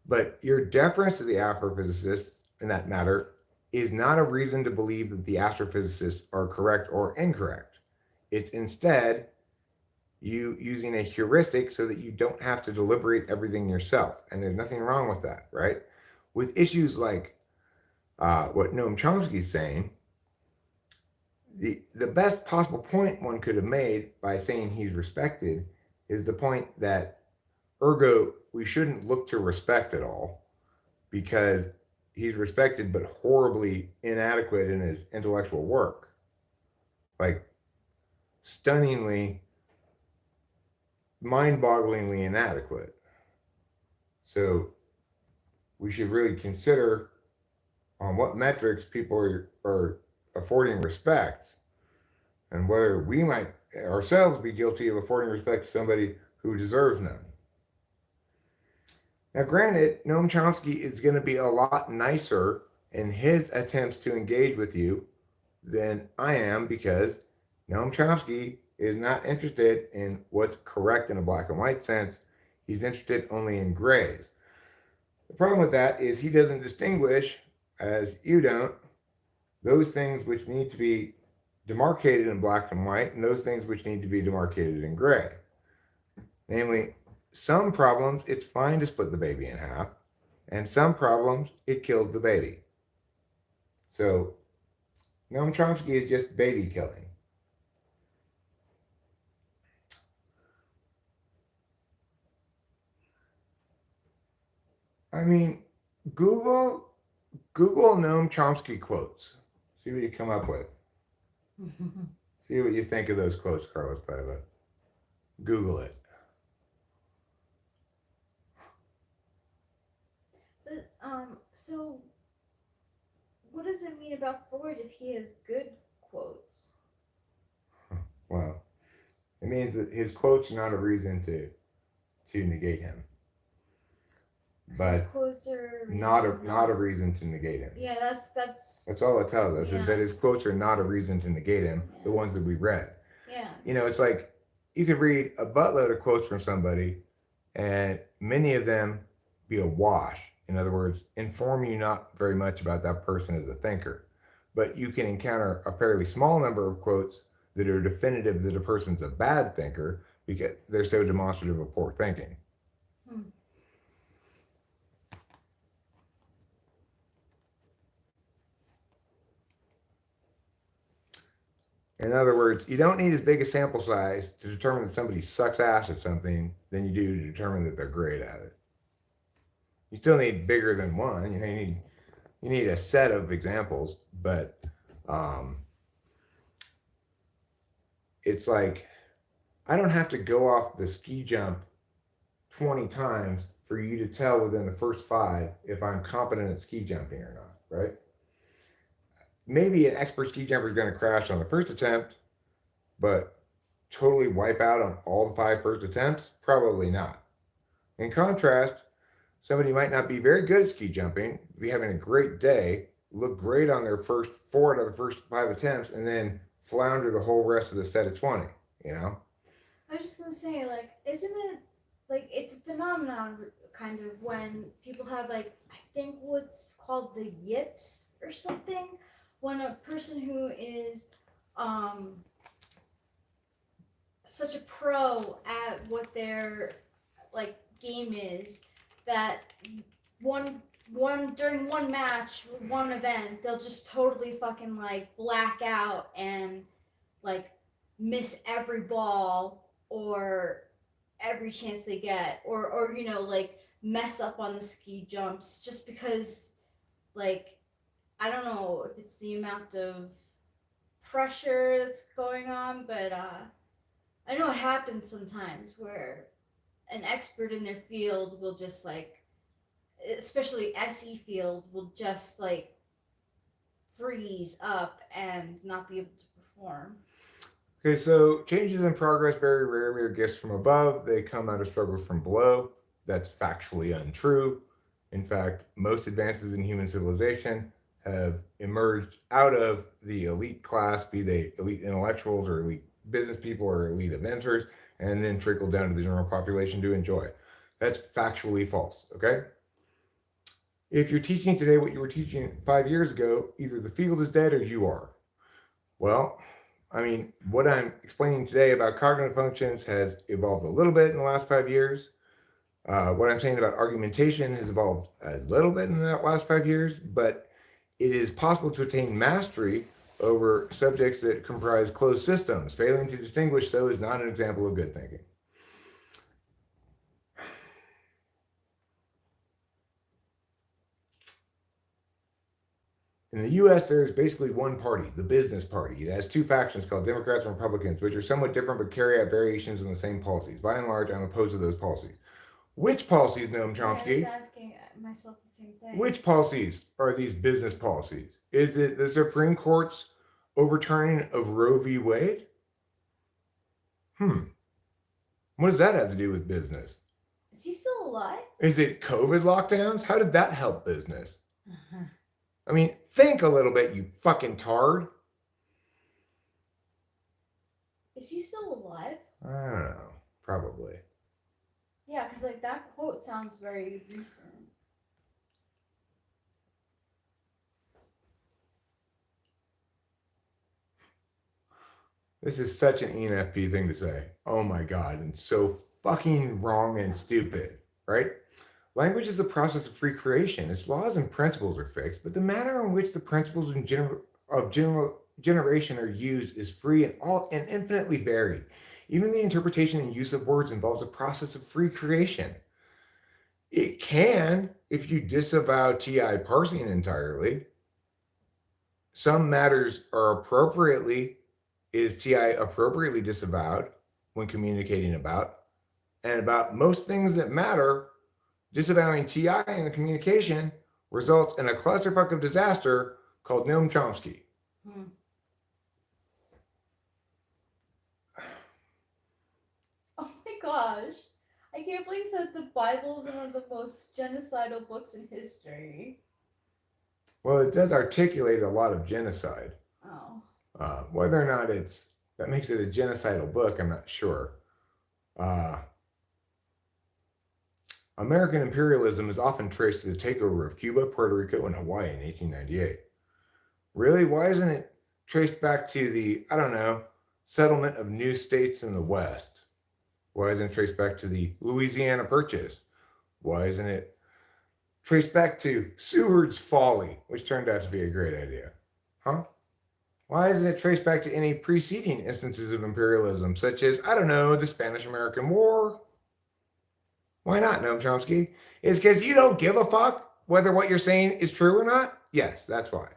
But your deference to the astrophysicist in that matter is not a reason to believe that the astrophysicists are correct or incorrect. It's instead you using a heuristic so that you don't have to deliberate everything yourself. And there's nothing wrong with that, right? With issues like what Noam Chomsky is saying, the best possible point one could have made by saying he's respected is the point that, ergo, we shouldn't look to respect at all because he's respected but horribly inadequate in his intellectual work. Like, stunningly, mind-bogglingly inadequate. So we should really consider on what metrics people are affording respect and whether we might ourselves be guilty of affording respect to somebody who deserves none. Now, granted, Noam Chomsky is going to be a lot nicer in his attempts to engage with you than I am, because Noam Chomsky is not interested in what's correct in a black and white sense. He's interested only in grays. The problem with that is he doesn't distinguish, as you don't, those things which need to be demarcated in black and white and those things which need to be demarcated in gray. Namely, some problems, it's fine to split the baby in half. And some problems, it kills the baby. So Noam Chomsky is just baby killing. I mean, Google Noam Chomsky quotes. See what you come up with. See what you think of those quotes, Carlos Paiva. Google it. But so what does it mean about Freud if he has good quotes? Well, it means that his quotes are not a reason to negate him. But his quotes are not a reason to negate him. Yeah, that's all it tells us, is that his quotes are not a reason to negate him, the ones that we read. Yeah. You know, it's like you could read a buttload of quotes from somebody and many of them be a wash. In other words, inform you not very much about that person as a thinker. But you can encounter a fairly small number of quotes that are definitive that a person's a bad thinker because they're so demonstrative of poor thinking. In other words, you don't need as big a sample size to determine that somebody sucks ass at something than you do to determine that they're great at it. You still need bigger than one. You need a set of examples, but it's like I don't have to go off the ski jump 20 times for you to tell within the first 5 if I'm competent at ski jumping or not, right? Maybe an expert ski jumper is going to crash on the first attempt, but totally wipe out on all the 5 first attempts? Probably not. In contrast, somebody might not be very good at ski jumping, be having a great day, look great on their first 4 out of the first 5 attempts, and then flounder the whole rest of the set of 20, you know? I was just going to say, like, isn't it, like, it's a phenomenon, kind of, when people have, like, I think what's called the yips or something, when a person who is such a pro at what their like game is, that during one match, one event, they'll just totally fucking like black out and like miss every ball or every chance they get, or you know, like mess up on the ski jumps just because, like, I don't know if it's the amount of pressure that's going on, but I know it happens sometimes where an expert in their field will just like, especially SE field, will just like freeze up and not be able to perform. Okay, so changes in progress very rarely are gifts from above. They come out of struggle from below. That's factually untrue. In fact, most advances in human civilization have emerged out of the elite class, be they elite intellectuals or elite business people or elite inventors, and then trickled down to the general population to enjoy. That's factually false, okay? If you're teaching today what you were teaching 5 years ago, either the field is dead or you are. Well, I mean, what I'm explaining today about cognitive functions has evolved a little bit in the last 5 years. What I'm saying about argumentation has evolved a little bit in the last 5 years, but it is possible to attain mastery over subjects that comprise closed systems. Failing to distinguish so is not an example of good thinking. In the US, there is basically one party, the business party. It has 2 factions called Democrats and Republicans, which are somewhat different but carry out variations in the same policies. By and large, I'm opposed to those policies. Which policies, Noam Chomsky? I was asking myself the same thing. Which policies are these business policies? Is it the Supreme Court's overturning of Roe v. Wade? What does that have to do with business? Is he still alive? Is it COVID lockdowns? How did that help business? I mean, think a little bit, you fucking tard. Is he still alive? I don't know. Probably. Yeah, because like that quote sounds very recent. This is such an ENFP thing to say. Oh my God, and so fucking wrong and stupid, right? Language is the process of free creation. Its laws and principles are fixed, but the manner in which the principles of generation are used is free and infinitely varied. Even the interpretation and use of words involves a process of free creation. It can, if you disavow TI parsing entirely. Some matters are is TI appropriately disavowed when communicating about, and about most things that matter, disavowing TI in the communication results in a clusterfuck of disaster called Noam Chomsky. Oh my gosh. I can't believe that the Bible is one of the most genocidal books in history. Well, it does articulate a lot of genocide. Oh. Whether or not that makes it a genocidal book, I'm not sure. American imperialism is often traced to the takeover of Cuba, Puerto Rico, and Hawaii in 1898. Really? Why isn't it traced back to the, I don't know, settlement of new states in the West? Why isn't it traced back to the Louisiana Purchase? Why isn't it traced back to Seward's Folly, which turned out to be a great idea? Huh? Why isn't it traced back to any preceding instances of imperialism, such as, I don't know, the Spanish-American War? Why not, Noam Chomsky? It's because you don't give a fuck whether what you're saying is true or not? Yes, that's why.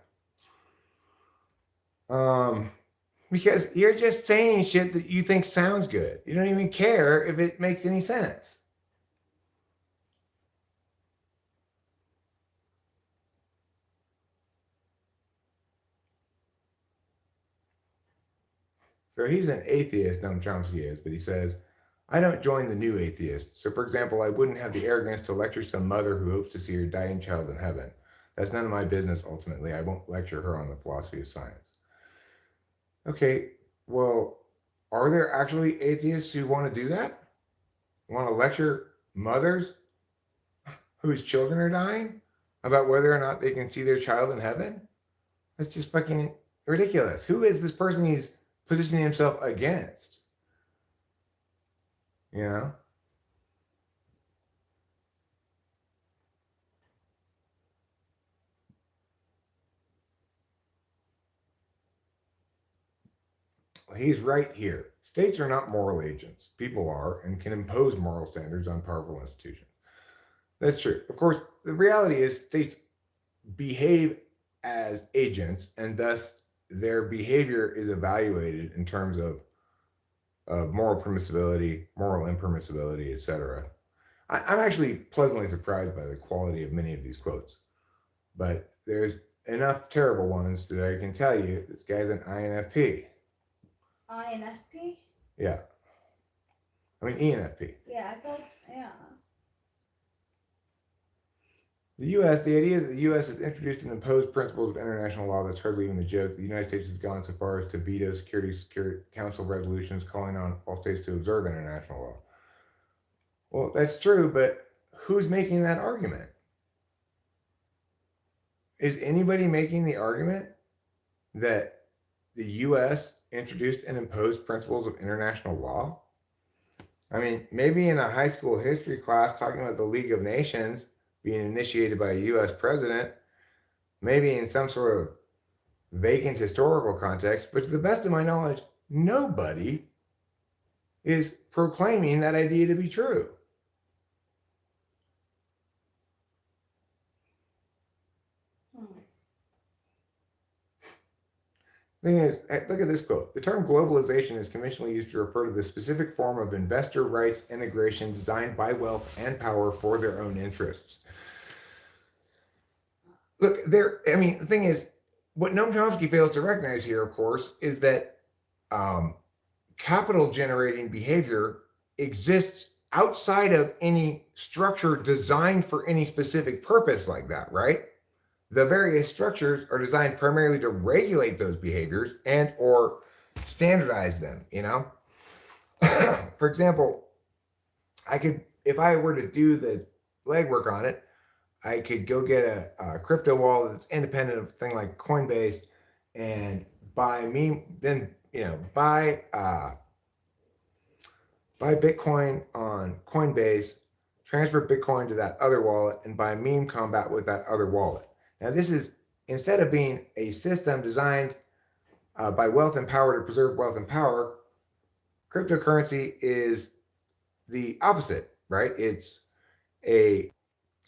Because you're just saying shit that you think sounds good. You don't even care if it makes any sense. So he's an atheist, Noam Chomsky is, but he says, I don't join the new atheists. So, for example, I wouldn't have the arrogance to lecture some mother who hopes to see her dying child in heaven. That's none of my business, ultimately. I won't lecture her on the philosophy of science. Okay, well, are there actually atheists who want to do that? Want to lecture mothers whose children are dying about whether or not they can see their child in heaven? That's just fucking ridiculous. Who is this person he's positioning himself against? You know? He's right here. States are not moral agents. People are and can impose moral standards on powerful institutions. That's true. Of course, the reality is states behave as agents, and thus their behavior is evaluated in terms of moral permissibility, moral impermissibility, etc. I'm actually pleasantly surprised by the quality of many of these quotes, but there's enough terrible ones that I can tell you this guy's an INFP. INFP? Yeah. I mean ENFP. Yeah, I thought, yeah. The idea that the U.S. has introduced and imposed principles of international law that's hardly even a joke. The United States has gone so far as to veto Security Council resolutions calling on all states to observe international law. Well, that's true, but who's making that argument? Is anybody making the argument that the U.S. introduced and imposed principles of international law? I mean, maybe in a high school history class talking about the League of Nations being initiated by a U.S. president, maybe in some sort of vacant historical context, but to the best of my knowledge, nobody is proclaiming that idea to be true. Thing is, look at this quote. The term globalization is conventionally used to refer to the specific form of investor rights integration designed by wealth and power for their own interests. Look, the thing is, what Noam Chomsky fails to recognize here, of course, is that capital generating behavior exists outside of any structure designed for any specific purpose like that, right? The various structures are designed primarily to regulate those behaviors and or standardize them, you know? For example, if I were to do the legwork on it, I could go get a crypto wallet that's independent of a thing like Coinbase and buy Bitcoin on Coinbase, transfer Bitcoin to that other wallet, and buy meme combat with that other wallet. Now, this is, instead of being a system designed by wealth and power to preserve wealth and power, cryptocurrency is the opposite, right? It's a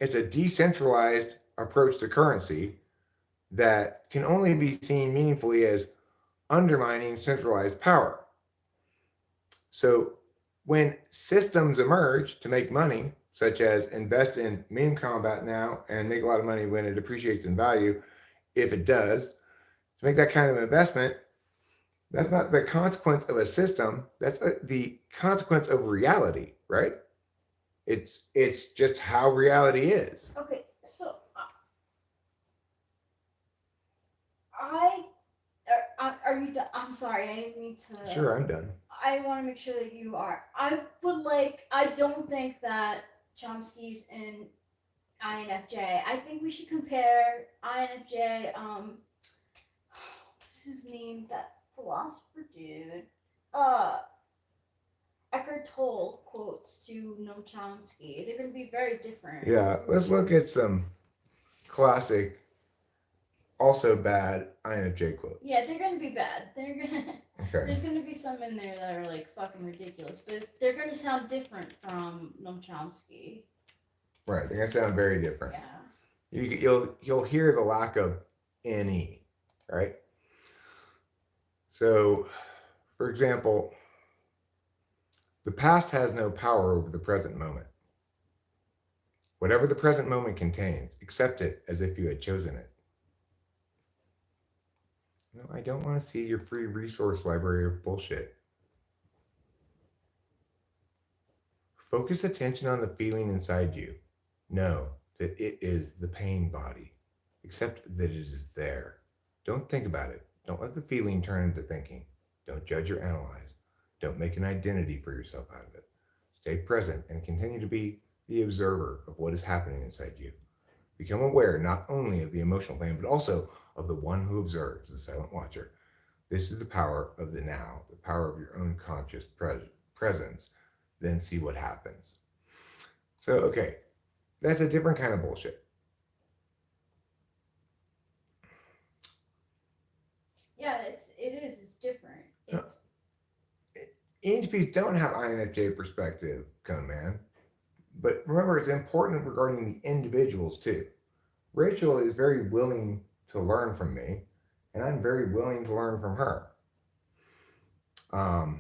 decentralized approach to currency that can only be seen meaningfully as undermining centralized power. So when systems emerge to make money, such as invest in meme combat now and make a lot of money when it appreciates in value, if it does, to make that kind of investment, that's not the consequence of a system. That's the consequence of reality, right? It's just how reality is. Okay, so are you done? I'm sorry, I didn't mean to. Sure, I'm done. I want to make sure that you are. I don't think that Chomsky's in INFJ. I think we should compare INFJ. What's his name? That philosopher dude. Eckhart Tolle quotes to Noam Chomsky. They're going to be very different. Yeah, let's look at some classic, also bad INFJ quotes. Yeah, they're going to be bad. Okay. There's going to be some in there that are like fucking ridiculous, but they're going to sound different from Noam Chomsky. Right, they're going to sound very different. Yeah. You'll hear the lack of NE, right? So, for example, the past has no power over the present moment. Whatever the present moment contains, accept it as if you had chosen it. No, I don't want to see your free resource library of bullshit. Focus attention on the feeling inside you. Know that it is the pain body. Accept that it is there. Don't think about it. Don't let the feeling turn into thinking. Don't judge or analyze. Don't make an identity for yourself out of it. Stay present and continue to be the observer of what is happening inside you. Become aware not only of the emotional plane, but also of the one who observes, the silent watcher. This is the power of the now, the power of your own conscious presence. Then see what happens. So, okay, that's a different kind of bullshit. Yeah, it's different. It's ENTPs don't have INFJ perspective, Cone Man. But remember, it's important regarding the individuals too. Rachel is very willing to learn from me, and I'm very willing to learn from her. I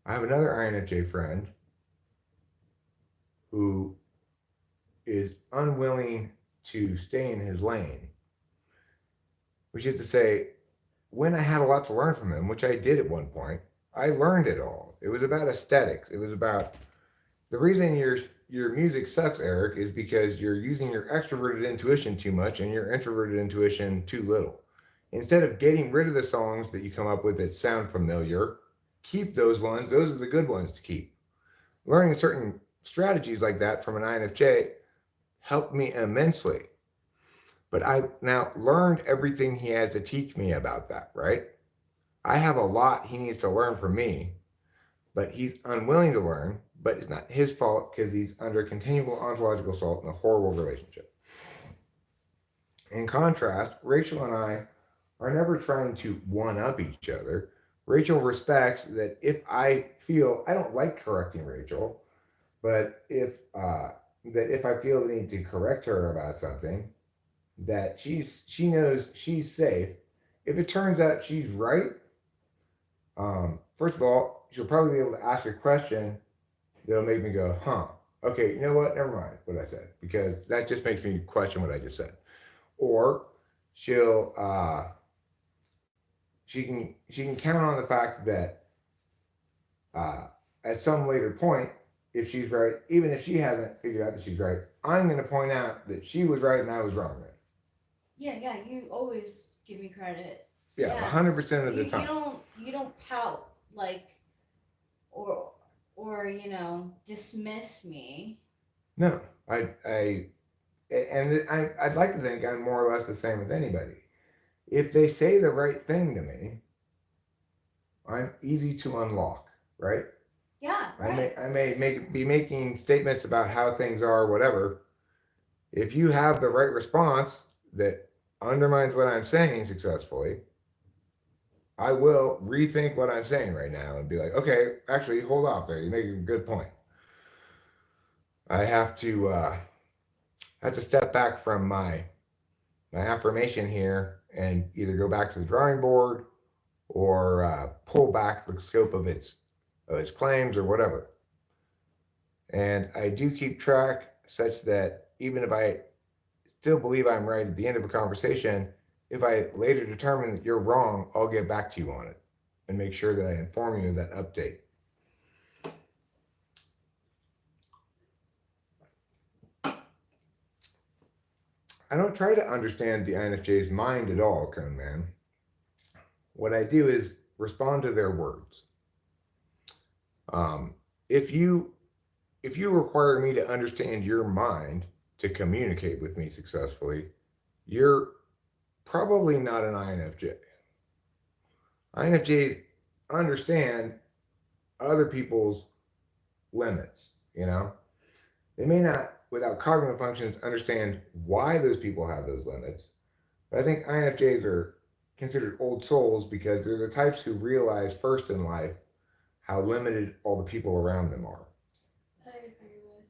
have another INFJ friend who is unwilling to stay in his lane, which is to say, when I had a lot to learn from him, which I did at one point, I learned it all. It was about aesthetics. It was about the reason your music sucks, Eric, is because you're using your extroverted intuition too much and your introverted intuition too little. Instead of getting rid of the songs that you come up with that sound familiar, keep those ones. Those are the good ones to keep. Learning certain strategies like that from an INFJ helped me immensely. But I've now learned everything he has to teach me about that, right? I have a lot he needs to learn from me, but he's unwilling to learn, but it's not his fault because he's under continual ontological assault in a horrible relationship. In contrast, Rachel and I are never trying to one-up each other. Rachel respects that if I feel, I don't like correcting Rachel, but if I feel the need to correct her about something, that she knows she's safe. If it turns out she's right, first of all, she'll probably be able to ask a question that'll make me go, huh, okay, you know what? Never mind what I said, because that just makes me question what I just said. Or she can count on the fact that at some later point, if she's right, even if she hasn't figured out that she's right, I'm going to point out that she was right and I was wrong. Yeah, you always give me credit. Yeah, 100% of the time. You don't pout like or dismiss me. No, I'd like to think I'm more or less the same with anybody. If they say the right thing to me, I'm easy to unlock, right? Yeah, I may be making statements about how things are, whatever. If you have the right response that undermines what I'm saying successfully, I will rethink what I'm saying right now and be like, okay, actually, hold off there. You make a good point. I have to step back from my affirmation here and either go back to the drawing board or pull back the scope of its claims or whatever. And I do keep track such that even if I still believe I'm right at the end of a conversation, if I later determine that you're wrong, I'll get back to you on it and make sure that I inform you of that update. I don't try to understand the INFJ's mind at all, Cone Man. What I do is respond to their words. If you require me to understand your mind to communicate with me successfully, you're probably not an INFJ. INFJs understand other people's limits, you know? They may not, without cognitive functions, understand why those people have those limits. But I think INFJs are considered old souls because they're the types who realize first in life how limited all the people around them are. I agree with.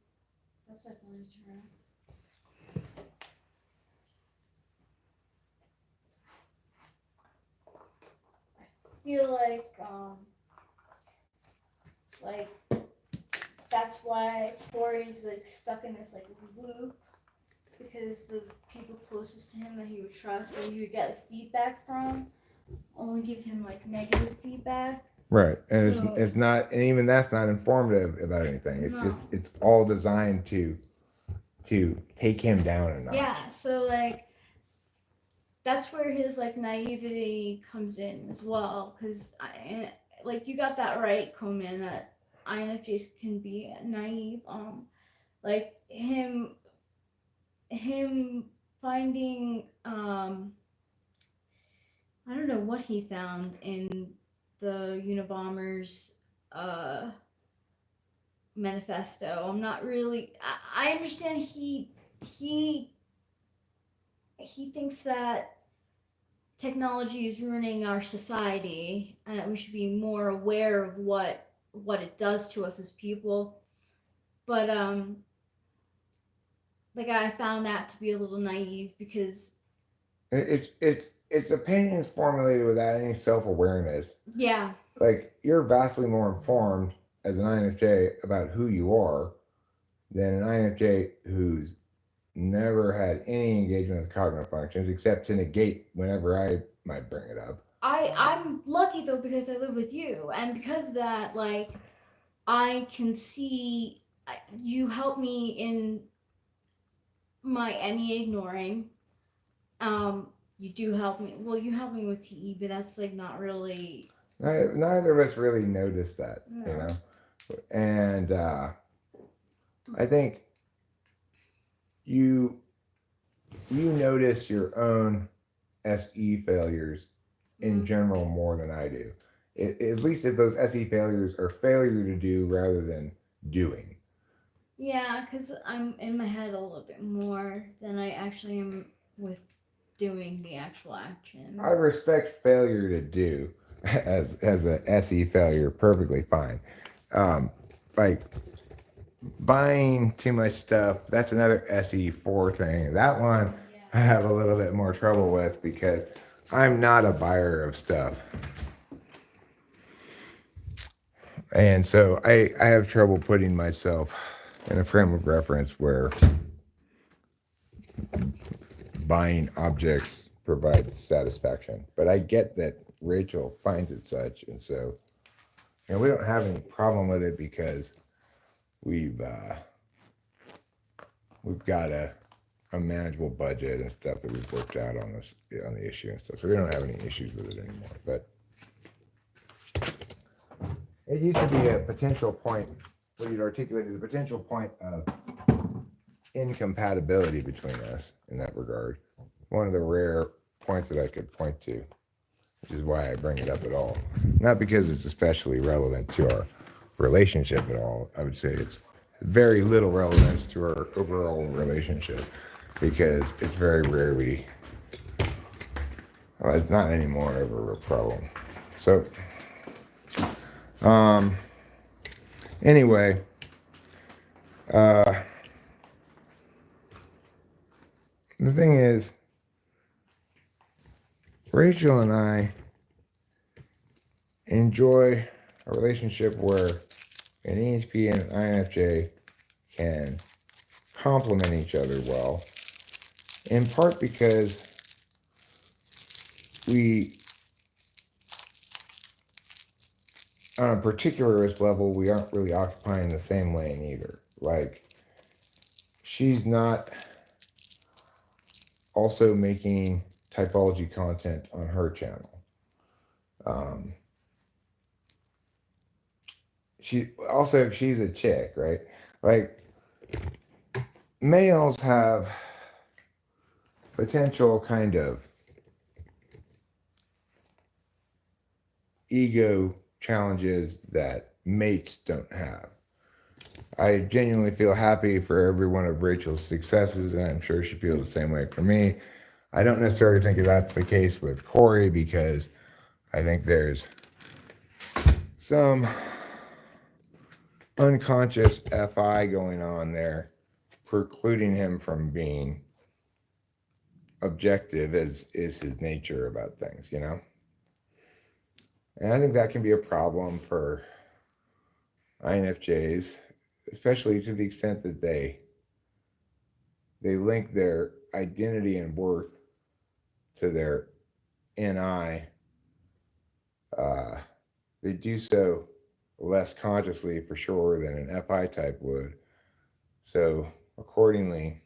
That's definitely true. I feel like that's why Corey's like stuck in this like loop, because the people closest to him that he would trust, that he would get like, feedback from, only give him like negative feedback. Right, and So- it's not, and even that's not informative about anything. It's just it's all designed to take him down a notch. Yeah, so like that's where his like naivety comes in as well, because I like you got that right, Coleman, that INFJs can be naive. Like him finding I don't know what he found in the Unabomber's manifesto. I'm not really. I understand he thinks that technology is ruining our society and that we should be more aware of what it does to us as people. But like I found that to be a little naive, because it's opinions formulated without any self-awareness. yeah, Like you're vastly more informed as an INFJ about who you are than an INFJ who's never had any engagement with cognitive functions except to negate whenever I might bring it up. I'm lucky though, because I live with you, and because of that, like I can see you help me in my NE ignoring. You do help me. Well, you help me with TE, but that's like not really. Neither of us really noticed that, No. you know. And I think you notice your own SE failures in general more than I do. At least if those SE failures are failure to do rather than doing. Yeah, because I'm in my head a little bit more than I actually am with doing the actual action. I respect failure to do as a SE failure perfectly fine. Like buying too much stuff, that's another SE4 thing. That one I have a little bit more trouble with because I'm not a buyer of stuff. And so I have trouble putting myself in a frame of reference where buying objects provides satisfaction. But I get that Rachel finds it such, and so we don't have any problem with it because we've got a manageable budget and stuff that we've worked out on the issue and stuff. So we don't have any issues with it anymore. But it used to be a potential point where you'd articulated the potential point of incompatibility between us in that regard. One of the rare points that I could point to, which is why I bring it up at all. Not because it's especially relevant to relationship at all. I would say it's very little relevance to our overall relationship because it's very rarely, well, it's not anymore ever a problem. So, anyway, the thing is, Rachel and I enjoy a relationship where an ESP and an INFJ can complement each other well, in part because we, on a particularist level, we aren't really occupying the same lane either. Like, she's not also making typology content on her channel. She's a chick, right? Like, males have potential kind of ego challenges that mates don't have. I genuinely feel happy for every one of Rachel's successes, and I'm sure she feels the same way for me. I don't necessarily think that's the case with Corey because I think there's some unconscious FI going on there, precluding him from being objective as is his nature about things, you know? And I think that can be a problem for INFJs, especially to the extent that they link their identity and worth to their NI. They do so less consciously for sure than an FI type would. So accordingly,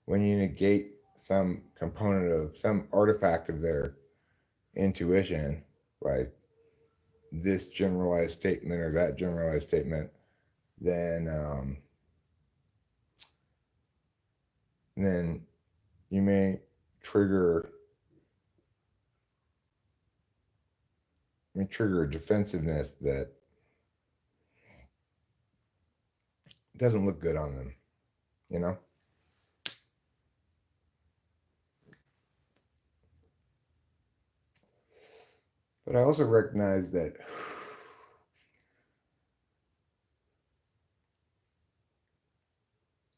when you negate some component of some artifact of their intuition, like this generalized statement or that generalized statement, then you may trigger a defensiveness that doesn't look good on them, you know? But I also recognize that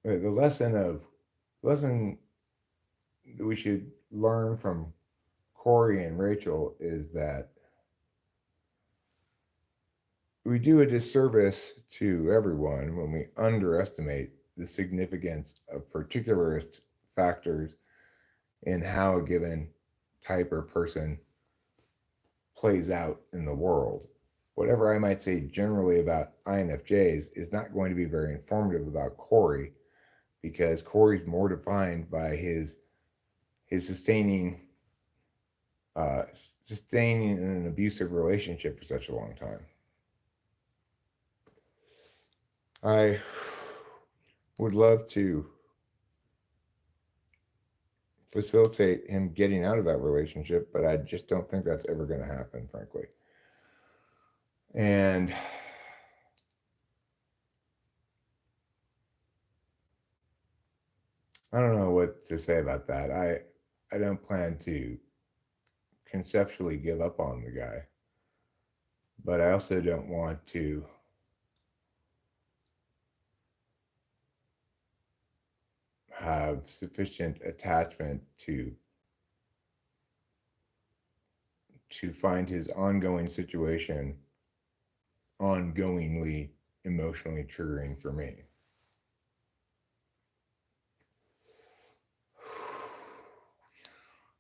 the lesson that we should learn from Corey and Rachel is that we do a disservice to everyone when we underestimate the significance of particularist factors in how a given type or person plays out in the world. Whatever I might say generally about INFJs is not going to be very informative about Corey, because Corey's more defined by his sustaining in an abusive relationship for such a long time. I would love to facilitate him getting out of that relationship, but I just don't think that's ever going to happen, frankly. And I don't know what to say about that. I don't plan to conceptually give up on the guy, but I also don't want to have sufficient attachment to find his ongoing situation ongoingly emotionally triggering for me.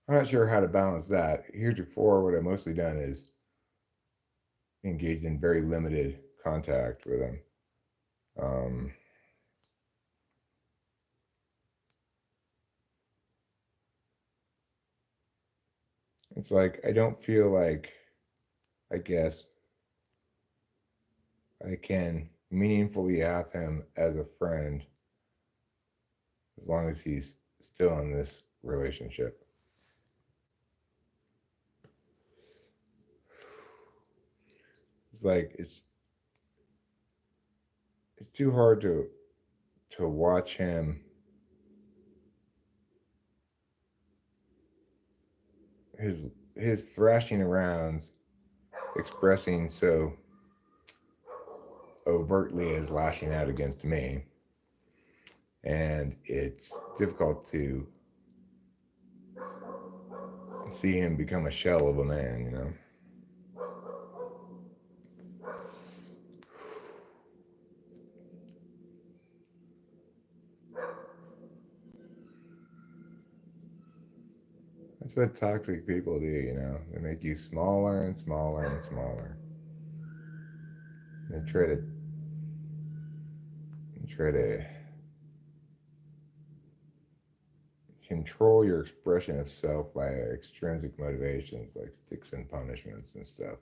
I'm not sure how to balance that. Heretofore, what I've mostly done is engaged in very limited contact with him. It's like, I don't feel like, I guess, I can meaningfully have him as a friend as long as he's still in this relationship. It's like, too hard to watch him his thrashing around, expressing so overtly as lashing out against me, and it's difficult to see him become a shell of a man, you know. That's what toxic people do, you know. They make you smaller and smaller and smaller. They try to control your expression of self by extrinsic motivations like sticks and punishments and stuff.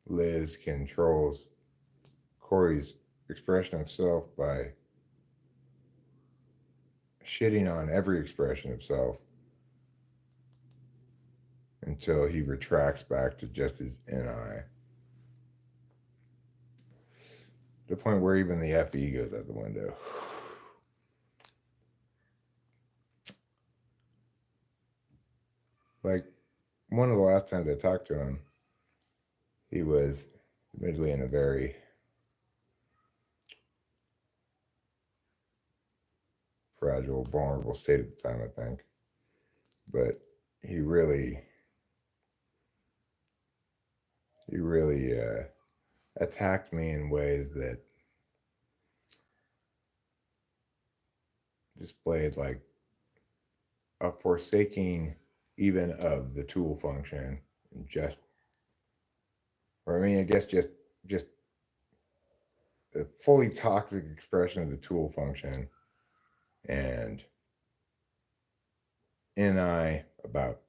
Liz controls Corey's expression of self by shitting on every expression of self until he retracts back to just his NI. The point where even the FE goes out the window. Like, one of the last times I talked to him, he was admittedly in a very fragile, vulnerable state at the time, I think. But he really attacked me in ways that displayed like a forsaking even of the tool function, and just, or I mean, I guess just a fully toxic expression of the tool function, and NI about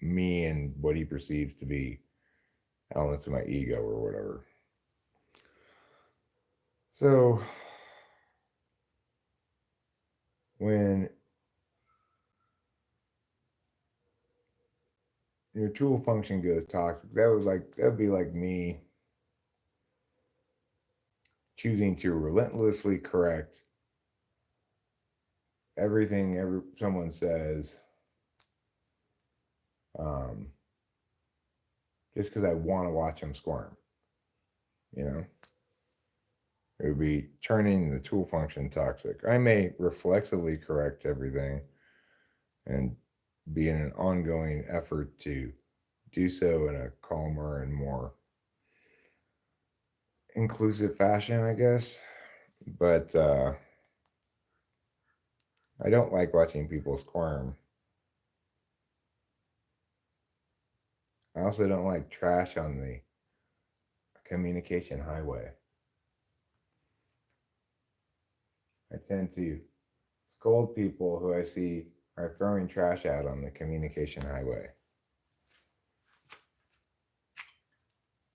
me and what he perceives to be elements of my ego or whatever. So when your tool function goes toxic, that would be like me choosing to relentlessly correct everything someone says, just because I want to watch them squirm, you know. It would be turning the tool function toxic. I may reflexively correct everything and be in an ongoing effort to do so in a calmer and more inclusive fashion, I guess. But I don't like watching people squirm. I also don't like trash on the communication highway. I tend to scold people who I see are throwing trash out on the communication highway.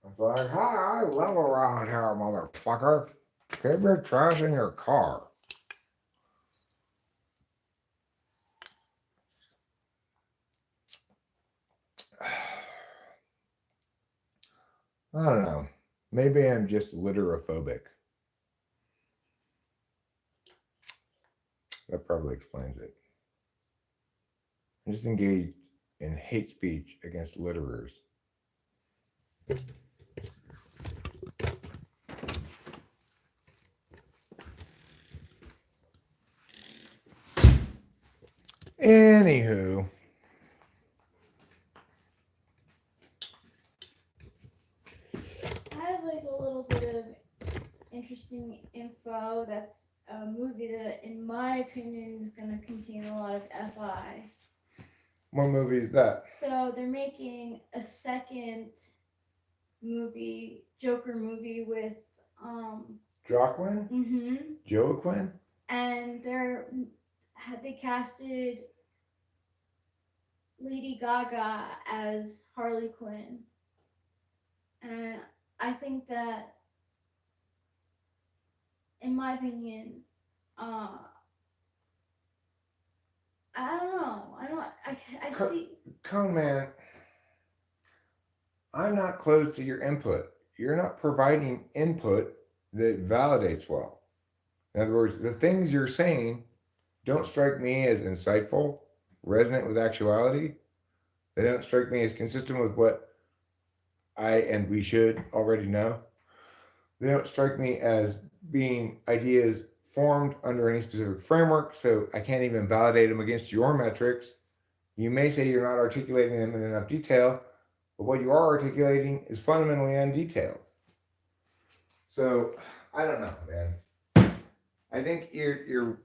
It's like, hi, I live around here, motherfucker. Keep your trash in your car. I don't know. Maybe I'm just litterophobic. That probably explains it. I'm just engaged in hate speech against litterers. Anywho, I have like a little bit of interesting info. That's a movie that, in my opinion, is going to contain a lot of FI. what movie is that? So they're making a second movie, Joker movie with Joaquin? Mm-hmm. Joaquin? And they casted Lady Gaga as Harley Quinn. And I think that, in my opinion, I don't know. I see. Cone man, I'm not closed to your input. you're not providing input that validates well. In other words, the things you're saying don't strike me as insightful, resonant with actuality. They don't strike me as consistent with what I and we should already know. They don't strike me as being ideas formed under any specific framework, so I can't even validate them against your metrics. You may say you're not articulating them in enough detail, but what you are articulating is fundamentally undetailed. So I don't know, man. I think you're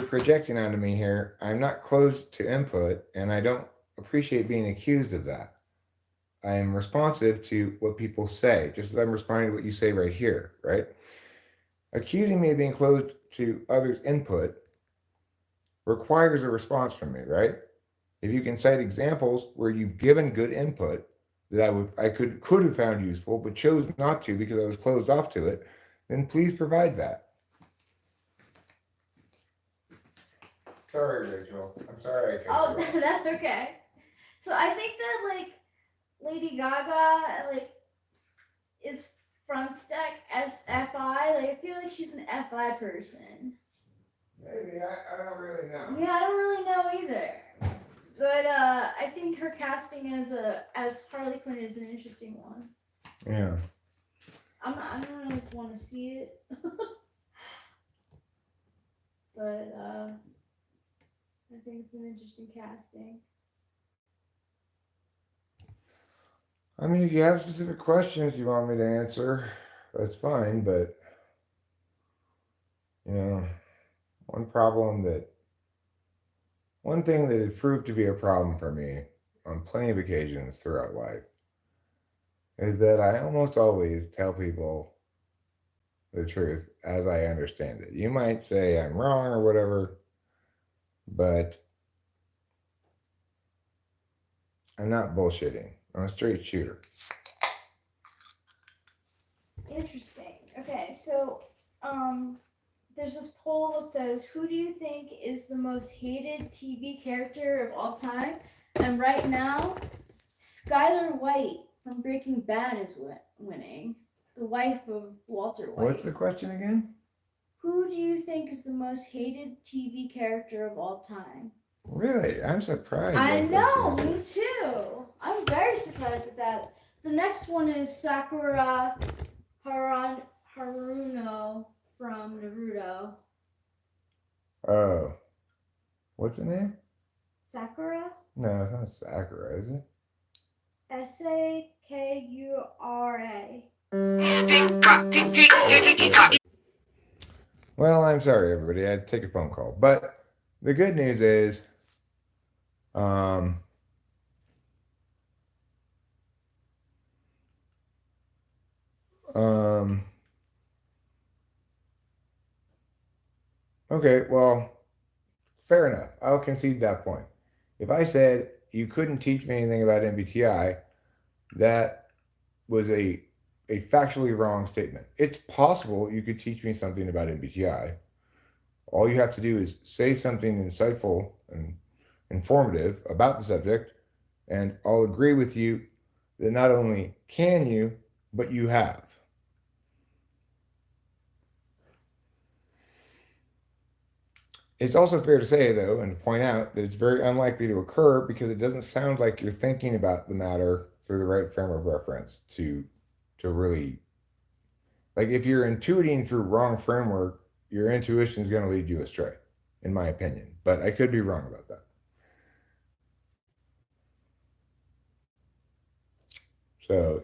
projecting onto me here. I'm not closed to input, and I don't appreciate being accused of that. I am responsive to what people say, just as I'm responding to what you say right here, right? Accusing me of being closed to others' input requires a response from me, right? If you can cite examples where you've given good input that I could have found useful, but chose not to because I was closed off to it, then please provide that. Sorry, Rachel. I'm sorry I cut you off. That's okay. So I think that like Lady Gaga like is front stack SFI. Like I feel like she's an FI person. Maybe I don't really know. Yeah, I don't really know either. But I think her casting as Harley Quinn is an interesting one. Yeah. I don't really want to see it. But I think it's an interesting casting. I mean, if you have specific questions you want me to answer, that's fine, but one thing that has proved to be a problem for me on plenty of occasions throughout life is that I almost always tell people the truth as I understand it. You might say I'm wrong or whatever, but I'm not bullshitting. I'm a straight shooter. Interesting. Okay, so there's this poll that says, who do you think is the most hated TV character of all time? And right now, Skylar White from Breaking Bad is winning. The wife of Walter White. What's the question again? Who do you think is the most hated TV character of all time? Really? I'm surprised. I know, me too. I'm very surprised at that. The next one is Sakura Haruno from Naruto. Oh. What's the name? Sakura? No, it's not Sakura, is it? Sakura. Well, I'm sorry, everybody. I had to take a phone call. But the good news is, okay, well, fair enough. I'll concede that point. If I said you couldn't teach me anything about MBTI, that was a factually wrong statement. It's possible you could teach me something about MBTI. All you have to do is say something insightful and informative about the subject, and I'll agree with you that not only can you, but you have. It's also fair to say, though, and to point out that it's very unlikely to occur because it doesn't sound like you're thinking about the matter through the right frame of reference to really, like if you're intuiting through wrong framework, your intuition is going to lead you astray, in my opinion. But I could be wrong about that. So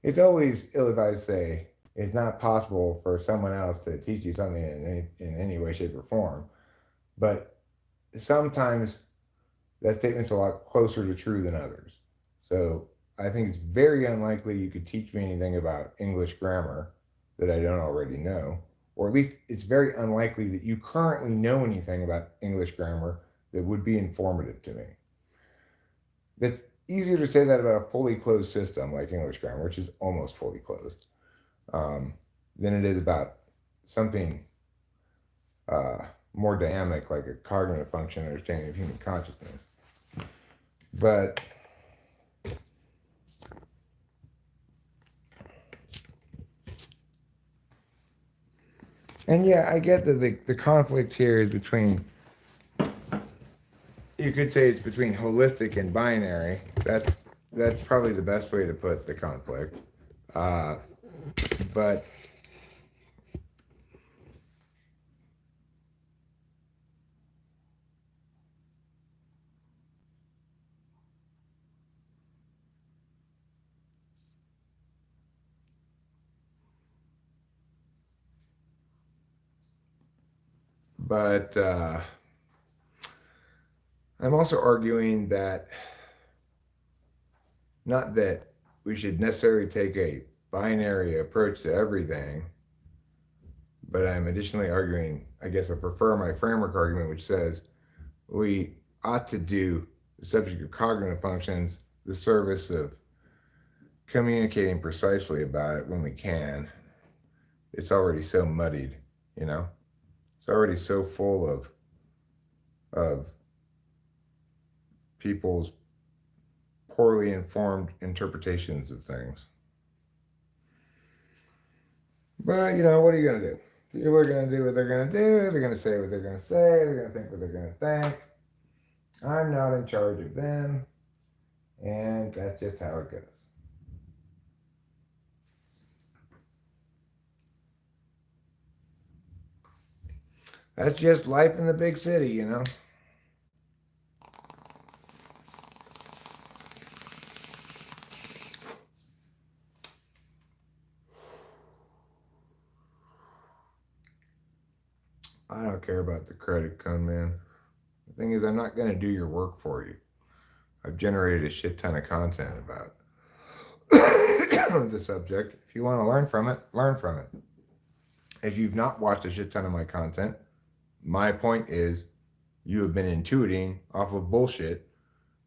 it's always ill-advised to say it's not possible for someone else to teach you something in any way, shape, or form. But sometimes that statement's a lot closer to true than others. So I think it's very unlikely you could teach me anything about English grammar that I don't already know. Or at least it's very unlikely that you currently know anything about English grammar that would be informative to me. That's easier to say that about a fully closed system like English grammar, which is almost fully closed, than it is about something more dynamic like a cognitive function understanding of human consciousness. But And yeah, I get that the conflict here is between, you could say it's between holistic and binary. That's probably the best way to put the conflict. Uh, but but I'm also arguing that, not that we should necessarily take a binary approach to everything, but I'm additionally arguing, I guess I prefer my framework argument, which says we ought to do the subject of cognitive functions the service of communicating precisely about it when we can. It's already so muddied, you know? It's already so full of people's poorly informed interpretations of things. But, what are you going to do? People are going to do what they're going to do. They're going to say what they're going to say. They're going to think what they're going to think. I'm not in charge of them. And that's just how it goes. That's just life in the big city, I don't care about the credit con man. The thing is, I'm not going to do your work for you. I've generated a shit ton of content about the subject. If you want to learn from it, learn from it. If you've not watched a shit ton of my content, my point is you have been intuiting off of bullshit.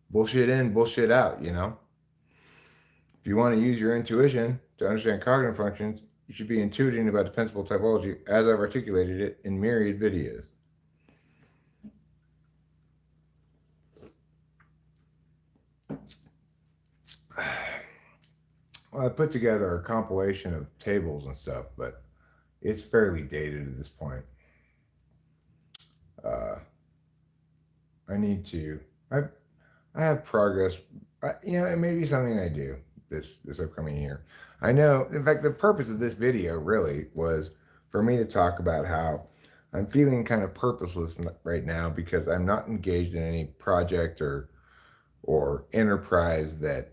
Bullshit in, bullshit out, If you want to use your intuition to understand cognitive functions, you should be intuiting about defensible typology as I've articulated it in myriad videos. Well, I put together a compilation of tables and stuff, but it's fairly dated at this point. I have progress. It may be something I do this upcoming year. I know, in fact, the purpose of this video really was for me to talk about how I'm feeling kind of purposeless right now because I'm not engaged in any project or enterprise that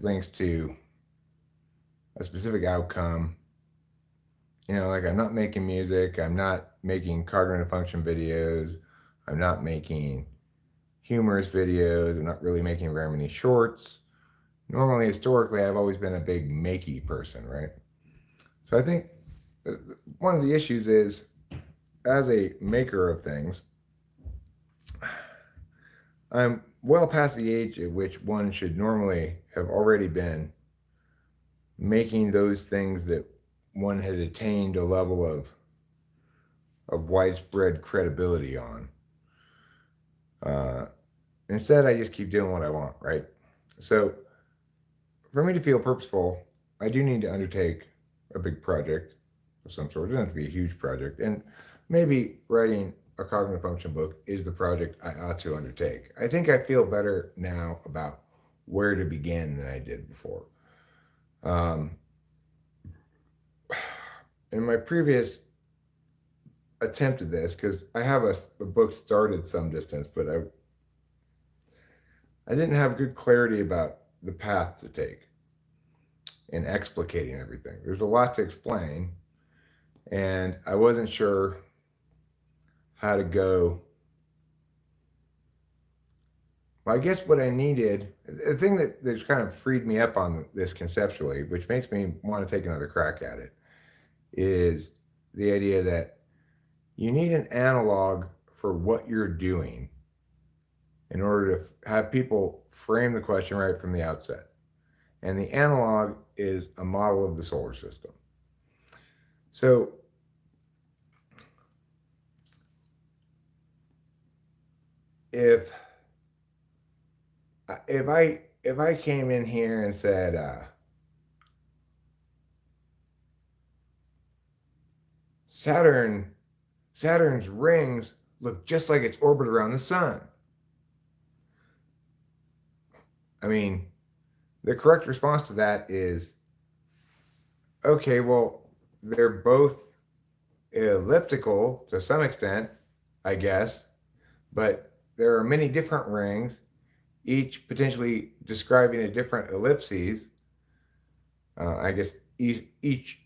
links to a specific outcome. Like I'm not making music, I'm not making cognitive function videos, I'm not making humorous videos, I'm not really making very many shorts. Normally, historically, I've always been a big makey person, right? So I think one of the issues is, as a maker of things, I'm well past the age at which one should normally have already been making those things that one had attained a level of widespread credibility on. Instead, I just keep doing what I want, right? So for me to feel purposeful, I do need to undertake a big project of some sort. It doesn't have to be a huge project. And maybe writing a cognitive function book is the project I ought to undertake. I think I feel better now about where to begin than I did before. In my previous attempt at this, because I have a book started some distance, but I didn't have good clarity about the path to take in explicating everything. There's a lot to explain, and I wasn't sure how to go. Well, I guess what I needed, the thing that's kind of freed me up on this conceptually, which makes me want to take another crack at it, is the idea that you need an analog for what you're doing in order to have people frame the question right from the outset. And the analog is a model of the solar system. So if I came in here and said Saturn's rings look just like its orbit around the sun. I mean, the correct response to that is, okay, well, they're both elliptical to some extent, I guess, but there are many different rings, each potentially describing a different ellipses. I guess each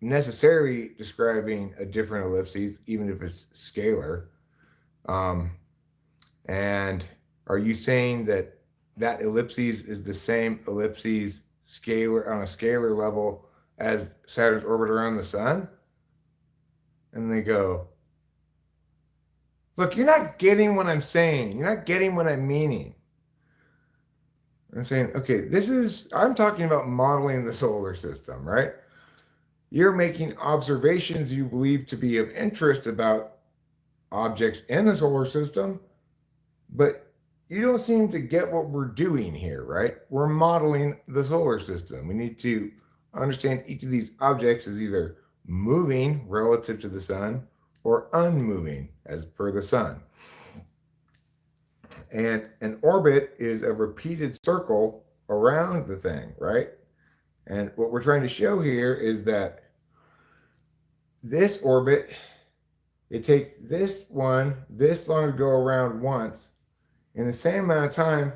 necessarily describing a different ellipses, even if it's scalar. And are you saying that that ellipses is the same ellipses scalar on a scalar level as Saturn's orbit around the sun? And they go, look, you're not getting what I'm saying. You're not getting what I'm meaning. I'm saying, okay, I'm talking about modeling the solar system, right? You're making observations you believe to be of interest about objects in the solar system, but you don't seem to get what we're doing here, right? We're modeling the solar system. We need to understand each of these objects as either moving relative to the sun or unmoving as per the sun. And an orbit is a repeated circle around the thing, right? And what we're trying to show here is that this orbit, it takes this one this long to go around once. In the same amount of time,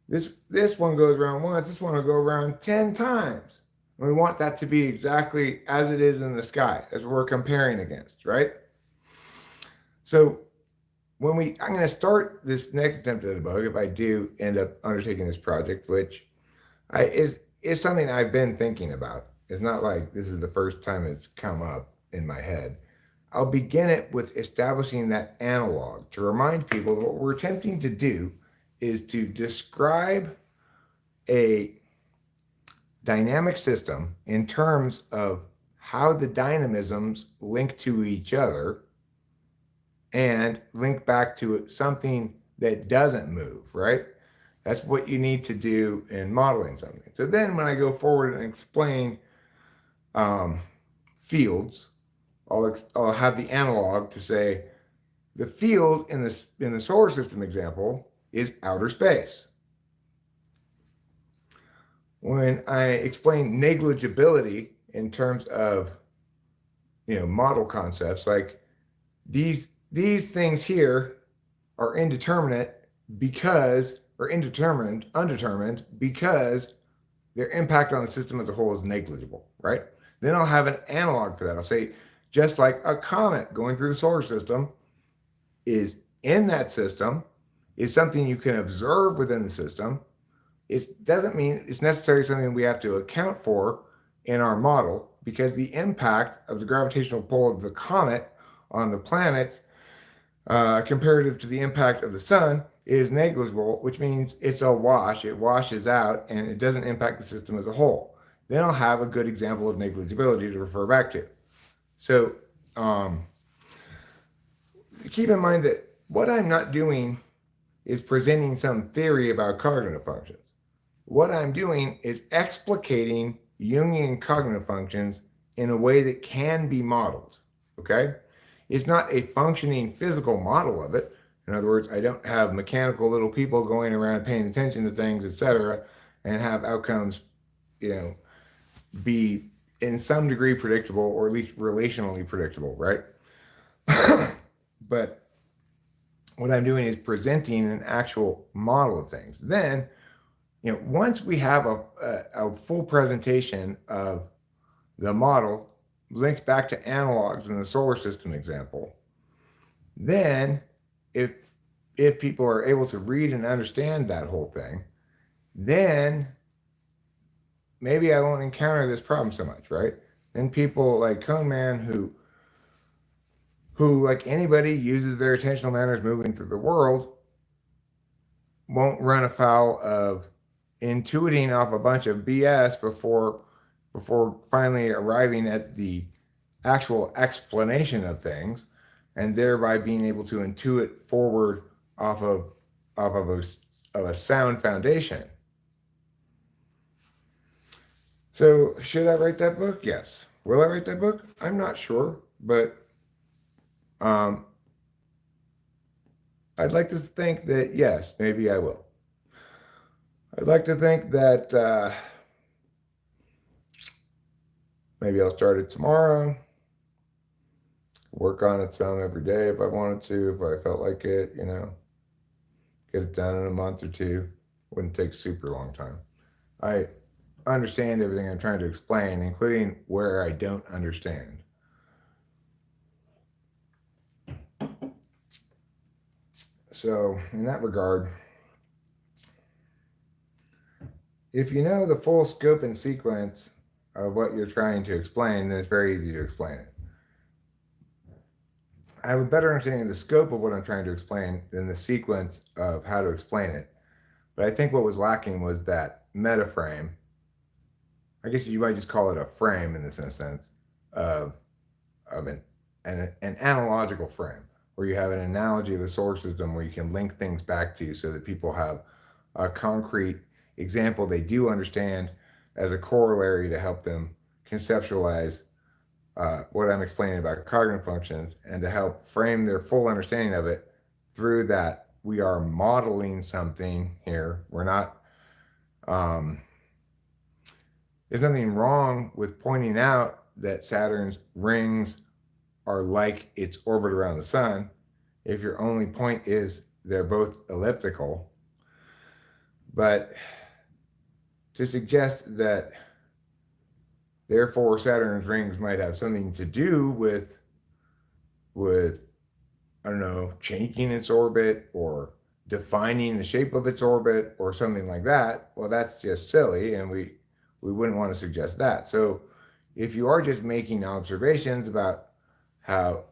this one goes around once, this one will go around 10 times. And we want that to be exactly as it is in the sky, as we're comparing against, right? So I'm going to start this next attempt at a bug, if I do end up undertaking this project, which is something I've been thinking about. It's not like this is the first time it's come up in my head. I'll begin it with establishing that analog to remind people that what we're attempting to do is to describe a dynamic system in terms of how the dynamisms link to each other and link back to something that doesn't move, right? That's what you need to do in modeling something. So then when I go forward and explain fields, I'll have the analog to say the field in the solar system example is outer space. When I explain negligibility in terms of model concepts, like these things here are indeterminate because, or undetermined because their impact on the system as a whole is negligible, right? Then I'll have an analog for that. I'll say, just like a comet going through the solar system is in that system, is something you can observe within the system. It doesn't mean it's necessarily something we have to account for in our model, because the impact of the gravitational pull of the comet on the planet comparative to the impact of the sun is negligible, which means it's a wash. It washes out and it doesn't impact the system as a whole. Then I'll have a good example of negligibility to refer back to. So keep in mind that what I'm not doing is presenting some theory about cognitive functions. What I'm doing is explicating Jungian cognitive functions in a way that can be modeled, okay? It's not a functioning physical model of it. In other words, I don't have mechanical little people going around paying attention to things, etc., and have outcomes, be in some degree predictable, or at least relationally predictable, right? But what I'm doing is presenting an actual model of things. Then, once we have a full presentation of the model linked back to analogs in the solar system example, then if people are able to read and understand that whole thing, then maybe I won't encounter this problem so much, right? Then people like Coneman, who like anybody uses their attentional manners moving through the world, won't run afoul of intuiting off a bunch of BS before finally arriving at the actual explanation of things, and thereby being able to intuit forward off of a sound foundation. So should I write that book? Yes. Will I write that book? I'm not sure, But I'd like to think that, yes, maybe I will. I'd like to think that maybe I'll start it tomorrow, work on it some every day if I wanted to, if I felt like it, get it done in a month or two. Wouldn't take a super long time. I understand everything I'm trying to explain, including where I don't understand. So, in that regard, if you know the full scope and sequence of what you're trying to explain, then it's very easy to explain it. I have a better understanding of the scope of what I'm trying to explain than the sequence of how to explain it. But I think what was lacking was that meta frame. I guess you might just call it a frame in this instance of an analogical frame, where you have an analogy of the solar system where you can link things back to so that people have a concrete example they do understand as a corollary to help them conceptualize what I'm explaining about cognitive functions, and to help frame their full understanding of it through that we are modeling something here. We're not, there's nothing wrong with pointing out that Saturn's rings are like its orbit around the sun if your only point is they're both elliptical. But to suggest that therefore Saturn's rings might have something to do with I don't know, changing its orbit or defining the shape of its orbit or something like that, well, that's just silly, and we wouldn't want to suggest that. So if you are just making observations about how,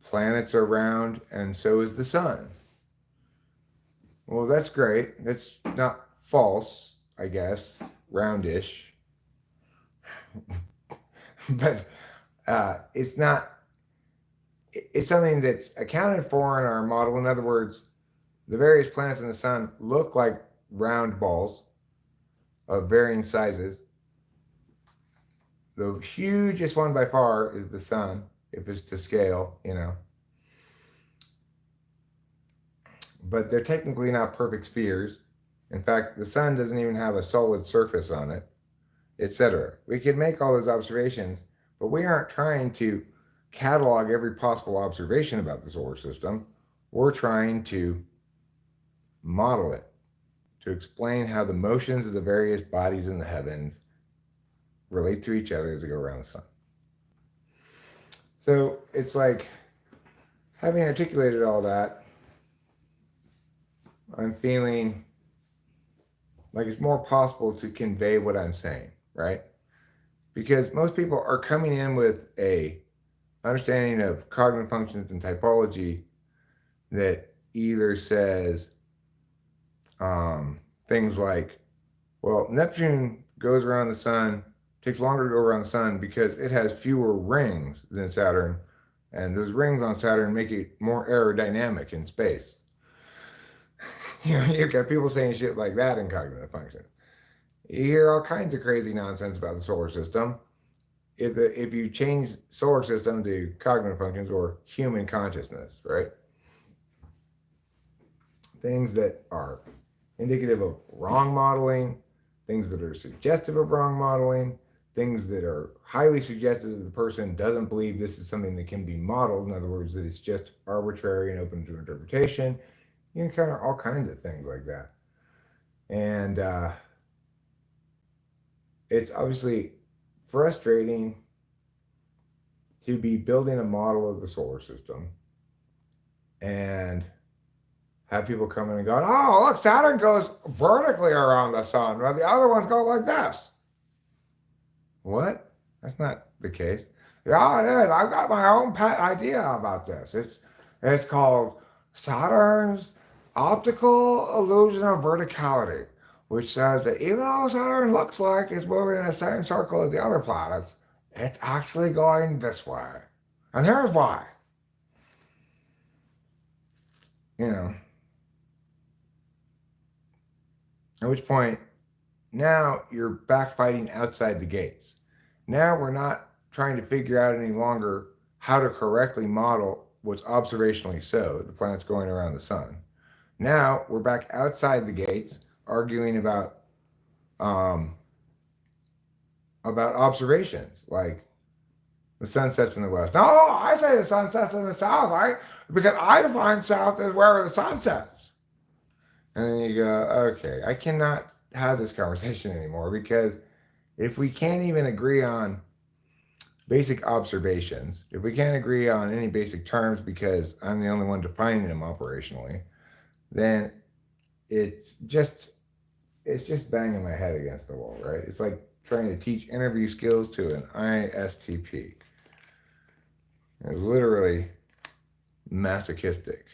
planets are round and so is the sun, well, that's great. That's not false, I guess, roundish. But it's not, it's something that's accounted for in our model. In other words, the various planets in the sun look like round balls of varying sizes. The hugest one by far is the sun, if it's to scale, But they're technically not perfect spheres. In fact, the sun doesn't even have a solid surface on it, etc. We could make all those observations, but we aren't trying to catalog every possible observation about the solar system. We're trying to model it, to explain how the motions of the various bodies in the heavens relate to each other as they go around the sun. So it's like, having articulated all that, I'm feeling like it's more possible to convey what I'm saying, right? Because most people are coming in with a understanding of cognitive functions and typology that either says things like, well, Neptune goes around the sun, takes longer to go around the sun because it has fewer rings than Saturn, and those rings on Saturn make it more aerodynamic in space. You've got people saying shit like that in cognitive functions. You hear all kinds of crazy nonsense about the solar system. If you change solar system to cognitive functions or human consciousness, right? Things that are indicative of wrong modeling, things that are suggestive of wrong modeling, things that are highly suggestive that the person doesn't believe this is something that can be modeled. In other words, that it's just arbitrary and open to interpretation. You encounter all kinds of things like that. And it's obviously frustrating to be building a model of the solar system and have people come in and go, oh, look, Saturn goes vertically around the sun, while the other ones go like this. What? That's not the case. Yeah, it is. I've got my own pet idea about this. It's called Saturn's optical illusion of verticality, which says that even though Saturn looks like it's moving in the same circle as the other planets, it's actually going this way. And here's why. At which point, now you're back fighting outside the gates. Now we're not trying to figure out any longer how to correctly model what's observationally so, the planets going around the sun. Now we're back outside the gates arguing um, about observations, like the sun sets in the west. No, I say the sun sets in the south, right? Because I define south as wherever the sun sets. And then you go, okay, I cannot have this conversation anymore, because if we can't even agree on basic observations, if we can't agree on any basic terms because I'm the only one defining them operationally, then it's just banging my head against the wall, right? It's like trying to teach interview skills to an ISTP. It's literally masochistic.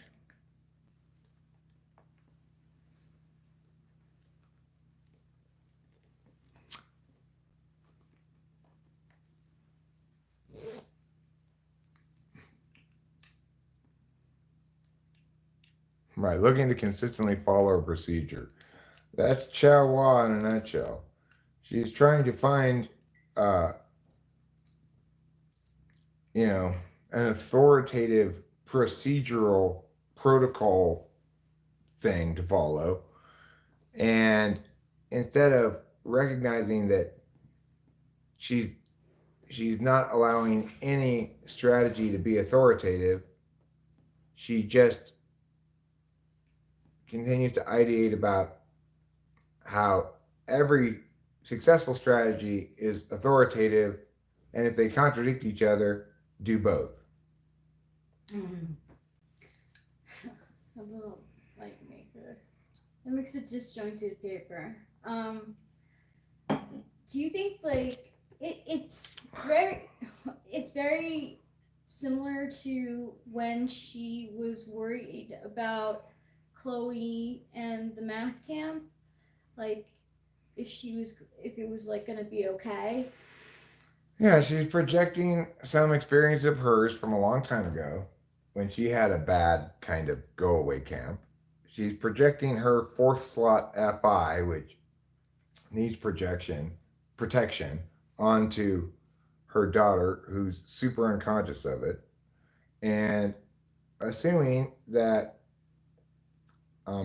Right, looking to consistently follow a procedure. That's Chow Hua in a nutshell. She's trying to find, uh, an authoritative procedural protocol thing to follow. And instead of recognizing that she's not allowing any strategy to be authoritative, she just continues to ideate about how every successful strategy is authoritative, and if they contradict each other, do both. Mm. A little light maker. It makes a disjointed paper. Do you think like it's very similar to when she was worried about Chloe and the math camp? Like if it was like gonna be okay? Yeah, she's projecting some experience of hers from a long time ago when she had a bad kind of go away camp. She's projecting her fourth slot FI, which needs protection onto her daughter, who's super unconscious of it, and assuming that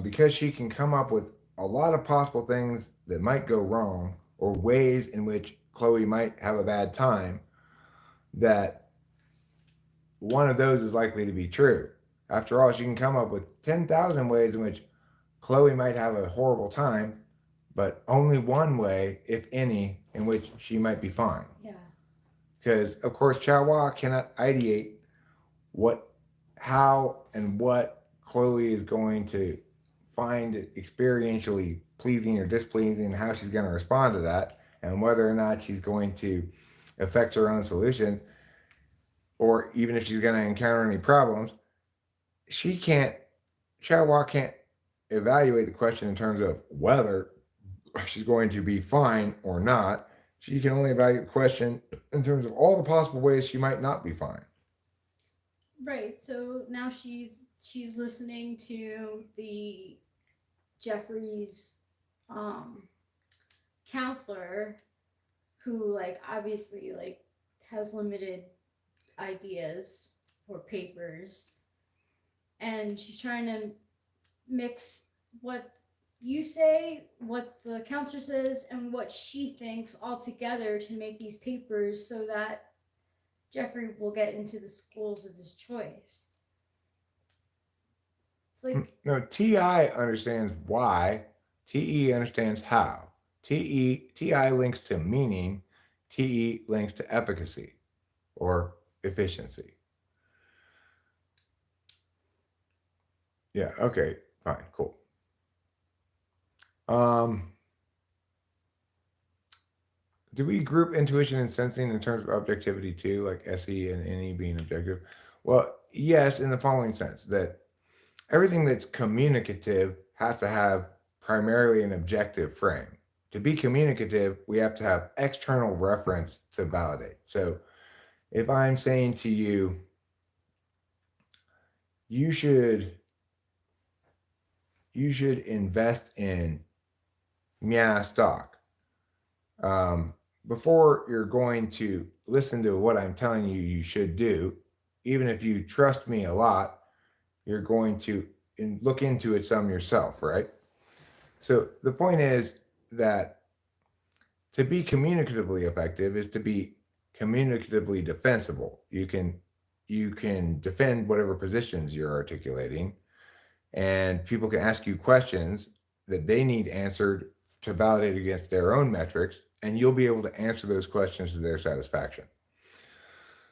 because she can come up with a lot of possible things that might go wrong or ways in which Chloe might have a bad time, that one of those is likely to be true. After all, she can come up with 10,000 ways in which Chloe might have a horrible time, but only one way, if any, in which she might be fine. Yeah. Because, of course, Chow Hua cannot ideate how and what Chloe is going to find experientially pleasing or displeasing, how she's going to respond to that, and whether or not she's going to affect her own solutions, or even if she's going to encounter any problems. Chow Hua can't evaluate the question in terms of whether she's going to be fine or not. She can only evaluate the question in terms of all the possible ways she might not be fine. Right. So now she's listening to the Jeffrey's counselor, who like obviously like has limited ideas for papers, and she's trying to mix what you say, what the counselor says, and what she thinks all together to make these papers so that Jeffrey will get into the schools of his choice. It's like no, TI understands why, TE understands how. TI links to meaning, TE links to efficacy or efficiency. Yeah, okay, fine, cool. Do we group intuition and sensing in terms of objectivity too, like SE and NE being objective? Well, yes, in the following sense, that everything that's communicative has to have primarily an objective frame. To be communicative, we have to have external reference to validate. So if I'm saying to you, you should invest in Miana stock, before you're going to listen to what I'm telling you you should do, even if you trust me a lot, you're going to look into it some yourself, right? So the point is that to be communicatively effective is to be communicatively defensible. You can defend whatever positions you're articulating, and people can ask you questions that they need answered to validate against their own metrics, and you'll be able to answer those questions to their satisfaction.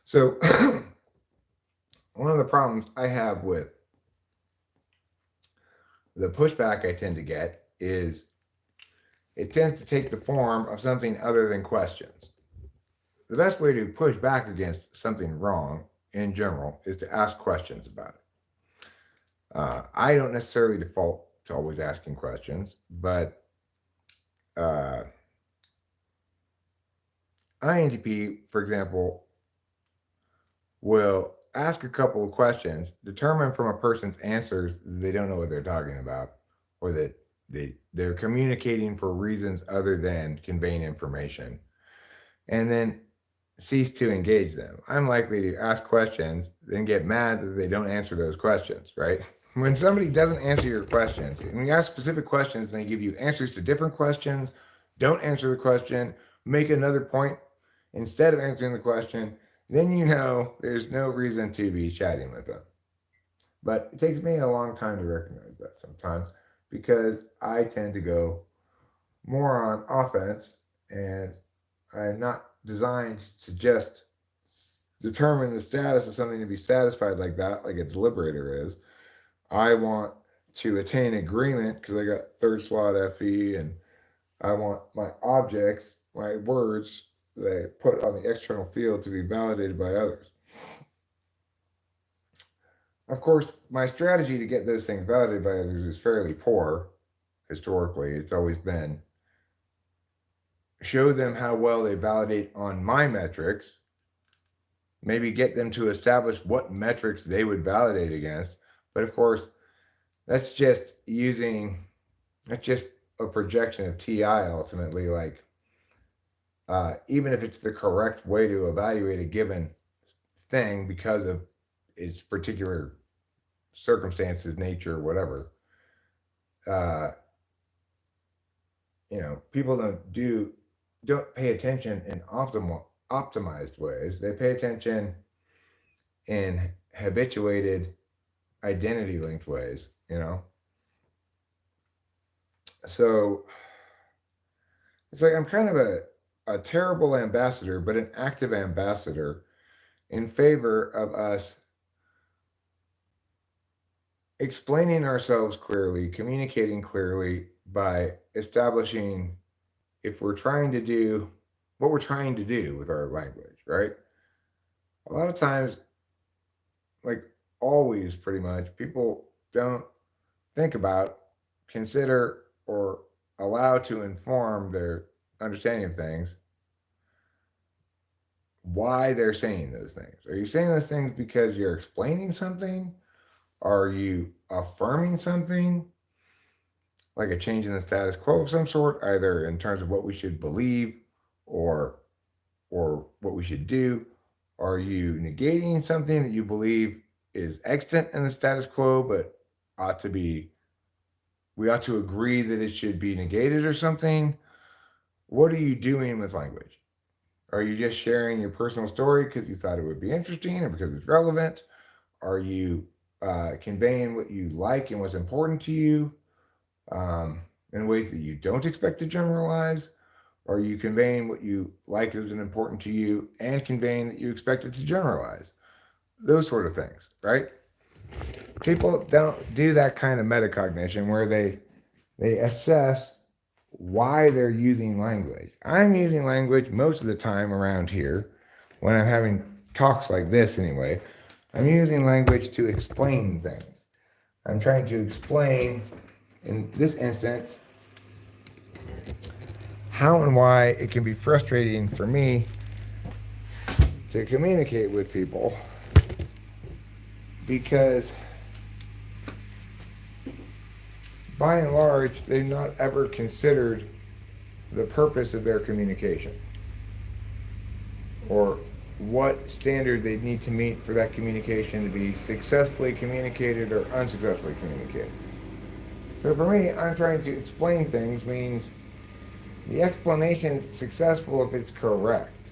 So one of the problems I have with the pushback I tend to get is it tends to take the form of something other than questions. The best way to push back against something wrong in general is to ask questions about it. I don't necessarily default to always asking questions, but INTP, for example, will ask a couple of questions, determine from a person's answers that they don't know what they're talking about, or that they're communicating for reasons other than conveying information, and then cease to engage them. I'm likely to ask questions, then get mad that they don't answer those questions, right? When somebody doesn't answer your questions, when you ask specific questions and they give you answers to different questions, don't answer the question, make another point instead of answering the question, then you know there's no reason to be chatting with them. But it takes me a long time to recognize that sometimes because I tend to go more on offense, and I'm not designed to just determine the status of something to be satisfied like that, like a deliberator is. I want to attain agreement because I got third slot FE, and I want my objects, my words that I put on the external field to be validated by others. Of course, my strategy to get those things validated by others is fairly poor. Historically, it's always been show them how well they validate on my metrics, maybe get them to establish what metrics they would validate against. But of course, that's just a projection of TI ultimately. Like, even if it's the correct way to evaluate a given thing because of its particular circumstances, nature, whatever, people don't pay attention in optimized ways. They pay attention in habituated identity linked ways, So it's like I'm kind of a terrible ambassador, but an active ambassador in favor of us explaining ourselves clearly, communicating clearly by establishing if we're trying to do what we're trying to do with our language, right? A lot of times, like always pretty much, people don't think about, consider, or allow to inform their understanding of things why they're saying those things. Are you saying those things because you're explaining something? Are you affirming something? Like a change in the status quo of some sort, either in terms of what we should believe or what we should do? Are you negating something that you believe is extant in the status quo, but we ought to agree that it should be negated or something? What are you doing with language? Are you just sharing your personal story because you thought it would be interesting or because it's relevant? Are you conveying what you like and what's important to you in ways that you don't expect to generalize? Are you conveying what you like as important to you and conveying that you expect it to generalize? Those sort of things, right? People don't do that kind of metacognition where they assess why they're using language. I'm using language most of the time around here when I'm having talks like this anyway. I'm using language to explain things. I'm trying to explain, in this instance, how and why it can be frustrating for me to communicate with people because by and large, they've not ever considered the purpose of their communication, or what standard they need to meet for that communication to be successfully communicated or unsuccessfully communicated. So for me, I'm trying to explain things means the explanation's successful if it's correct,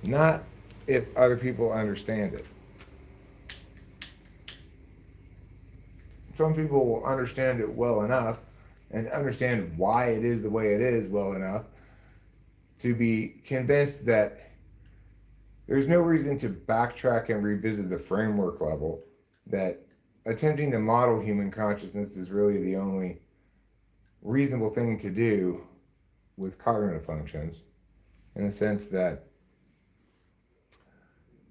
not if other people understand it. Some people will understand it well enough and understand why it is the way it is well enough to be convinced that there's no reason to backtrack and revisit the framework level, that attempting to model human consciousness is really the only reasonable thing to do with cognitive functions, in the sense that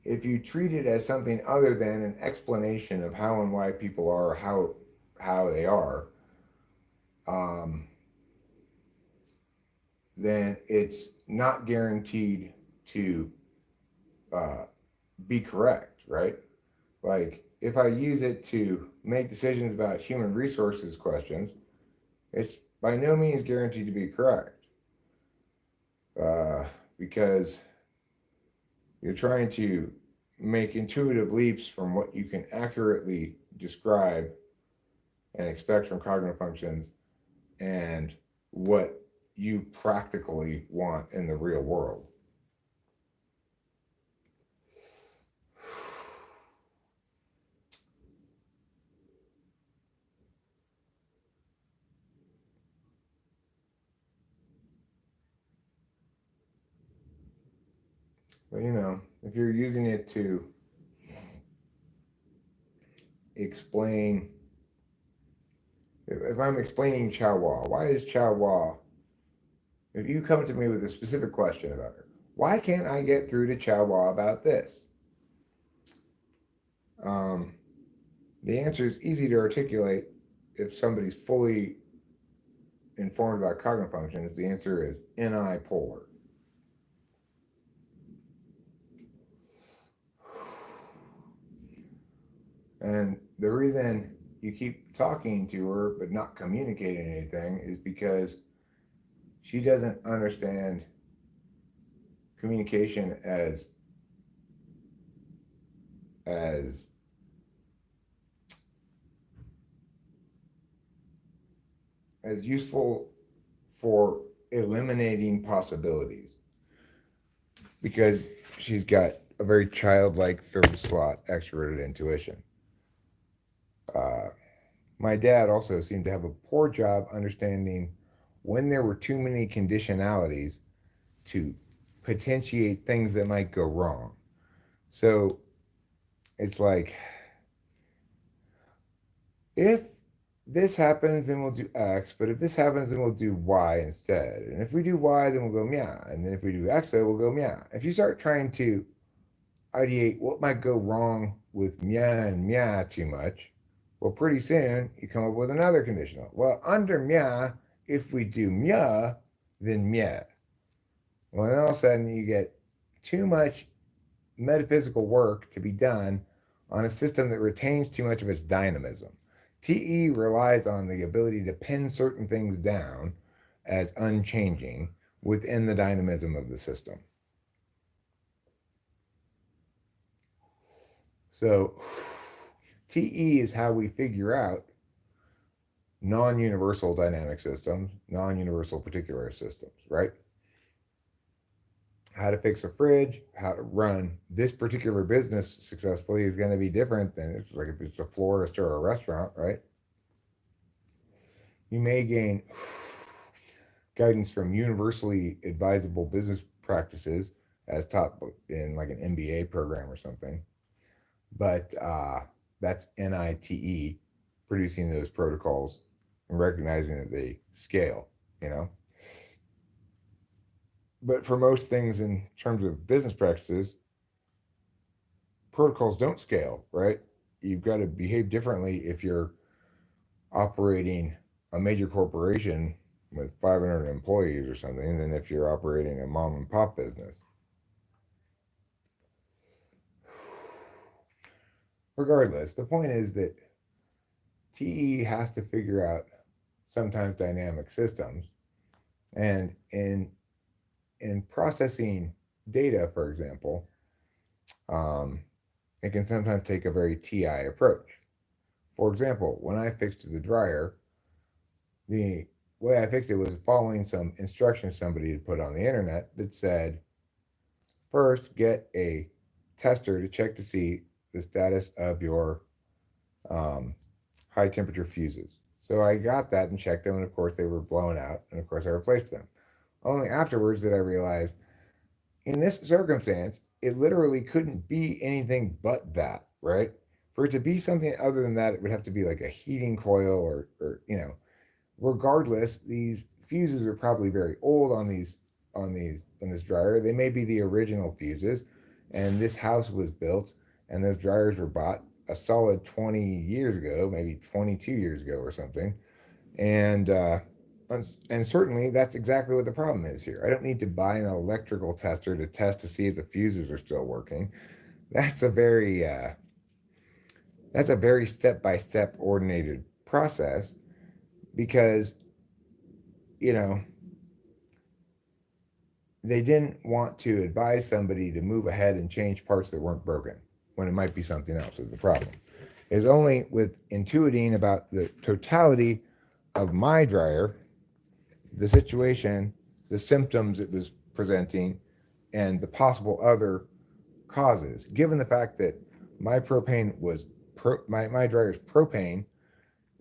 if you treat it as something other than an explanation of how and why people are how they are, then it's not guaranteed to be correct, right? Like if I use it to make decisions about human resources questions, it's by no means guaranteed to be correct, because you're trying to make intuitive leaps from what you can accurately describe and expect from cognitive functions and what you practically want in the real world. But if you're using it to explain, if I'm explaining Chawa, why is Chawa, if you come to me with a specific question about it, why can't I get through to Chawa about this? The answer is easy to articulate if somebody's fully informed about cognitive functions. The answer is NI polar. And the reason you keep talking to her but not communicating anything is because she doesn't understand communication as useful for eliminating possibilities, because she's got a very childlike third slot extroverted intuition. My dad also seemed to have a poor job understanding when there were too many conditionalities to potentiate things that might go wrong. So it's like, if this happens, then we'll do X, but if this happens, then we'll do Y instead. And if we do Y, then we'll go meow. And then if we do X, then we'll go meow. If you start trying to ideate what might go wrong with meow and meow too much, well, pretty soon you come up with another conditional. Well, under meow, if we do meow, then meow. Well, then all of a sudden you get too much metaphysical work to be done on a system that retains too much of its dynamism. TE relies on the ability to pin certain things down as unchanging within the dynamism of the system. So TE is how we figure out non-universal dynamic systems, non-universal particular systems, right? How to fix a fridge, how to run this particular business successfully is going to be different than it's like if it's a florist or a restaurant, right? You may gain guidance from universally advisable business practices as taught in like an MBA program or something, but that's NITE, producing those protocols and recognizing that they scale, But for most things in terms of business practices, protocols don't scale, right? You've got to behave differently if you're operating a major corporation with 500 employees or something than if you're operating a mom and pop business. Regardless, the point is that TE has to figure out sometimes dynamic systems And in processing data, for example, um, it can sometimes take a very TI approach. For example, when I fixed the dryer, the way I fixed it was following some instructions somebody had put on the internet that said, first get a tester to check to see the status of your um, high temperature fuses. So I got that and checked them, and of course they were blown out, and of course I replaced them. Only afterwards did I realize in this circumstance, it literally couldn't be anything but that, right? For it to be something other than that, it would have to be like a heating coil or regardless, these fuses are probably very old on this dryer. They may be the original fuses, and this house was built, and those dryers were bought a solid 20 years ago, maybe 22 years ago or something. And and certainly that's exactly what the problem is here. I don't need to buy an electrical tester to test to see if the fuses are still working. That's a very that's a very step by step ordinated process because you know they didn't want to advise somebody to move ahead and change parts that weren't broken when it might be something else is the problem. It's only with intuiting about the totality of my dryer, the situation, the symptoms it was presenting, and the possible other causes. Given the fact that my propane was my dryer's propane,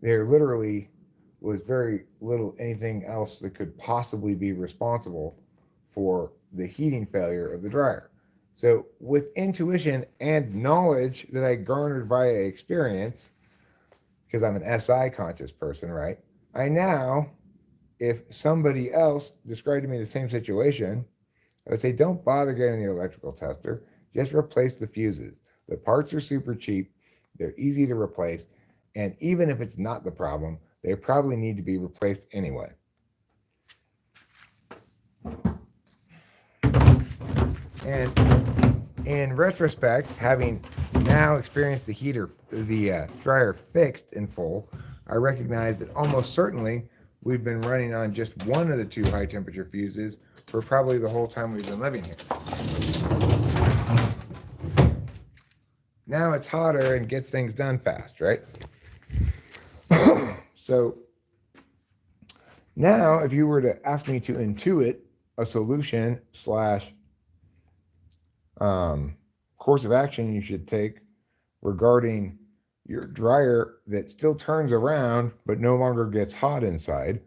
there literally was very little anything else that could possibly be responsible for the heating failure of the dryer. So, with intuition and knowledge that I garnered via experience, because I'm an SI conscious person, right? I now, if somebody else described to me the same situation, I would say, don't bother getting the electrical tester. Just replace the fuses. The parts are super cheap. They're easy to replace. And even if it's not the problem, they probably need to be replaced anyway. And in retrospect, having now experienced the dryer fixed in full, I recognize that almost certainly we've been running on just one of the two high temperature fuses for probably the whole time we've been living here. Now it's hotter and gets things done fast, right? So now if you were to ask me to intuit a solution slash course of action you should take regarding your dryer that still turns around but no longer gets hot inside,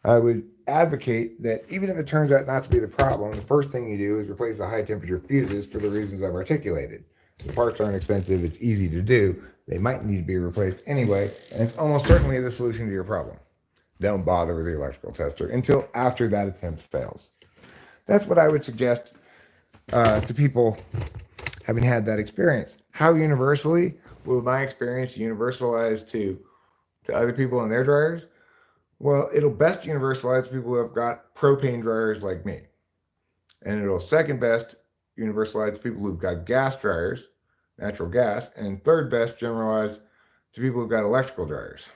I would advocate that even if it turns out not to be the problem, the first thing you do is replace the high temperature fuses for the reasons I've articulated. The parts aren't expensive, it's easy to do, they might need to be replaced anyway, and it's almost certainly the solution to your problem. Don't bother with the electrical tester until after that attempt fails. That's what I would suggest to people having had that experience. How universally will my experience universalize to other people in their dryers? Well, it'll best universalize to people who have got propane dryers like me. And it'll second best universalize to people who've got gas dryers, natural gas, and third best generalize to people who've got electrical dryers.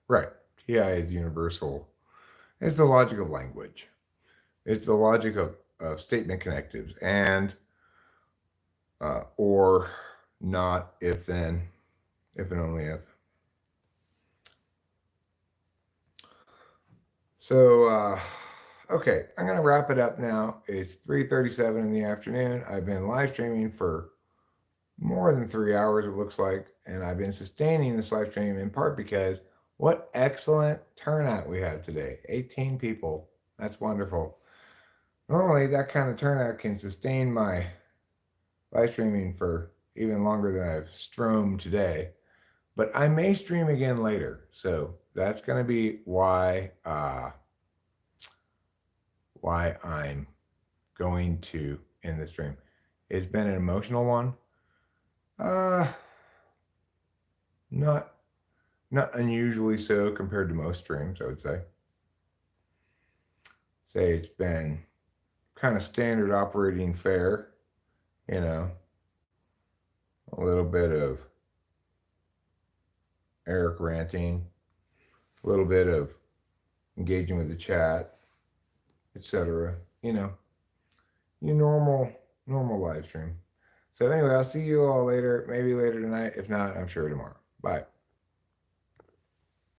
Right. TI is universal. It's the logic of language. It's the logic of statement connectives and or not, if then, if and only if. So, okay, I'm going to wrap it up now. It's 3:37 in the afternoon. I've been live streaming for more than 3 hours, it looks like, and I've been sustaining this live stream in part because what excellent turnout we have today. 18 people. That's wonderful. Normally, that kind of turnout can sustain my live streaming for even longer than I've stromed today. But I may stream again later. So that's going to be why I'm going to end the stream. It's been an emotional one. Not unusually so compared to most streams, I would say. It's been kind of standard operating fare, you know, a little bit of Eric ranting, a little bit of engaging with the chat, etc. You know, your normal live stream. So anyway, I'll see you all later, maybe later tonight. If not, I'm sure tomorrow. Bye.